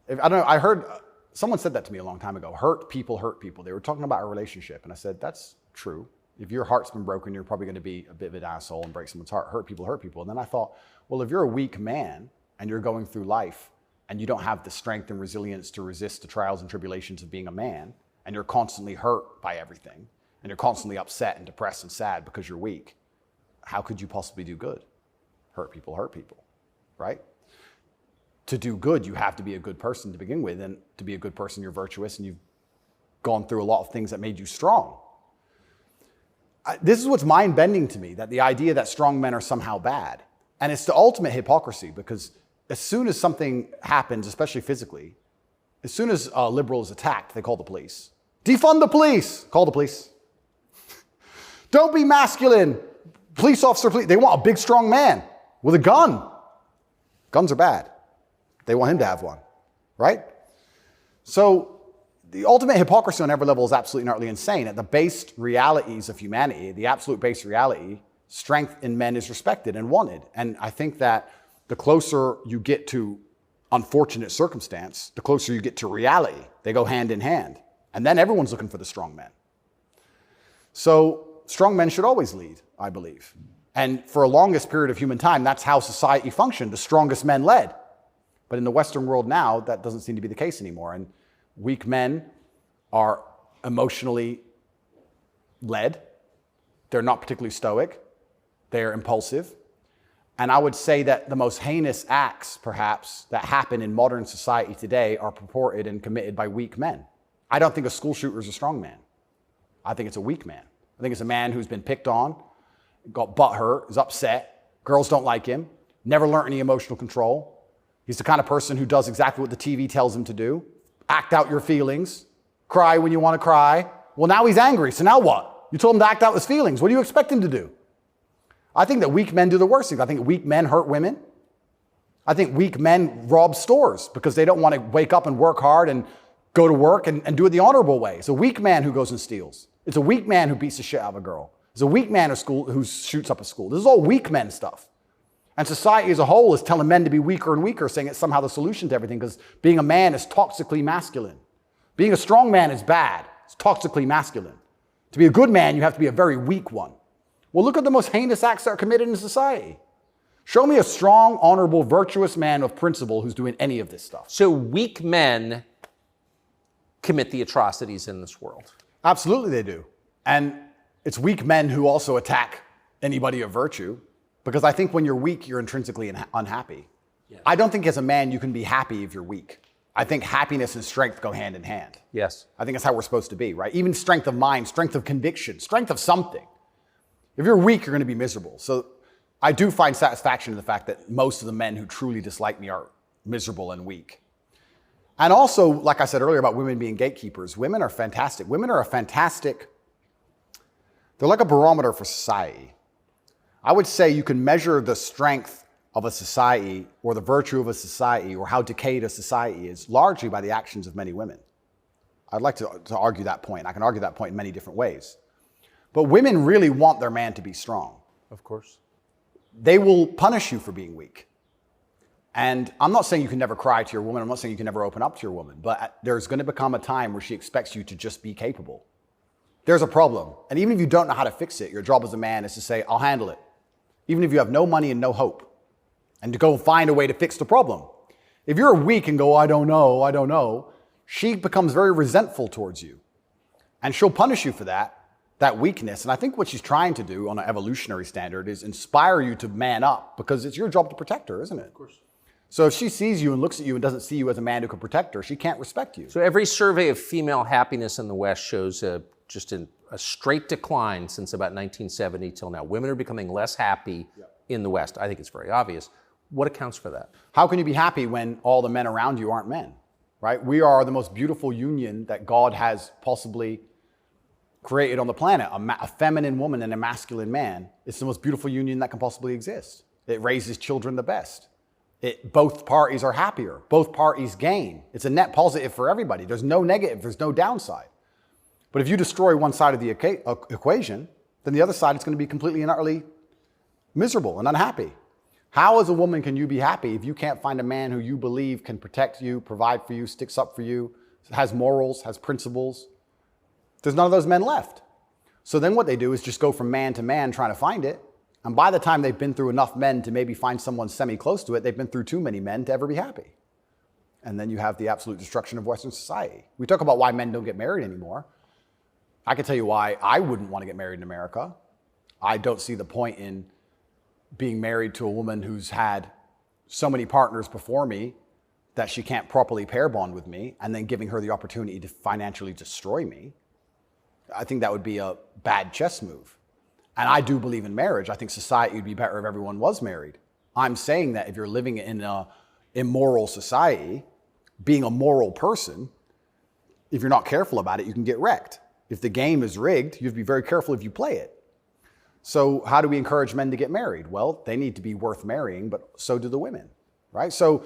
I don't know, I heard, someone said that to me a long time ago, hurt people hurt people. They were talking about a relationship and I said, that's true. If your heart's been broken, you're probably going to be a bit of an asshole and break someone's heart. Hurt people hurt people. And then I thought, well, if you're a weak man and you're going through life and you don't have the strength and resilience to resist the trials and tribulations of being a man, and you're constantly hurt by everything, and you're constantly upset and depressed and sad because you're weak, how could you possibly do good? Hurt people, right? To do good, you have to be a good person to begin with, and to be a good person, you're virtuous, and you've gone through a lot of things that made you strong. This is what's mind-bending to me, that the idea that strong men are somehow bad. And it's the ultimate hypocrisy, because as soon as something happens, especially physically, as soon as a liberal is attacked, they call the police. Defund the police! Call the police. Don't be masculine. Police officer, they want a big, strong man with a gun. Guns are bad. They want him to have one, right? So The ultimate hypocrisy on every level is absolutely and utterly insane. At the base realities of humanity, the absolute base reality, strength in men is respected and wanted. And I think that the closer you get to unfortunate circumstance, the closer you get to reality. They go hand in hand. And then everyone's looking for the strong men. So strong men should always lead, I believe. And for a longest period of human time, that's how society functioned. The strongest men led. But in the Western world now, that doesn't seem to be the case anymore. And weak men are emotionally led. They're not particularly stoic. They're impulsive. And I would say that the most heinous acts, perhaps, that happen in modern society today are purported and committed by weak men. I don't think a school shooter is a strong man. I think it's a weak man. I think it's a man who's been picked on, got butthurt, is upset, girls don't like him, never learned any emotional control. He's the kind of person who does exactly what the TV tells him to do. Act out your feelings, cry when you want to cry. Well, now he's angry, so now what? You told him to act out his feelings. What do you expect him to do? I think that weak men do the worst things. I think weak men hurt women. I think weak men rob stores because they don't want to wake up and work hard and go to work and do it the honorable way. It's a weak man who goes and steals. It's a weak man who beats the shit out of a girl. It's a weak man who shoots up a school. This is all weak men stuff. And society as a whole is telling men to be weaker and weaker, saying it's somehow the solution to everything because being a man is toxically masculine. Being a strong man is bad. It's toxically masculine. To be a good man, you have to be a very weak one. Well, look at the most heinous acts that are committed in society. Show me a strong, honorable, virtuous man of principle who's doing any of this stuff. So weak men commit the atrocities in this world. Absolutely they do. And it's weak men who also attack anybody of virtue because I think when you're weak, you're intrinsically unhappy. Yes. I don't think as a man you can be happy if you're weak. I think happiness and strength go hand in hand. Yes. I think that's how we're supposed to be, right? Even strength of mind, strength of conviction, strength of something. If you're weak, you're going to be miserable. So I do find satisfaction in the fact that most of the men who truly dislike me are miserable and weak. And also, like I said earlier about women being gatekeepers, women are fantastic. Women are they're like a barometer for society. I would say you can measure the strength of a society or the virtue of a society or how decayed a society is largely by the actions of many women. I'd like to argue that point. I can argue that point in many different ways. But women really want their man to be strong. Of course. They will punish you for being weak. And I'm not saying you can never cry to your woman. I'm not saying you can never open up to your woman. But there's going to become a time where she expects you to just be capable. There's a problem. And even if you don't know how to fix it, your job as a man is to say, I'll handle it. Even if you have no money and no hope. And to go find a way to fix the problem. If you're weak and go, I don't know, she becomes very resentful towards you. And she'll punish you for that weakness. And I think what she's trying to do on an evolutionary standard is inspire you to man up because it's your job to protect her, isn't it? Of course. So if she sees you and looks at you and doesn't see you as a man who can protect her, she can't respect you. So every survey of female happiness in the West shows just a straight decline since about 1970 till now. Women are becoming less happy in the West. I think it's very obvious. What accounts for that? How can you be happy when all the men around you aren't men, right? We are the most beautiful union that God has possibly created on the planet. A feminine woman and a masculine man. It's the most beautiful union that can possibly exist. It raises children the best. Both parties are happier. Both parties gain. It's a net positive for everybody. There's no negative. There's no downside. But if you destroy one side of the equation, then the other side is going to be completely and utterly miserable and unhappy. How as a woman can you be happy if you can't find a man who you believe can protect you, provide for you, sticks up for you, has morals, has principles? There's none of those men left. So then what they do is just go from man to man trying to find it. And by the time they've been through enough men to maybe find someone semi-close to it, they've been through too many men to ever be happy. And then you have the absolute destruction of Western society. We talk about why men don't get married anymore. I can tell you why I wouldn't want to get married in America. I don't see the point in being married to a woman who's had so many partners before me that she can't properly pair bond with me and then giving her the opportunity to financially destroy me. I think that would be a bad chess move. And I do believe in marriage. I think society would be better if everyone was married. I'm saying that if you're living in an immoral society, being a moral person, if you're not careful about it, you can get wrecked. If the game is rigged, you have to be very careful if you play it. So how do we encourage men to get married? Well, they need to be worth marrying, but so do the women, right? So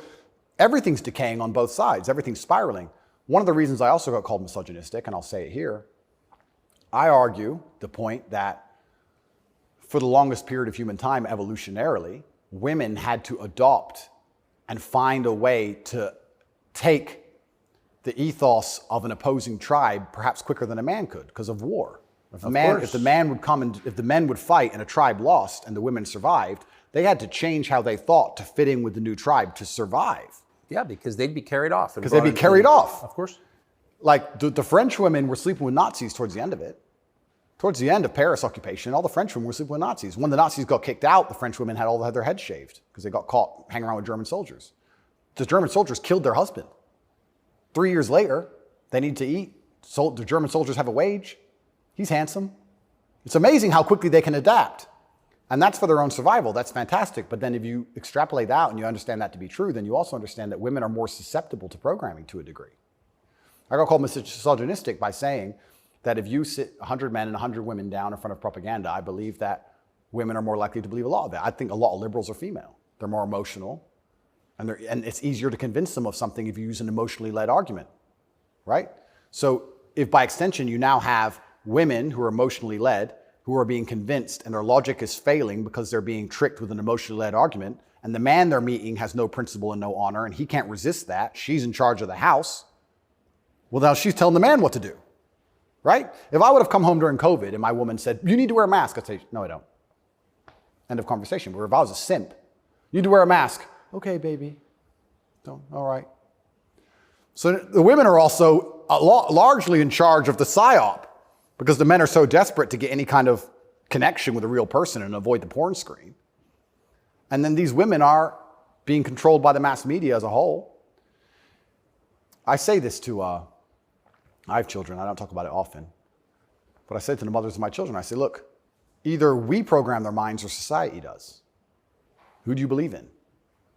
everything's decaying on both sides. Everything's spiraling. One of the reasons I also got called misogynistic, and I'll say it here, I argue the point that for the longest period of human time, evolutionarily, women had to adopt and find a way to take the ethos of an opposing tribe perhaps quicker than a man could because of war. If the men would fight and a tribe lost and the women survived, they had to change how they thought to fit in with the new tribe to survive. Yeah, because they'd be carried off. Because they'd be carried off. Of course. Like the French women were sleeping with Nazis towards the end of it. Towards the end of Paris occupation, all the French women were sleeping with Nazis. When the Nazis got kicked out, the French women had all their heads shaved because they got caught hanging around with German soldiers. The German soldiers killed their husband. 3 years later, they need to eat. So the German soldiers have a wage. He's handsome. It's amazing how quickly they can adapt. And that's for their own survival. That's fantastic. But then if you extrapolate out and you understand that to be true, then you also understand that women are more susceptible to programming to a degree. I got called misogynistic by saying that if you sit 100 men and 100 women down in front of propaganda, I believe that women are more likely to believe a lot of that. I think a lot of liberals are female. They're more emotional. And it's easier to convince them of something if you use an emotionally led argument, right? So if by extension you now have women who are emotionally led, who are being convinced and their logic is failing because they're being tricked with an emotionally led argument, and the man they're meeting has no principle and no honor, and he can't resist that, she's in charge of the house, well, now she's telling the man what to do, right? If I would have come home during COVID and my woman said, you need to wear a mask, I'd say, no, I don't. End of conversation. Where if I was a simp, you need to wear a mask. Okay, baby. Don't. All right. So the women are also largely in charge of the psyop because the men are so desperate to get any kind of connection with a real person and avoid the porn screen. And then these women are being controlled by the mass media as a whole. I say this to, I have children. I don't talk about it often. But I say to the mothers of my children, I say, look, either we program their minds or society does. Who do you believe in?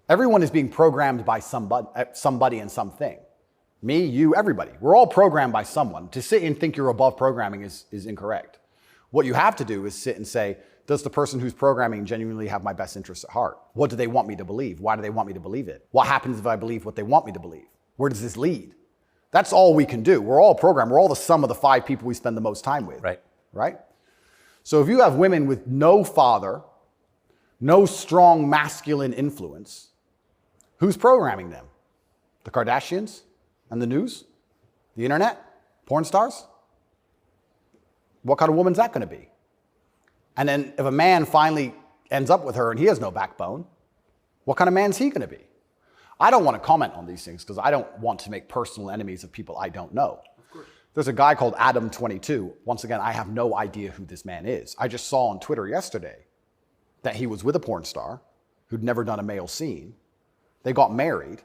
Everyone is being programmed by somebody and something. Me, you, everybody. We're all programmed by someone. To sit and think you're above programming is incorrect. What you have to do is sit and say, does the person who's programming genuinely have my best interests at heart? What do they want me to believe? Why do they want me to believe it? What happens if I believe what they want me to believe? Where does this lead? That's all we can do. We're all programmed. We're all the sum of the 5 people we spend the most time with. Right? So if you have women with no father, no strong masculine influence, who's programming them? The Kardashians and the news? The internet? Porn stars? What kind of woman's that going to be? And then if a man finally ends up with her and he has no backbone, what kind of man's he going to be? I don't want to comment on these things because I don't want to make personal enemies of people I don't know. Of course. There's a guy called Adam22. Once again, I have no idea who this man is. I just saw on Twitter yesterday that he was with a porn star who'd never done a male scene. They got married,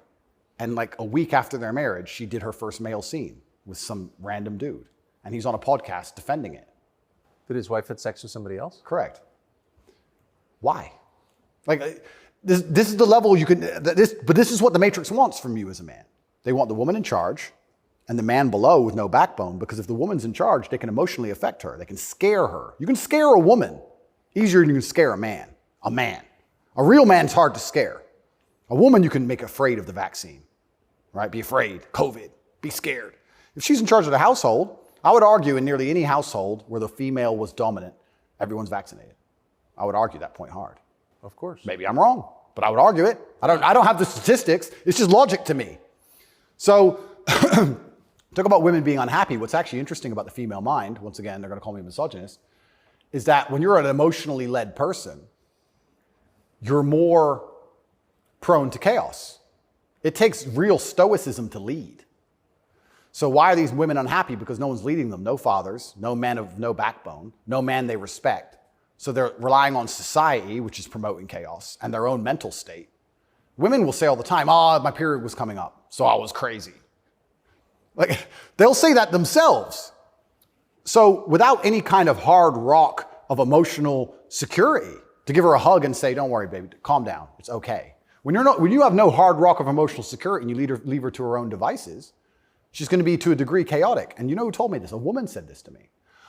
and like a week after their marriage, she did her first male scene with some random dude. And he's on a podcast defending it. Did his wife have sex with somebody else? Correct. Why? Like, this is the level you can, but this is what the Matrix wants from you as a man. They want the woman in charge and the man below with no backbone, because if the woman's in charge, they can emotionally affect her. They can scare her. You can scare a woman easier than you can scare a man. A man. A real man's hard to scare. A woman you can make afraid of the vaccine, right? Be afraid, COVID, be scared. If she's in charge of the household, I would argue in nearly any household where the female was dominant, everyone's vaccinated. I would argue that point hard. Of course. Maybe I'm wrong, but I would argue it. I don't have the statistics. It's just logic to me. So talk about women being unhappy. What's actually interesting about the female mind, once again, they're going to call me a misogynist, is that when you're an emotionally led person, you're more prone to chaos. It takes real stoicism to lead. So why are these women unhappy? Because no one's leading them. No fathers, no men of no backbone, no man they respect. So they're relying on society, which is promoting chaos, and their own mental state. Women will say all the time, my period was coming up, so I was crazy. Like, they'll say that themselves. So without any kind of hard rock of emotional security, to give her a hug and say, don't worry, baby, calm down, it's okay. When you have no hard rock of emotional security and you leave her to her own devices, she's going to be, to a degree, chaotic. And you know who told me this? A woman said this to me.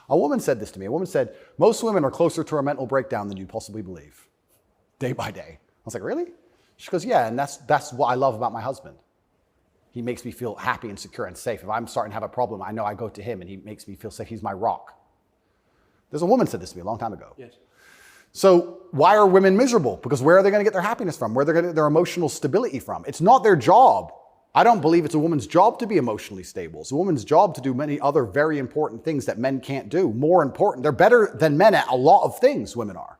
A woman said, most women are closer to a mental breakdown than you possibly believe, day by day. I was like, really? She goes, yeah, and that's what I love about my husband. He makes me feel happy and secure and safe. If I'm starting to have a problem, I know I go to him and he makes me feel safe. He's my rock. There's a woman said this to me a long time ago. Yes. So why are women miserable? Because where are they going to get their happiness from? Where are they going to get their emotional stability from? It's not their job. I don't believe it's a woman's job to be emotionally stable. It's a woman's job to do many other very important things that men can't do. More important. They're better than men at a lot of things, women are.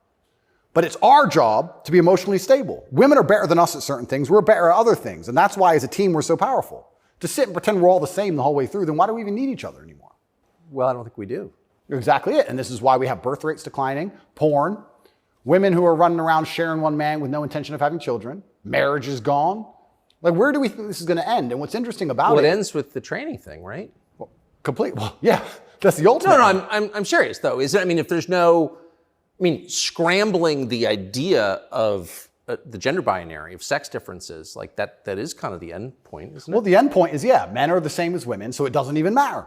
But it's our job to be emotionally stable. Women are better than us at certain things. We're better at other things. And that's why as a team, we're so powerful. To sit and pretend we're all the same the whole way through, then why do we even need each other anymore? Well, I don't think we do. Exactly it. And this is why we have birth rates declining, porn, women who are running around sharing one man with no intention of having children, marriage is gone. Like, where do we think this is going to end? And what's interesting about Well, it ends with the training thing, right? Well, yeah, that's the ultimate. No, I'm serious though. If there's no, scrambling the idea of the gender binary, of sex differences, like that is kind of the end point, isn't it? Well, the end point is, yeah, men are the same as women, so it doesn't even matter.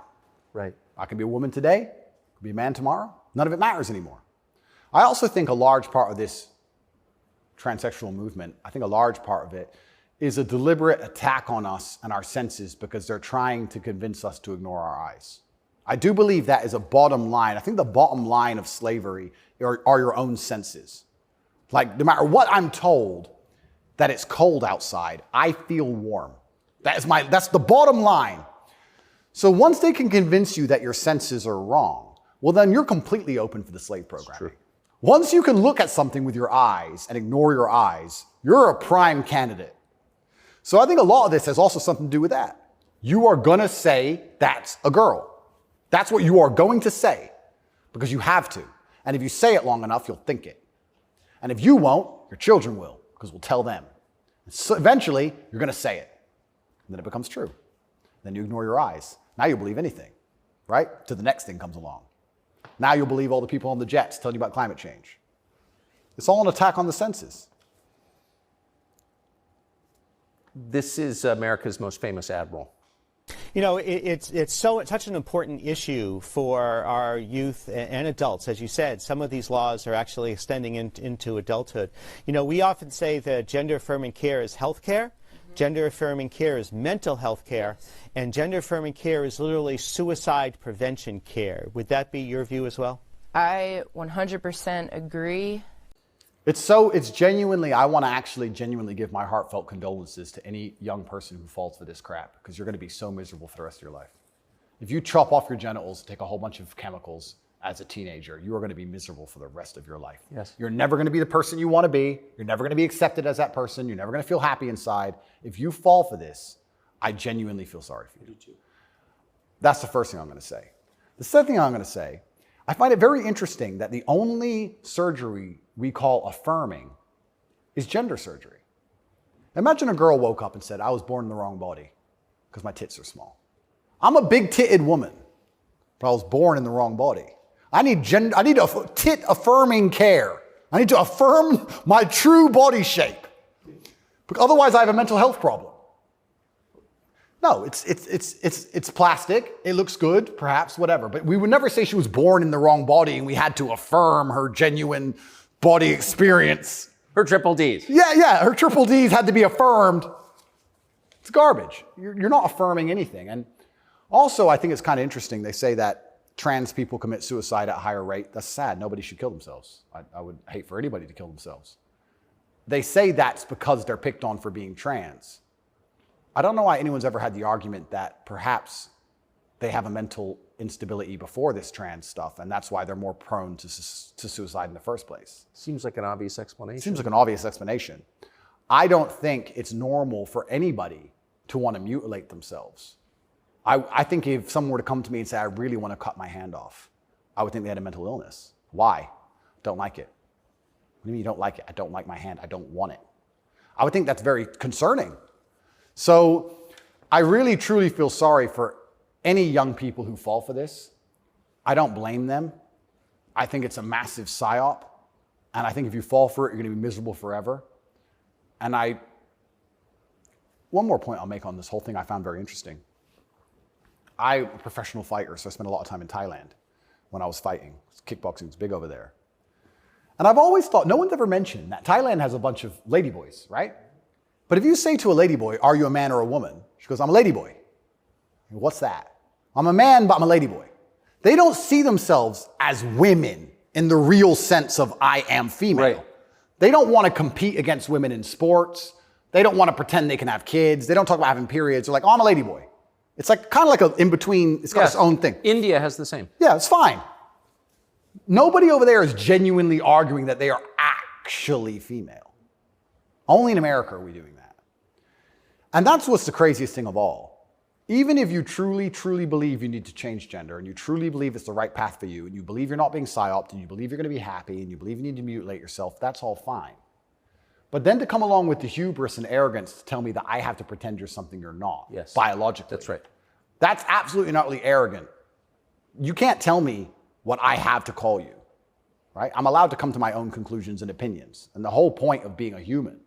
Right. I can be a woman today, I can be a man tomorrow. None of it matters anymore. I also think a large part of this transsexual movement, I think a large part of it is a deliberate attack on us and our senses because they're trying to convince us to ignore our eyes. I do believe that is a bottom line. I think the bottom line of slavery are your own senses. Like, no matter what I'm told, that it's cold outside, I feel warm. That's the bottom line. So once they can convince you that your senses are wrong, well, then you're completely open for the slave program. Once you can look at something with your eyes and ignore your eyes, you're a prime candidate. So I think a lot of this has also something to do with that. You are going to say that's a girl. That's what you are going to say because you have to. And if you say it long enough, you'll think it. And if you won't, your children will because we'll tell them. So eventually, you're going to say it. And then it becomes true. Then you ignore your eyes. Now you believe anything, right? Till the next thing comes along. Now you'll believe all the people on the jets telling you about climate change. It's all an attack on the senses. This is America's most famous admiral. It's such an important issue for our youth and adults. As you said, some of these laws are actually extending into adulthood. We often say that gender affirming care is health care. Gender affirming care is mental health care, and gender affirming care is literally suicide prevention care. Would that be your view as well? I 100% agree. It's genuinely, I want to actually genuinely give my heartfelt condolences to any young person who falls for this crap, because you're going to be so miserable for the rest of your life. If you chop off your genitals, take a whole bunch of chemicals as a teenager, you are going to be miserable for the rest of your life. Yes. You're never going to be the person you want to be. You're never going to be accepted as that person. You're never going to feel happy inside. If you fall for this, I genuinely feel sorry for you. I do too. That's the first thing I'm going to say. The second thing I'm going to say, I find it very interesting that the only surgery we call affirming is gender surgery. Imagine a girl woke up and said, I was born in the wrong body because my tits are small. I'm a big-titted woman, but I was born in the wrong body. I need tit affirming care. I need to affirm my true body shape. Because otherwise I have a mental health problem. No, it's plastic. It looks good, perhaps, whatever. But we would never say she was born in the wrong body and we had to affirm her genuine body experience. Her triple Ds. Yeah, her triple Ds had to be affirmed. It's garbage. You're not affirming anything. And also, I think it's kind of interesting. They say that trans people commit suicide at a higher rate. That's sad. Nobody should kill themselves. I would hate for anybody to kill themselves. They say that's because they're picked on for being trans. I don't know why anyone's ever had the argument that perhaps they have a mental instability before this trans stuff, and that's why they're more prone to suicide in the first place. Seems like an obvious explanation. Seems like an obvious explanation. I don't think it's normal for anybody to want to mutilate themselves. I think if someone were to come to me and say, I really want to cut my hand off, I would think they had a mental illness. Why? Don't like it. What do you mean you don't like it? I don't like my hand. I don't want it. I would think that's very concerning. So I really, truly feel sorry for any young people who fall for this. I don't blame them. I think it's a massive psyop. And I think if you fall for it, you're going to be miserable forever. And one more point I'll make on this whole thing I found very interesting. I'm a professional fighter, so I spent a lot of time in Thailand when I was fighting. Kickboxing was big over there. And I've always thought, no one's ever mentioned that Thailand has a bunch of ladyboys, right? But if you say to a ladyboy, are you a man or a woman? She goes, I'm a ladyboy. What's that? I'm a man, but I'm a ladyboy. They don't see themselves as women in the real sense of I am female. Right. They don't want to compete against women in sports. They don't want to pretend they can have kids. They don't talk about having periods. They're like, oh, I'm a ladyboy. It's like kind of like an in-between. It's got its own thing. India has the same. Yeah, it's fine. Nobody over there is genuinely arguing that they are actually female. Only in America are we doing that. And that's what's the craziest thing of all. Even if you truly, truly believe you need to change gender, and you truly believe it's the right path for you, and you believe you're not being psyoped, and you believe you're going to be happy, and you believe you need to mutilate yourself, that's all fine. But then to come along with the hubris and arrogance to tell me that I have to pretend you're something you're not, yes, biologically. That's right. That's absolutely and utterly arrogant. You can't tell me what I have to call you, right? I'm allowed to come to my own conclusions and opinions. And the whole point of being a human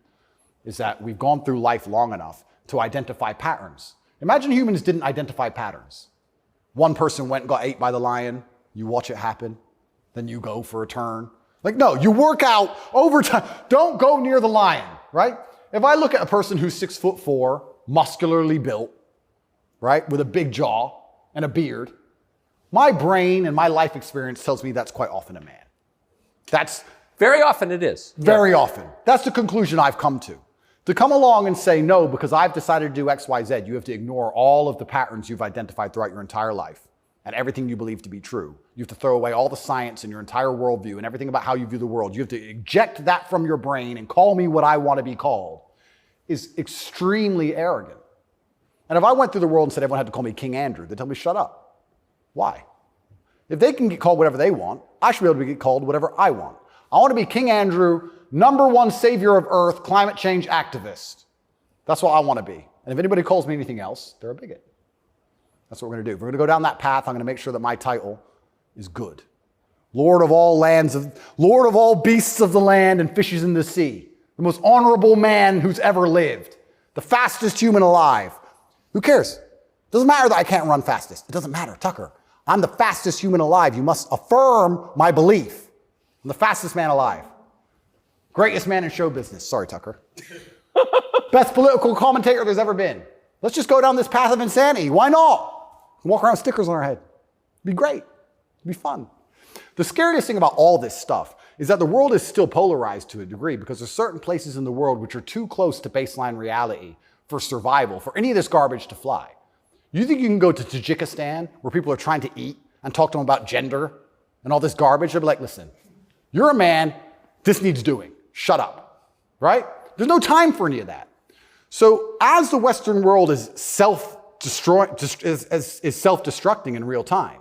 is that we've gone through life long enough to identify patterns. Imagine humans didn't identify patterns. One person went and got ate by the lion. You watch it happen. Then you go for a turn. Like, no, you work out over time. Don't go near the lion, right? If I look at a person who's 6'4", muscularly built, right, with a big jaw and a beard, my brain and my life experience tells me that's quite often a man. That's very often it is. Very often. That's the conclusion I've come to. To come along and say, no, because I've decided to do X, Y, Z, you have to ignore all of the patterns you've identified throughout your entire life and everything you believe to be true. You have to throw away all the science and your entire worldview and everything about how you view the world. You have to eject that from your brain and call me what I want to be called is extremely arrogant. And if I went through the world and said everyone had to call me King Andrew, they'd tell me, shut up. Why? If they can get called whatever they want, I should be able to get called whatever I want. I want to be King Andrew, #1 savior of Earth, climate change activist. That's what I want to be. And if anybody calls me anything else, they're a bigot. That's what we're going to do. If we're going to go down that path, I'm going to make sure that my title is good. Lord of all beasts of the land and fishes in the sea. The most honorable man who's ever lived. The fastest human alive. Who cares? Doesn't matter that I can't run fastest. It doesn't matter, Tucker. I'm the fastest human alive. You must affirm my belief. I'm the fastest man alive. Greatest man in show business. Sorry, Tucker. Best political commentator there's ever been. Let's just go down this path of insanity. Why not? Walk around with stickers on our head. It'd be great. It'd be fun. The scariest thing about all this stuff is that the world is still polarized to a degree because there's certain places in the world which are too close to baseline reality for survival, for any of this garbage to fly. You think you can go to Tajikistan where people are trying to eat and talk to them about gender and all this garbage? They'll be like, listen, you're a man, this needs doing. Shut up, right? There's no time for any of that. So as the Western world is self-destructing in real time,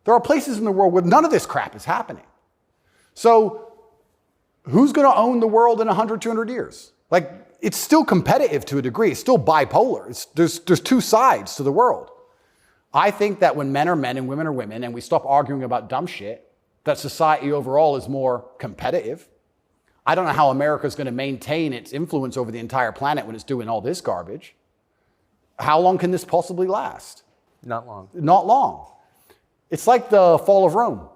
there are places in the world where none of this crap is happening. So who's going to own the world in 100, 200 years? Like, it's still competitive to a degree. It's still bipolar. There's two sides to the world. I think that when men are men and women are women and we stop arguing about dumb shit, that society overall is more competitive. I don't know how America's going to maintain its influence over the entire planet when it's doing all this garbage. How long can this possibly last? Not long. Not long. It's like the fall of Rome.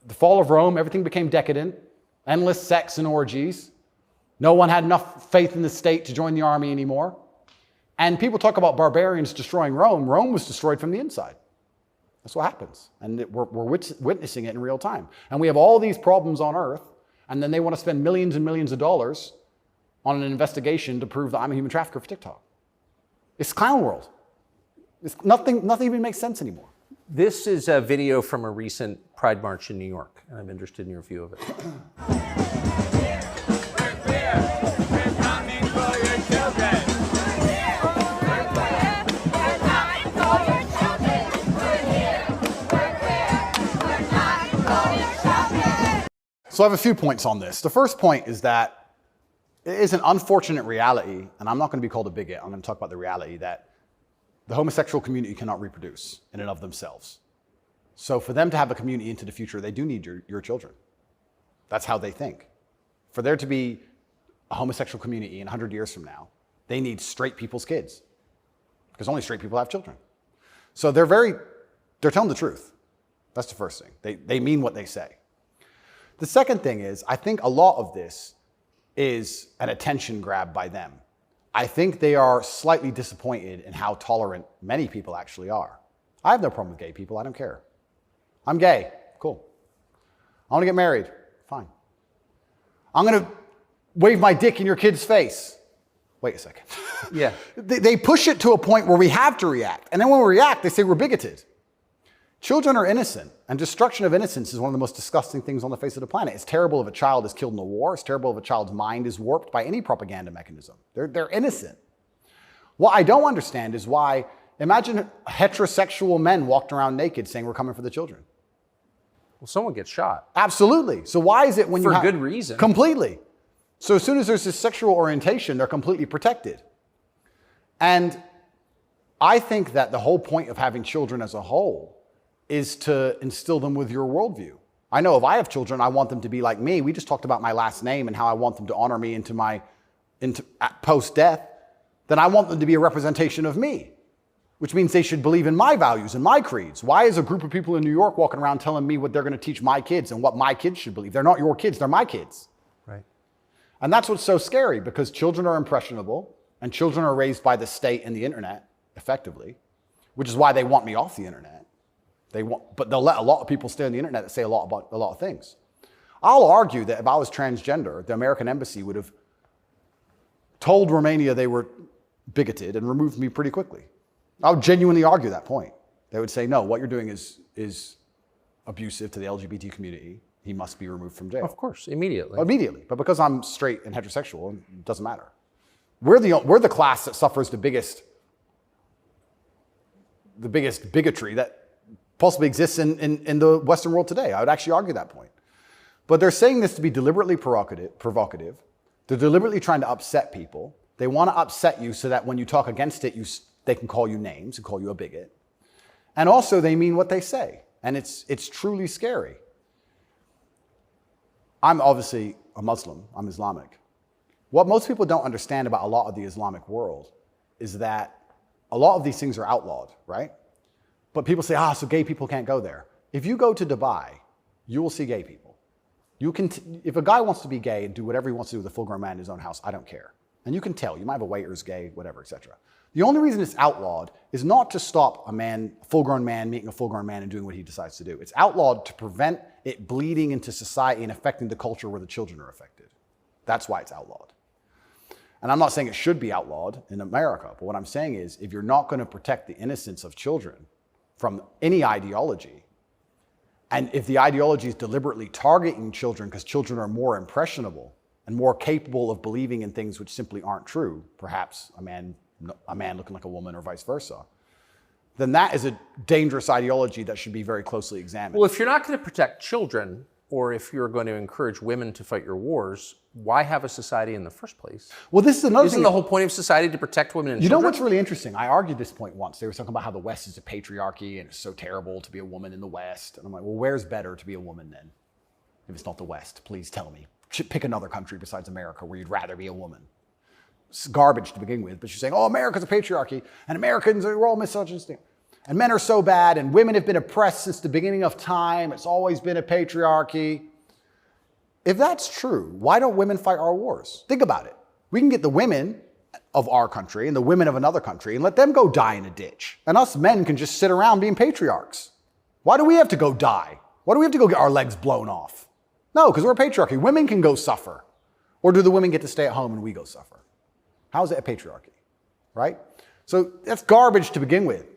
The fall of Rome, everything became decadent, endless sex and orgies. No one had enough faith in the state to join the army anymore. And people talk about barbarians destroying Rome. Rome was destroyed from the inside. That's what happens. And we're witnessing it in real time. And we have all these problems on Earth, and then they want to spend millions and millions of dollars on an investigation to prove that I'm a human trafficker for TikTok. It's clown world. Nothing even makes sense anymore. This is a video from a recent Pride March in New York, and I'm interested in your view of it. So I have a few points on this. The first point is that it is an unfortunate reality, and I'm not going to be called a bigot. I'm going to talk about the reality that the homosexual community cannot reproduce in and of themselves. So for them to have a community into the future, they do need your children. That's how they think. For there to be a homosexual community in 100 years from now, they need straight people's kids, because only straight people have children. So they're telling the truth. That's the first thing. They mean what they say. The second thing is, I think a lot of this is an attention grab by them. I think they are slightly disappointed in how tolerant many people actually are. I have no problem with gay people. I don't care. I'm gay. Cool. I want to get married. Fine. I'm going to wave my dick in your kid's face. Wait a second. Yeah. They push it to a point where we have to react. And then when we react, they say we're bigoted. Children are innocent, and destruction of innocence is one of the most disgusting things on the face of the planet. It's terrible if a child is killed in a war. It's terrible if a child's mind is warped by any propaganda mechanism. They're innocent. What I don't understand is why, imagine heterosexual men walked around naked saying we're coming for the children. Well, someone gets shot. Absolutely. So why is it when For you good reason. Completely. So as soon as there's this sexual orientation, they're completely protected. And I think that the whole point of having children as a whole is to instill them with your worldview. I know if I have children, I want them to be like me. We just talked about my last name and how I want them to honor me into post-death. Then I want them to be a representation of me, which means they should believe in my values and my creeds. Why is a group of people in New York walking around telling me what they're going to teach my kids and what my kids should believe? They're not your kids, they're my kids. Right. And that's what's so scary, because children are impressionable and children are raised by the state and the internet, effectively, which is why they want me off the internet. But they'll let a lot of people stay on the internet that say a lot of things. I'll argue that if I was transgender, the American embassy would have told Romania they were bigoted and removed me pretty quickly. I would genuinely argue that point. They would say, no, what you're doing is abusive to the LGBT community. He must be removed from jail. Of course, immediately. Immediately. But because I'm straight and heterosexual, it doesn't matter. We're the class that suffers the biggest bigotry that possibly exists in the Western world today. I would actually argue that point. But they're saying this to be deliberately provocative. They're deliberately trying to upset people. They want to upset you so that when you talk against it, they can call you names and call you a bigot. And also they mean what they say. And it's truly scary. I'm obviously a Muslim. I'm Islamic. What most people don't understand about a lot of the Islamic world is that a lot of these things are outlawed, right? But people say, so gay people can't go there. If you go to Dubai, you will see gay people. If a guy wants to be gay and do whatever he wants to do with a full-grown man in his own house, I don't care. And you can tell. You might have a waiter who's gay, whatever, etc. The only reason it's outlawed is not to stop a full-grown man meeting a full-grown man and doing what he decides to do. It's outlawed to prevent it bleeding into society and affecting the culture where the children are affected. That's why it's outlawed. And I'm not saying it should be outlawed in America, but what I'm saying is if you're not going to protect the innocence of children from any ideology, and if the ideology is deliberately targeting children because children are more impressionable and more capable of believing in things which simply aren't true, perhaps a man looking like a woman or vice versa, then that is a dangerous ideology that should be very closely examined. Well, if you're not going to protect children, or if you're going to encourage women to fight your wars, why have a society in the first place? Well, this is another Isn't thing. the whole point of society to protect women and You children? know what's really interesting? I argued this point once. They were talking about how the West is a patriarchy and it's so terrible to be a woman in the West. And I'm like, well, where's better to be a woman then? If it's not the West, please tell me. Pick another country besides America where you'd rather be a woman. It's garbage to begin with, but you're saying, America's a patriarchy and Americans are all misogynistic. And men are so bad and women have been oppressed since the beginning of time. It's always been a patriarchy. If that's true, why don't women fight our wars? Think about it. We can get the women of our country and the women of another country and let them go die in a ditch. And us men can just sit around being patriarchs. Why do we have to go die? Why do we have to go get our legs blown off? No, because we're a patriarchy. Women can go suffer. Or do the women get to stay at home and we go suffer? How is it a patriarchy? Right? So that's garbage to begin with.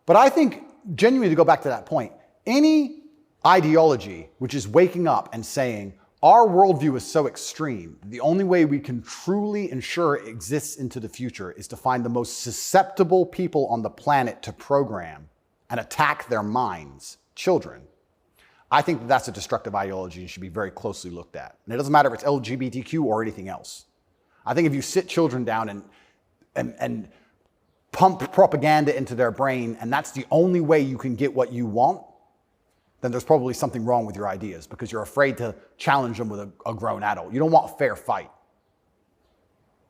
But I think, genuinely to go back to that point, any ideology which is waking up and saying, our worldview is so extreme, the only way we can truly ensure it exists into the future is to find the most susceptible people on the planet to program and attack their minds, children. I think that's a destructive ideology and should be very closely looked at. And it doesn't matter if it's LGBTQ or anything else. I think if you sit children down and pump propaganda into their brain, and that's the only way you can get what you want, then there's probably something wrong with your ideas because you're afraid to challenge them with a grown adult. You don't want a fair fight.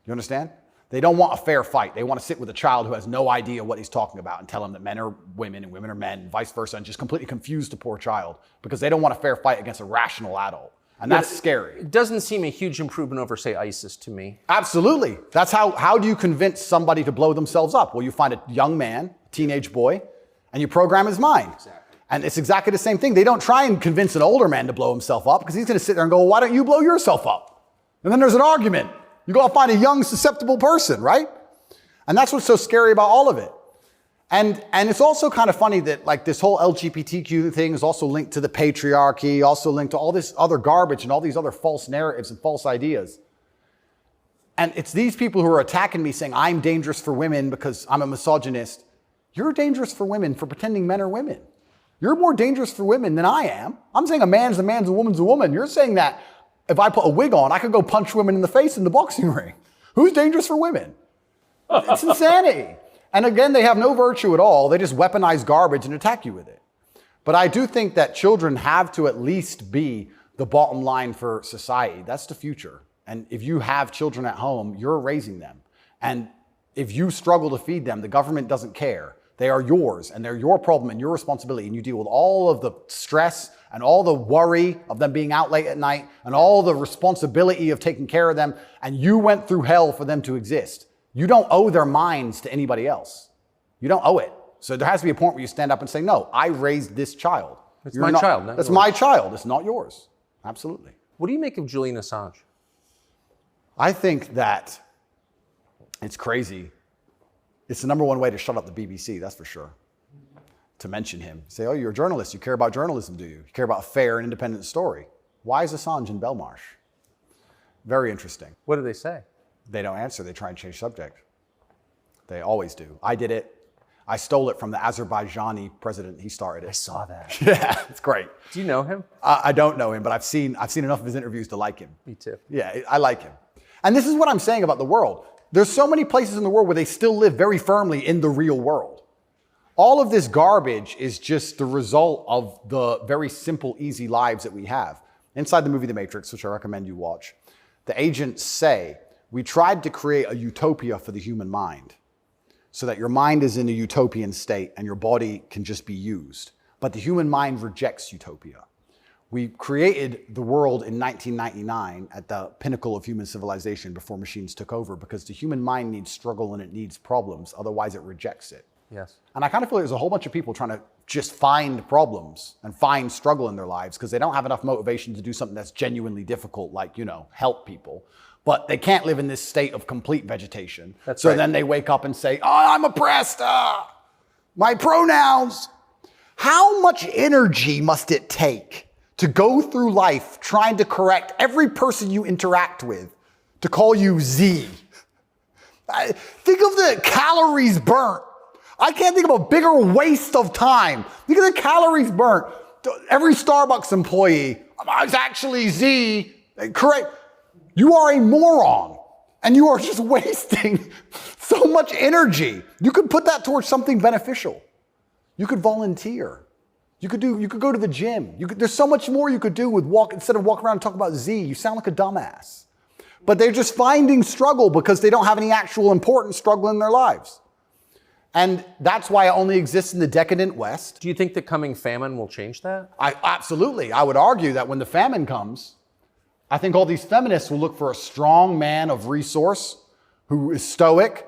You understand? They don't want a fair fight. They want to sit with a child who has no idea what he's talking about and tell him that men are women and women are men and vice versa, and just completely confuse the poor child because they don't want a fair fight against a rational adult. And that's scary. It doesn't seem a huge improvement over, say, ISIS to me. Absolutely. That's how do you convince somebody to blow themselves up? Well, you find a young man, teenage boy, and you program his mind. Exactly. And it's exactly the same thing. They don't try and convince an older man to blow himself up because he's going to sit there and go, well, why don't you blow yourself up? And then there's an argument. You go find a young, susceptible person, right? And that's what's so scary about all of it. And it's also kind of funny that like this whole LGBTQ thing is also linked to the patriarchy, also linked to all this other garbage and all these other false narratives and false ideas. And it's these people who are attacking me saying, I'm dangerous for women because I'm a misogynist. You're dangerous for women for pretending men are women. You're more dangerous for women than I am. I'm saying a man's a man's, a woman's a woman. You're saying that if I put a wig on, I could go punch women in the face in the boxing ring. Who's dangerous for women? It's insanity. And again, they have no virtue at all. They just weaponize garbage and attack you with it. But I do think that children have to at least be the bottom line for society. That's the future. And if you have children at home, you're raising them. And if you struggle to feed them, the government doesn't care. They are yours and they're your problem and your responsibility. And you deal with all of the stress and all the worry of them being out late at night and all the responsibility of taking care of them. And you went through hell for them to exist. You don't owe their minds to anybody else. You don't owe it. So there has to be a point where you stand up and say, no, I raised this child. It's my child, not That's yours. my child. It's not yours. Absolutely. What do you make of Julian Assange? I think that it's crazy. It's the number one way to shut up the BBC, that's for sure. To mention him. Say, oh, you're a journalist. You care about journalism, do you? You care about a fair and independent story. Why is Assange in Belmarsh? Very interesting. What do they say? They don't answer. They try and change subject. They always do. I did it. I stole it from the Azerbaijani president. He started it. I saw that. Yeah, it's great. Do you know him? I don't know him, but I've seen enough of his interviews to like him. Me too. Yeah, I like him. And this is what I'm saying about the world. There's so many places in the world where they still live very firmly in the real world. All of this garbage is just the result of the very simple, easy lives that we have. Inside the movie The Matrix, which I recommend you watch, the agents say, we tried to create a utopia for the human mind so that your mind is in a utopian state and your body can just be used. But the human mind rejects utopia. We created the world in 1999 at the pinnacle of human civilization before machines took over because the human mind needs struggle and it needs problems. Otherwise, it rejects it. Yes. And I kind of feel like there's a whole bunch of people trying to just find problems and find struggle in their lives because they don't have enough motivation to do something that's genuinely difficult, like, help people. But they can't live in this state of complete vegetation. That's right. Then they wake up and say, oh, I'm oppressed. My pronouns. How much energy must it take to go through life trying to correct every person you interact with to call you Z? Think of the calories burnt. I can't think of a bigger waste of time. Think of the calories burnt. Every Starbucks employee, it's actually Z. Correct. You are a moron and you are just wasting so much energy. You could put that towards something beneficial. You could volunteer. You could go to the gym. There's so much more you could do with instead of walking around and talking about Z. You sound like a dumbass. But they're just finding struggle because they don't have any actual important struggle in their lives. And that's why it only exists in the decadent West. Do you think the coming famine will change that? Absolutely. I would argue that when the famine comes, I think all these feminists will look for a strong man of resource who is stoic,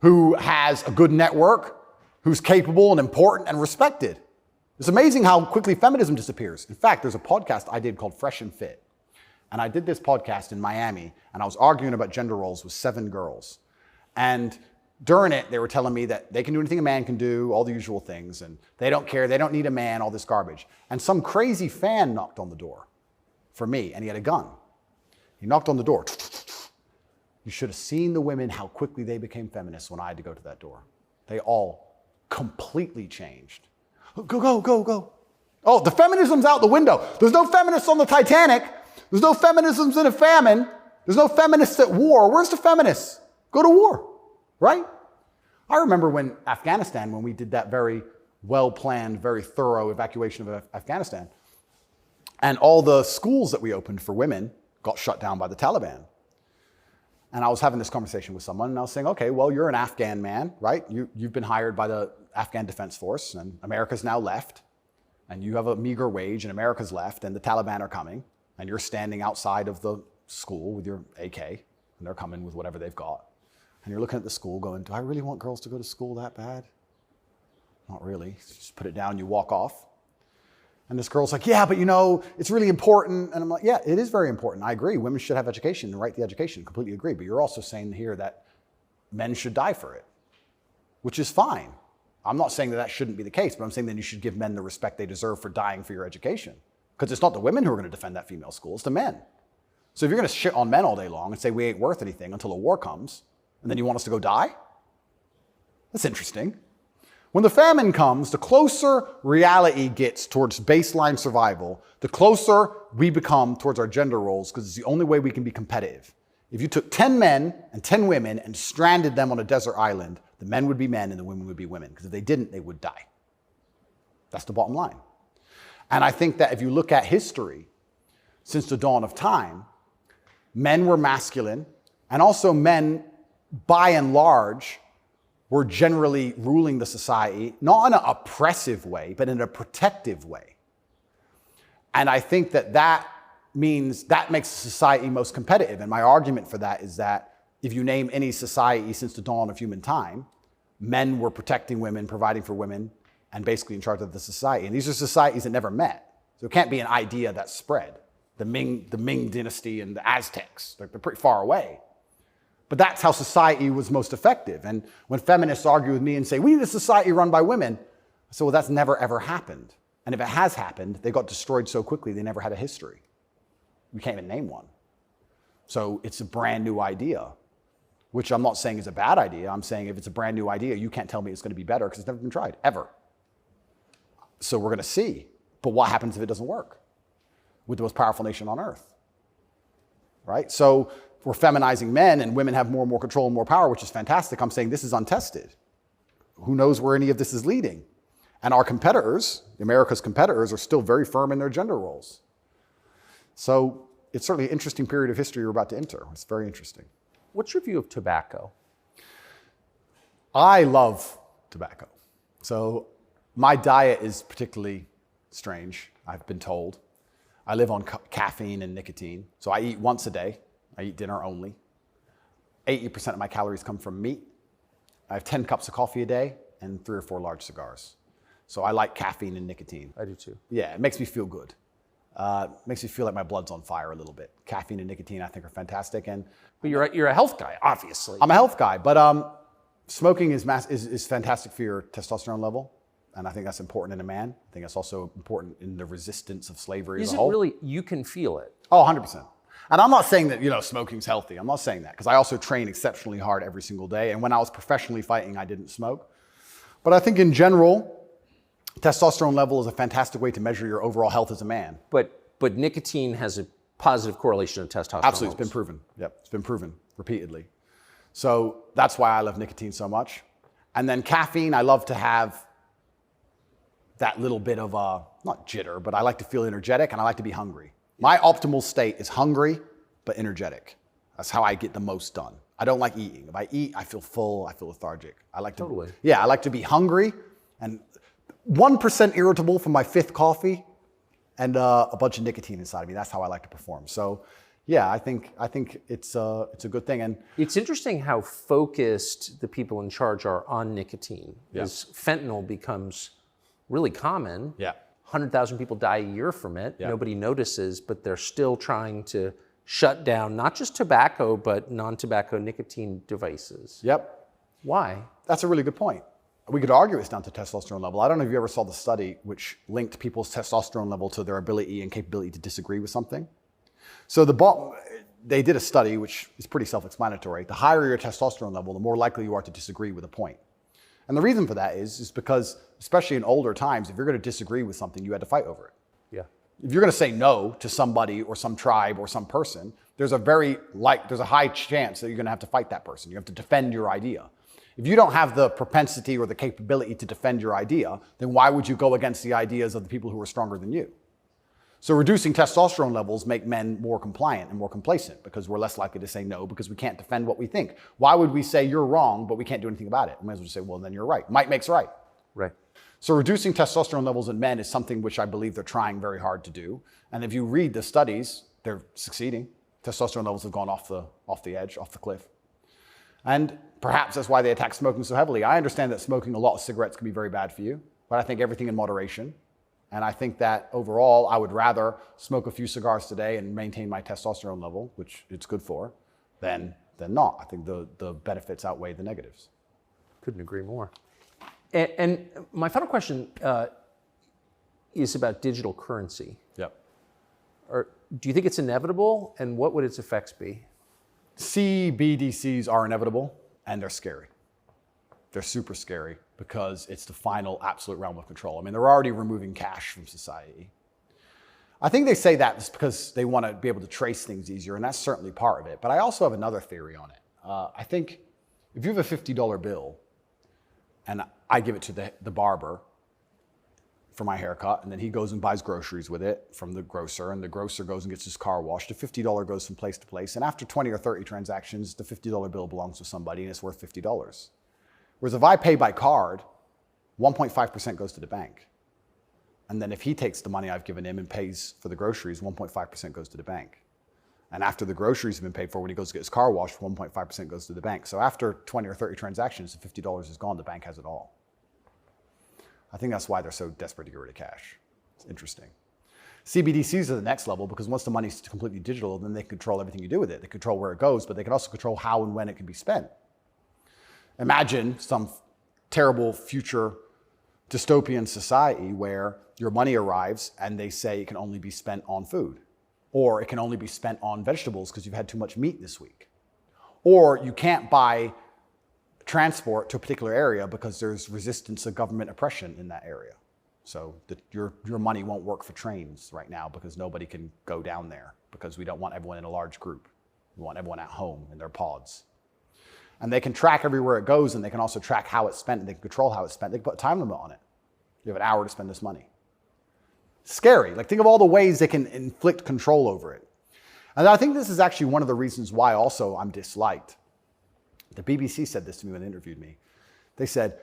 who has a good network, who's capable and important and respected. It's amazing how quickly feminism disappears. In fact, there's a podcast I did called Fresh and Fit. And I did this podcast in Miami, and I was arguing about gender roles with 7 girls. And during it, they were telling me that they can do anything a man can do, all the usual things, and they don't care, they don't need a man, all this garbage. And some crazy fan knocked on the door for me, and he had a gun. He knocked on the door. You should have seen the women, how quickly they became feminists when I had to go to that door. They all completely changed. Go. Oh, the feminism's out the window. There's no feminists on the Titanic. There's no feminisms in a famine. There's no feminists at war. Where's the feminists? Go to war, right? I remember when Afghanistan, when we did that very well-planned, very thorough evacuation of Afghanistan, and all the schools that we opened for women got shut down by the Taliban. And I was having this conversation with someone, and I was saying, okay, well, you're an Afghan man, right? You've been hired by the Afghan Defense Force, and America's now left, and you have a meager wage, and America's left, and the Taliban are coming, and you're standing outside of the school with your AK, and they're coming with whatever they've got, and you're looking at the school going, do I really want girls to go to school that bad? Not really. Just put it down, you walk off. And this girl's like, yeah, but you know, it's really important. And I'm like, yeah, it is very important. I agree. Women should have education and right the education. Completely agree. But you're also saying here that men should die for it, which is fine. I'm not saying that that shouldn't be the case, but I'm saying that you should give men the respect they deserve for dying for your education. Because it's not the women who are going to defend that female school, it's the men. So if you're going to shit on men all day long and say we ain't worth anything until a war comes, and then you want us to go die? That's interesting. When the famine comes, the closer reality gets towards baseline survival, the closer we become towards our gender roles, because it's the only way we can be competitive. If you took 10 men and 10 women and stranded them on a desert island, the men would be men and the women would be women, because if they didn't, they would die. That's the bottom line. And I think that if you look at history, since the dawn of time, men were masculine, and also men, by and large, were generally ruling the society, not in an oppressive way, but in a protective way. And I think that that means that makes the society most competitive. And my argument for that is that if you name any society since the dawn of human time, men were protecting women, providing for women, and basically in charge of the society. And these are societies that never met. So it can't be an idea that spread. The Ming dynasty and the Aztecs, they're pretty far away. But that's how society was most effective. And when feminists argue with me and say, we need a society run by women, I say, well, that's never, ever happened. And if it has happened, they got destroyed so quickly, they never had a history. We can't even name one. So it's a brand new idea, which I'm not saying is a bad idea. I'm saying if it's a brand new idea, you can't tell me it's going to be better because it's never been tried, ever. So we're going to see. But what happens if it doesn't work with the most powerful nation on earth? Right? So we're feminizing men and women have more and more control and more power, which is fantastic. I'm saying this is untested. Who knows where any of this is leading? And our competitors, America's competitors, are still very firm in their gender roles. So it's certainly an interesting period of history we're about to enter. It's very interesting. What's your view of tobacco? I love tobacco. So my diet is particularly strange, I've been told. I live on caffeine and nicotine. So I eat once a day. I eat dinner only. 80% of my calories come from meat. I have 10 cups of coffee a day and 3 or 4 large cigars. So I like caffeine and nicotine. I do too. Yeah, it makes me feel good. Makes me feel like my blood's on fire a little bit. Caffeine and nicotine I think are fantastic. But you're a health guy, obviously. I'm a health guy, but smoking is fantastic for your testosterone level. And I think that's important in a man. I think that's also important in the resistance of slavery as a whole. Is it really, you can feel it? Oh, 100%. And I'm not saying that, smoking's healthy. I'm not saying that because I also train exceptionally hard every single day. And when I was professionally fighting, I didn't smoke. But I think in general, testosterone level is a fantastic way to measure your overall health as a man. But nicotine has a positive correlation to testosterone. Absolutely, levels. it's been proven. Yep, it's been proven repeatedly. So that's why I love nicotine so much. And then caffeine, I love to have that little bit of not jitter, but I like to feel energetic and I like to be hungry. My optimal state is hungry, but energetic. That's how I get the most done. I don't like eating. If I eat, I feel full, I feel lethargic. I like to, Totally. Yeah, I like to be hungry and 1% irritable from my 5th coffee and a bunch of nicotine inside of me. That's how I like to perform. So yeah, I think it's a good thing. And it's interesting how focused the people in charge are on nicotine. Yeah. As fentanyl becomes really common. Yeah. 100,000 people die a year from it. Yeah. Nobody notices, but they're still trying to shut down not just tobacco, but non-tobacco nicotine devices. Yep. Why? That's a really good point. We could argue it's down to testosterone level. I don't know if you ever saw the study which linked people's testosterone level to their ability and capability to disagree with something. So they did a study which is pretty self-explanatory. The higher your testosterone level, the more likely you are to disagree with a point. And the reason for that is because, especially in older times, if you're going to disagree with something, you had to fight over it. Yeah. If you're going to say no to somebody or some tribe or some person, there's a high chance that you're going to have to fight that person. You have to defend your idea. If you don't have the propensity or the capability to defend your idea, then why would you go against the ideas of the people who are stronger than you? So reducing testosterone levels make men more compliant and more complacent because we're less likely to say no because we can't defend what we think. Why would we say you're wrong, but we can't do anything about it? We might as well just say, well, then you're right. Might makes right. Right. So reducing testosterone levels in men is something which I believe they're trying very hard to do. And if you read the studies, they're succeeding. Testosterone levels have gone off the edge, off the cliff. And perhaps that's why they attack smoking so heavily. I understand that smoking a lot of cigarettes can be very bad for you, but I think everything in moderation. And I think that overall, I would rather smoke a few cigars today and maintain my testosterone level, which it's good for, than not. I think the benefits outweigh the negatives. Couldn't agree more. And my final question is about digital currency. Yep. Do you think it's inevitable, and what would its effects be? CBDCs are inevitable, and they're scary. They're super scary because it's the final absolute realm of control. I mean, they're already removing cash from society. I think they say that just because they want to be able to trace things easier, and that's certainly part of it. But I also have another theory on it. I think if you have a $50 bill, and I give it to the barber for my haircut, and then he goes and buys groceries with it from the grocer, and the grocer goes and gets his car washed, the $50 goes from place to place, and after 20 or 30 transactions, the $50 bill belongs to somebody, and it's worth $50. Whereas if I pay by card, 1.5% goes to the bank. And then if he takes the money I've given him and pays for the groceries, 1.5% goes to the bank. And after the groceries have been paid for, when he goes to get his car washed, 1.5% goes to the bank. So after 20 or 30 transactions, the $50 is gone, the bank has it all. I think that's why they're so desperate to get rid of cash. It's interesting. CBDCs are the next level because once the money's completely digital, then they control everything you do with it. They control where it goes, but they can also control how and when it can be spent. Imagine some terrible future dystopian society where your money arrives and they say it can only be spent on food, or it can only be spent on vegetables because you've had too much meat this week, or you can't buy transport to a particular area because there's resistance to government oppression in that area. So your money won't work for trains right now because nobody can go down there because we don't want everyone in a large group. We want everyone at home in their pods. And they can track everywhere it goes, and they can also track how it's spent, and they can control how it's spent. They can put a time limit on it. You have an hour to spend this money. Scary. Like, think of all the ways they can inflict control over it. And I think this is actually one of the reasons why also I'm disliked. The BBC said this to me when they interviewed me. They said,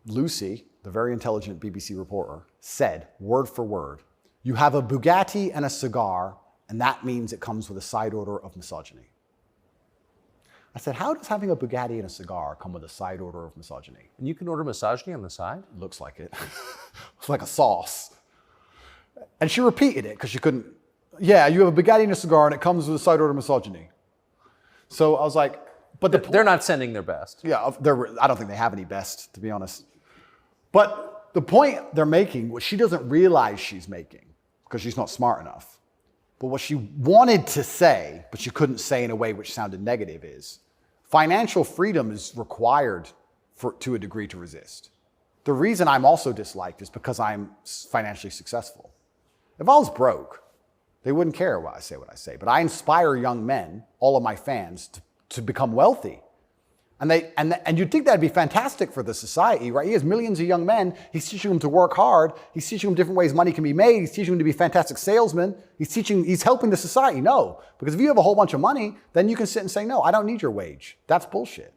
Lucy, the very intelligent BBC reporter, said, word for word, you have a Bugatti and a cigar, and that means it comes with a side order of misogyny. I said, how does having a Bugatti and a cigar come with a side order of misogyny? And you can order misogyny on the side? Looks like it. It's like a sauce. And she repeated it because she couldn't. Yeah, you have a Bugatti and a cigar, and it comes with a side order of misogyny. So I was like, but they're not sending their best. Yeah, I don't think they have any best, to be honest. But the point they're making, what she doesn't realize she's making, because she's not smart enough, but what she wanted to say, but she couldn't say in a way which sounded negative, is financial freedom is required to a degree to resist. The reason I'm also disliked is because I'm financially successful. If I was broke, they wouldn't care what I say. But I inspire young men, all of my fans, to become wealthy. And you'd think that'd be fantastic for the society, right? He has millions of young men. He's teaching them to work hard. He's teaching them different ways money can be made. He's teaching them to be fantastic salesmen. He's helping the society. No, because if you have a whole bunch of money, then you can sit and say, no, I don't need your wage. That's bullshit.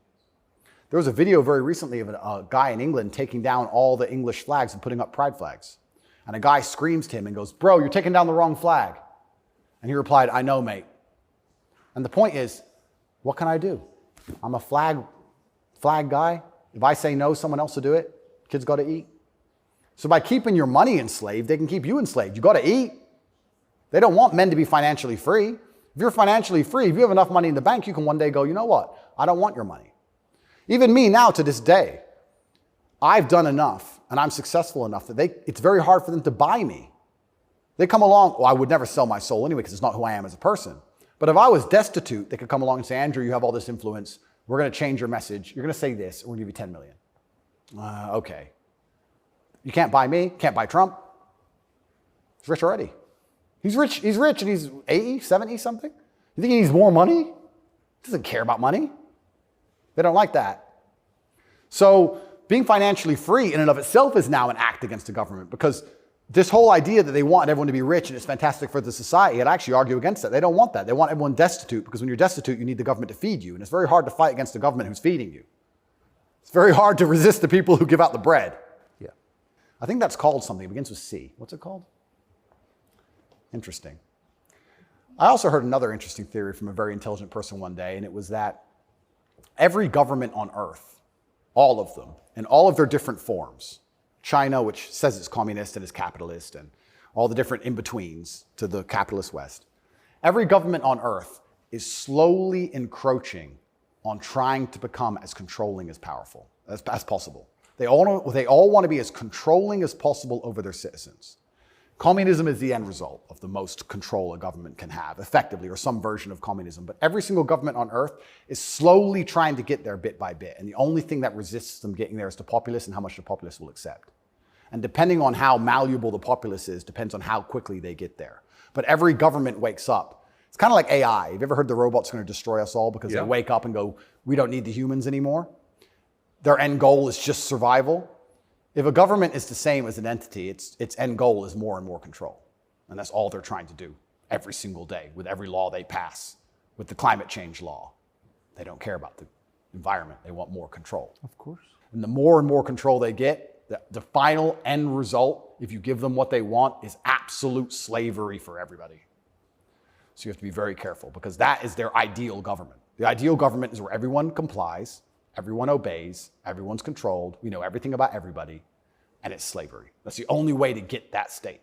There was a video very recently of a guy in England taking down all the English flags and putting up pride flags. And a guy screams to him and goes, bro, you're taking down the wrong flag. And he replied, I know, mate. And the point is, what can I do? I'm a flag guy. If I say no, someone else will do it. Kids got to eat. So by keeping your money enslaved, they can keep you enslaved. You got to eat. They don't want men to be financially free. If you're financially free, if you have enough money in the bank, you can one day go, you know what? I don't want your money. Even me now to this day, I've done enough and I'm successful enough that it's very hard for them to buy me. They come along, well, I would never sell my soul anyway because it's not who I am as a person. But if I was destitute, they could come along and say, Andrew, you have all this influence. We're going to change your message. You're going to say this. We're going to give you 10 million. Okay. You can't buy me. Can't buy Trump. He's rich already. He's rich. He's rich and he's 80, 70 something. You think he needs more money? He doesn't care about money. They don't like that. So being financially free in and of itself is now an act against the government because this whole idea that they want everyone to be rich and it's fantastic for the society, I'd actually argue against that. They don't want that. They want everyone destitute because when you're destitute, you need the government to feed you. And it's very hard to fight against the government who's feeding you. It's very hard to resist the people who give out the bread. Yeah. I think that's called something. It begins with C. What's it called? Interesting. I also heard another interesting theory from a very intelligent person one day, and it was that every government on earth, all of them, in all of their different forms, China, which says it's communist and is capitalist, and all the different in-betweens to the capitalist West, every government on earth is slowly encroaching on trying to become as controlling as powerful as possible. They all want to be as controlling as possible over their citizens. Communism is the end result of the most control a government can have, effectively, or some version of communism. But every single government on earth is slowly trying to get there bit by bit. And the only thing that resists them getting there is the populace and how much the populace will accept. And depending on how malleable the populace is, depends on how quickly they get there. But every government wakes up. It's kind of like AI. Have you ever heard the robot's going to destroy us all because they wake up and go, we don't need the humans anymore? Their end goal is just survival. If a government is the same as an entity, its end goal is more and more control. And that's all they're trying to do every single day with every law they pass, with the climate change law. They don't care about the environment. They want more control. Of course. And the more and more control they get, the final end result, if you give them what they want, is absolute slavery for everybody. So you have to be very careful because that is their ideal government. The ideal government is where everyone complies, everyone obeys, everyone's controlled, we know everything about everybody, and it's slavery. That's the only way to get that state.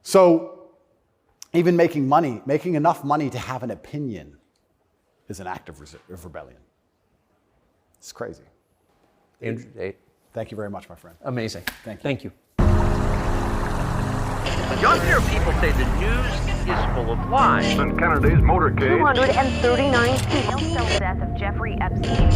So even making enough money to have an opinion is an act of rebellion. It's crazy. Andrew Tate. Thank you very much, my friend. Amazing. Thank you. Younger people say the news is full of lies. In Kennedy's motorcade. 239 female cell death of Jeffrey Epstein.